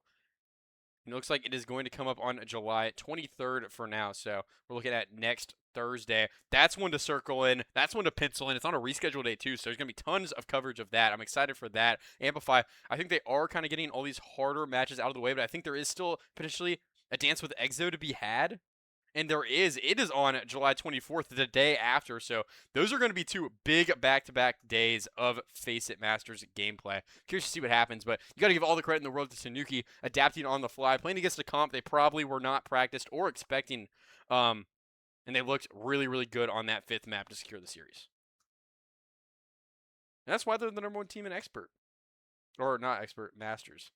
And it looks like it is going to come up on July 23rd for now. So we're looking at next Thursday. That's one to circle in. That's one to pencil in. It's on a rescheduled day too, so there's going to be tons of coverage of that. I'm excited for that. Amplify, I think they are kind of getting all these harder matches out of the way, but I think there is still potentially a dance with Exo to be had. And there is. It is on July 24th, the day after. So those are going to be 2 big back-to-back days of FaceIt Masters gameplay. Curious to see what happens, but you got to give all the credit in the world to Tanuki, adapting on the fly, playing against a comp they probably were not practiced or expecting. And they looked really, really good on that 5th map to secure the series. And that's why they're the #1 team in Expert. Or not Expert, Masters.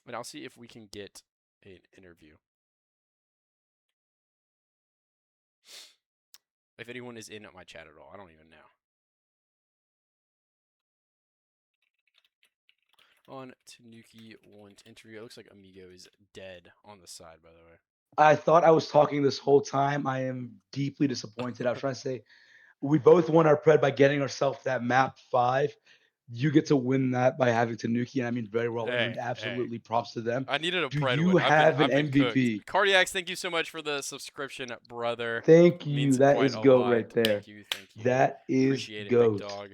And I'll see if we can get an interview. If anyone is in my chat at all, I don't even know. On Tanuki want interview. It looks like Amigo is dead on the side, by the way. I thought I was talking this whole time. I am deeply disappointed. I was trying to say we both won our pred by getting ourselves that map 5. You get to win that by having Tanuki, and I mean very well earned. Absolutely props to them. I needed a Do pred you win. have I've an been MVP? cooked. Cardiacs, thank you so much for the subscription, brother. Thank you. Means That quite is a GOAT lot. right there. Thank you. That is Appreciate it, GOAT. big dog.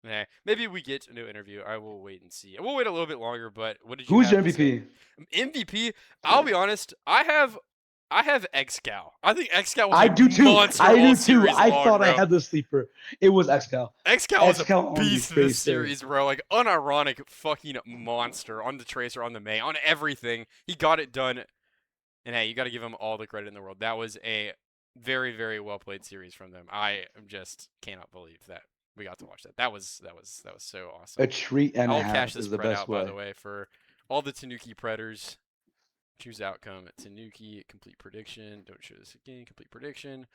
Yeah, maybe we get a new interview. I will wait and see. We'll wait a little bit longer, but what did you Who's have your to say? MVP? MVP, I'll be honest, I have Xcal. I think Xcal was I a do too. monster I all do too. series I long, thought bro. I had the sleeper. It was Xcal. Xcal was a Xcal on the beast this face there. series, bro. Like, unironic fucking monster on the Tracer, on the May, on everything. He got it done. And hey, you got to give him all the credit in the world. That was a very, very well played series from them. I just cannot believe that we got to watch that. That was so awesome. A treat and a I'll half cash this is the pred best out, way. by the way, for all the Tanuki Predators. Choose outcome. Tanuki, complete prediction. Don't show this again. Complete prediction.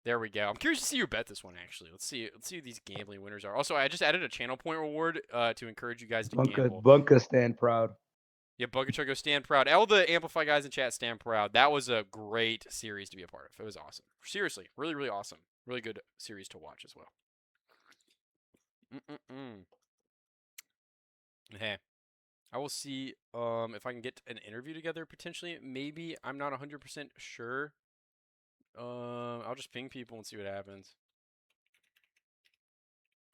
There we go. I'm curious to see who bet this one, actually. Let's see who these gambling winners are. Also, I just added a channel point reward to encourage you guys to gamble. Bunka stand proud. Yeah, Bunka Choco, stand proud. All the Amplify guys in chat, stand proud. That was a great series to be a part of. It was awesome. Seriously, really, really awesome. Really good series to watch as well. Hey, I will see if I can get an interview together potentially. Maybe. I'm not 100% sure. I'll just ping people and see what happens.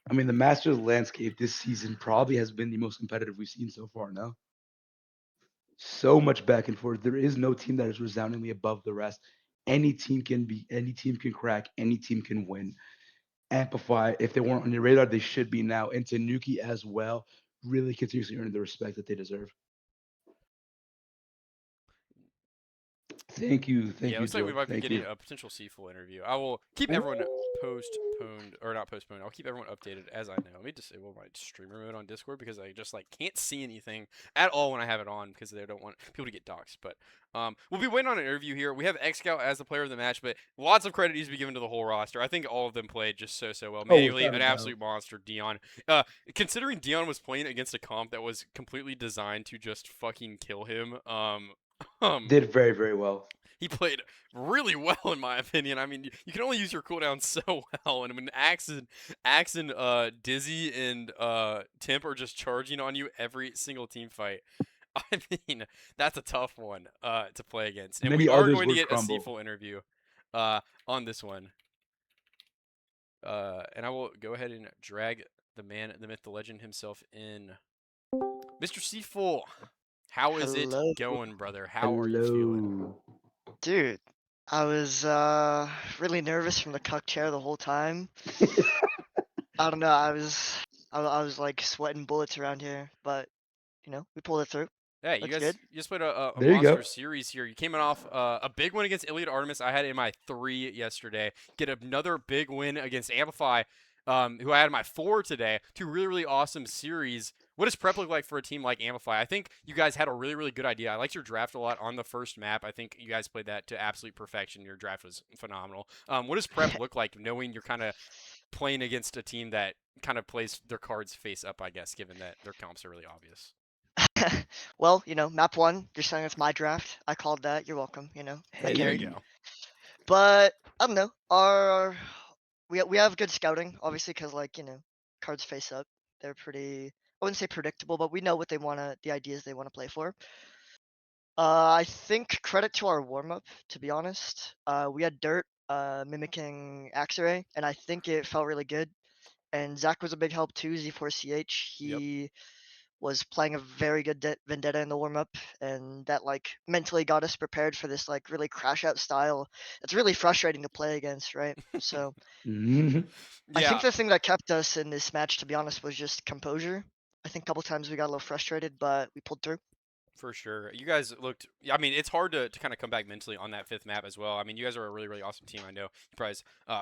I mean, the Masters landscape this season probably has been the most competitive we've seen so far, no? So much back and forth. There is no team that is resoundingly above the rest. Any team can crack, any team can win. Amplify, if they weren't on your radar, they should be now. And Tanuki as well, really continuously earning the respect that they deserve. Yeah, Thank you, looks like we Joe. might be Thank getting you. a potential sequel interview. I will keep everyone postponed or not postponed. I'll keep everyone updated as I know. Let me disable my streamer mode on Discord because I just like can't see anything at all when I have it on because they don't want people to get doxxed. But we'll be waiting on an interview here. We have X Scout as the player of the match, but lots of credit needs to be given to the whole roster. I think all of them played just so well. Oh, Manually, without a an doubt. absolute monster. Dion, considering Dion was playing against a comp that was completely designed to just fucking kill him. Did very, very well. He played really well in my opinion. I mean, you can only use your cooldown so well, and when Dizzy and Temp are just charging on you every single team fight, I mean that's a tough one to play against. And we Many are others going to would get a crumble. Seaful interview on this one, and I will go ahead and drag the man, the myth, the legend himself in. Mr. Seaful, how is it Hello, going, brother? How are you feeling? Hello. dude. I was really nervous from the cuck chair the whole time. I don't know. I was like sweating bullets around here, but we pulled it through. Hey, you Looks guys good. you just played a There you monster go. series here. You came off a big win against Iliad Artemis. I had in my 3 yesterday. Get another big win against Amplify, who I had in my 4 today. 2 really awesome series. What does prep look like for a team like Amplify? I think you guys had a really good idea. I liked your draft a lot on the first map. I think you guys played that to absolute perfection. Your draft was phenomenal. What does prep look like, knowing you're kind of playing against a team that kind of plays their cards face up, I guess, given that their comps are really obvious? Well, map one. You're saying it's my draft. I called that. You're welcome. I There carried. you go. But I don't know. We have good scouting, obviously, because cards face up. They're pretty. I wouldn't say predictable, but we know what the ideas they wanna play for. I think credit to our warm up, to be honest. We had Dirt mimicking Axeray, and I think it felt really good. And Zach was a big help too, Z4CH. Yep. He was playing a very good Vendetta in the warm up, and that mentally got us prepared for this really crash out style. It's really frustrating to play against, right? So hmm I think Yeah, the thing that kept us in this match, to be honest, was just composure. I think a couple times we got a little frustrated, but we pulled through. for sure. You guys looked. I mean, it's hard to kind of come back mentally on that 5th map as well. I mean, you guys are a really awesome team. I know you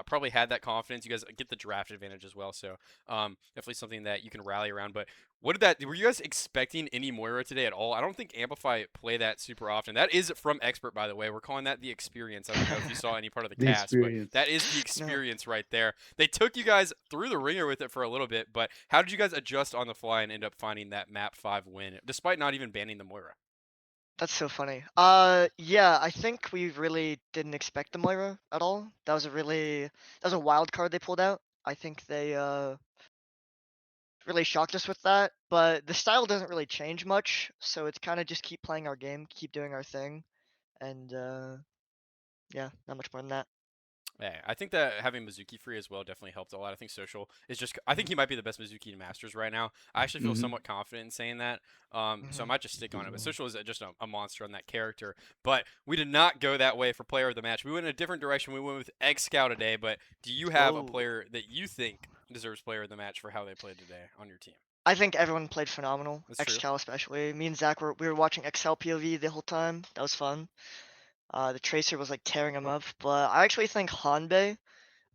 probably had that confidence. You guys get the draft advantage as well, so definitely something that you can rally around. But what did that? Were you guys expecting any Moira today at all? I don't think Amplify play that super often. That is from Expert, by the way. We're calling that the experience. I don't know if you saw any part of the The cast, but experience. that is the No. experience right there. They took you guys through the ringer with it for a little bit, but how did you guys adjust on the fly and end up finding that map 5 win, despite not even banning the Moira? That's so funny. Yeah, I think we really didn't expect the Moira at all. That was a wild card they pulled out. I think they really shocked us with that, but the style doesn't really change much, so it's kind of just keep playing our game, keep doing our thing, and yeah, not much more than that. Yeah, I think that having Mizuki free as well definitely helped a lot. I think Social is just. I think he might be the best Mizuki in Masters right now. I actually feel hmm somewhat confident in saying that. So I Hmm. might just stick on it. But Social is just a monster on that character. But we did not go that way for player of the match. We went in a different direction. We went with X Scout today. But do you have a Whoa. player that you think deserves player of the match for how they played today on your team? I think everyone played phenomenal. That's true. XCal especially. Me and Zach we were watching XL POV the whole time. That was fun. The Tracer was tearing him up, but I actually think Hanbei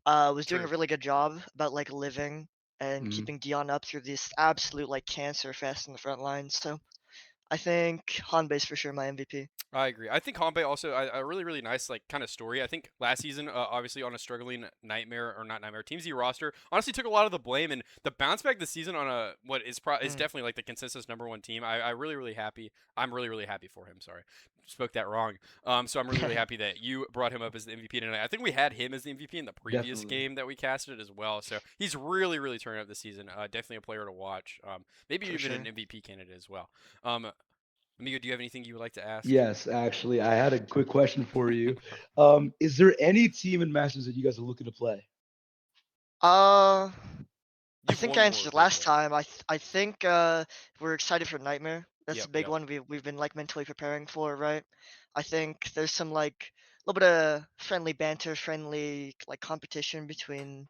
was doing a True. really good job about living and hmm keeping Dion up through this absolute cancer fest in the front line. So I think Hanbei's for sure my MVP. I agree. I think Hanbei also a really nice kind of story. I think last season, obviously on a struggling Nightmare or not Nightmare Team Z roster, honestly took a lot of the blame, and the bounce back this season on a what is Mm. definitely the consensus #1 team. I really happy. I'm really happy for him. Sorry, spoke that wrong. So I'm really happy that you brought him up as the MVP tonight. I think we had him as the MVP in the previous Definitely. game that we casted as well. So he's really turning up this season. Definitely a player to watch. Maybe For even an sure. MVP candidate as well. Um, Amigo, do you have anything you would like to ask? Yes, actually, I had a quick question for you. Is there any team in Masters that you guys are looking to play? I You've think won I more answered last before. time. I think we're excited for Nightmare. That's Yep, the big yep. one we've been like mentally preparing for, right? I think there's some like a little bit of friendly banter, friendly like competition between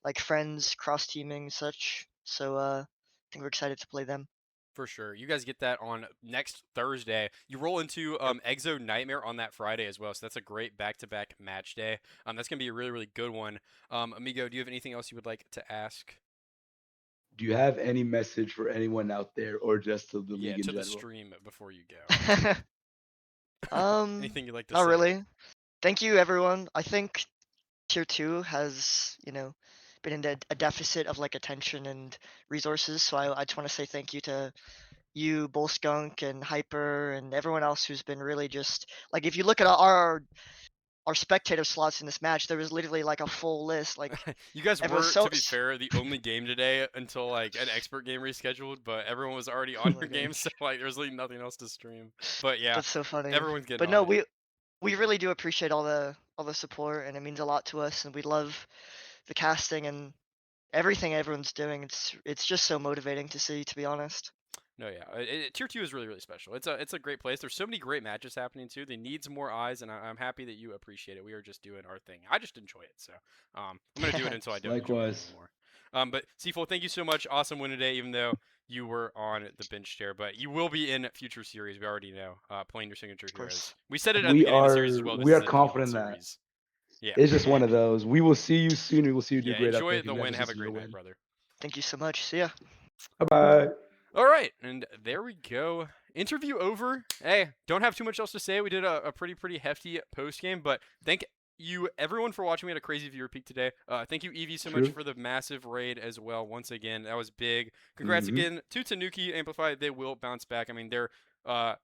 like friends, cross teaming, such. So I think we're excited to play them. For sure. You guys get that on next Thursday. You roll into Yep. Exo Nightmare on that Friday as well. So that's a great back-to-back match day. That's going to be a really, really good one. Amigo, do you have anything else you would like to ask? Do you have any message for anyone out there, or just to the Yeah, league in to the general? stream before you go. Anything you'd like to Not say? really. Thank you, everyone. I think tier two has, been in a deficit of like attention and resources. So I just want to say thank you to you, Bull Skunk, and Hyper, and everyone else who's been really just like if you look at our spectator slots in this match, there was literally like a full list. Like You guys everyone's were, so to be fair, the only game today until like an expert game rescheduled, but everyone was already on oh my your game, so gosh, like there's really nothing else to stream. But yeah, that's so funny. everyone's getting But on no, it. we really do appreciate all the support, and it means a lot to us, and we love the casting and everything everyone's doing. It's just so motivating to see, to be honest. No, yeah, tier two is really, really special. It's a great place. There's so many great matches happening too. They needs more eyes, and I'm happy that you appreciate it. We are just doing our thing. I just enjoy it, so I'm gonna do it until I don't enjoy it Likewise. anymore. But Seafold, thank you so much. Awesome win today, even though you were on the bench chair, but you will be in future series. We already know, playing your signature Of heroes. course, We said it at the We beginning of the series as are well. This we is are a D1 confident in that. series. Yeah, It's just one of those. We will see you soon. We will see you do yeah. great after. Enjoy the win. Have a Congratulations on great your night, win. brother. thank you so much. See ya. Bye bye. All right, and there we go. Interview over. Hey, don't have too much else to say. We did a pretty hefty post game, but thank you everyone for watching. We had a crazy viewer peak today. Thank you Evie so much True. for the massive raid as well. Once again, that was big. Congrats Hmm. again to Tanuki Amplify. They will bounce back. I mean, they're uh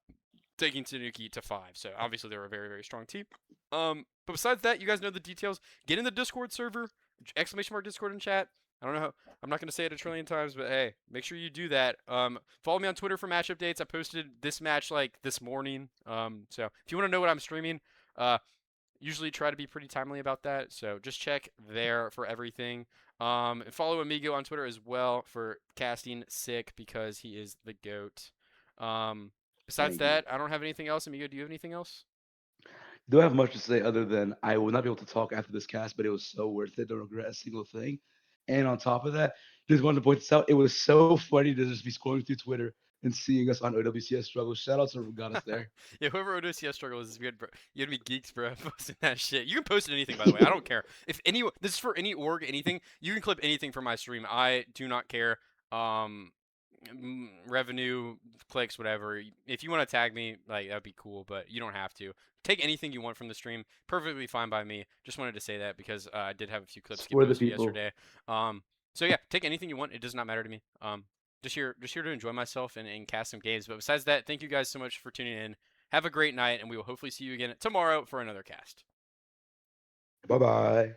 taking Tanuki to 5. So obviously they're a very, very strong team. But besides that, you guys know the details. Get in the Discord server, exclamation mark Discord in chat. I don't know how, I'm not gonna say it a trillion times, but hey, make sure you do that. Follow me on Twitter for match updates. I posted this match like this morning. So if you want to know what I'm streaming, usually try to be pretty timely about that. So just check there for everything. And follow Amigo on Twitter as well for casting sick because he is the goat. Besides Thank you. that, I don't have anything else. Amigo, do you have anything else? Don't have much to say other than I will not be able to talk after this cast, but it was so worth it. Don't regret a single thing. And on top of that, just wanted to point this out. It was so funny to just be scrolling through Twitter and seeing us on OWCS struggle. Shout out to whoever got us there. Yeah, whoever ODCS struggle is weird, bro. You gotta be geeks, bro. Posting that shit. You can post anything, by the way. I don't care. If any, this is for any org, anything. You can clip anything from my stream. I do not care. Um, revenue, clicks, whatever. If you want to tag me, like that'd be cool, but you don't have to. Take anything you want from the stream. Perfectly fine by me. Just wanted to say that because I did have a few clips It's get for the posted people. yesterday. So yeah, take anything you want. It does not matter to me. Just here to enjoy myself and cast some games. But besides that, thank you guys so much for tuning in. Have a great night, and we will hopefully see you again tomorrow for another cast. Bye bye.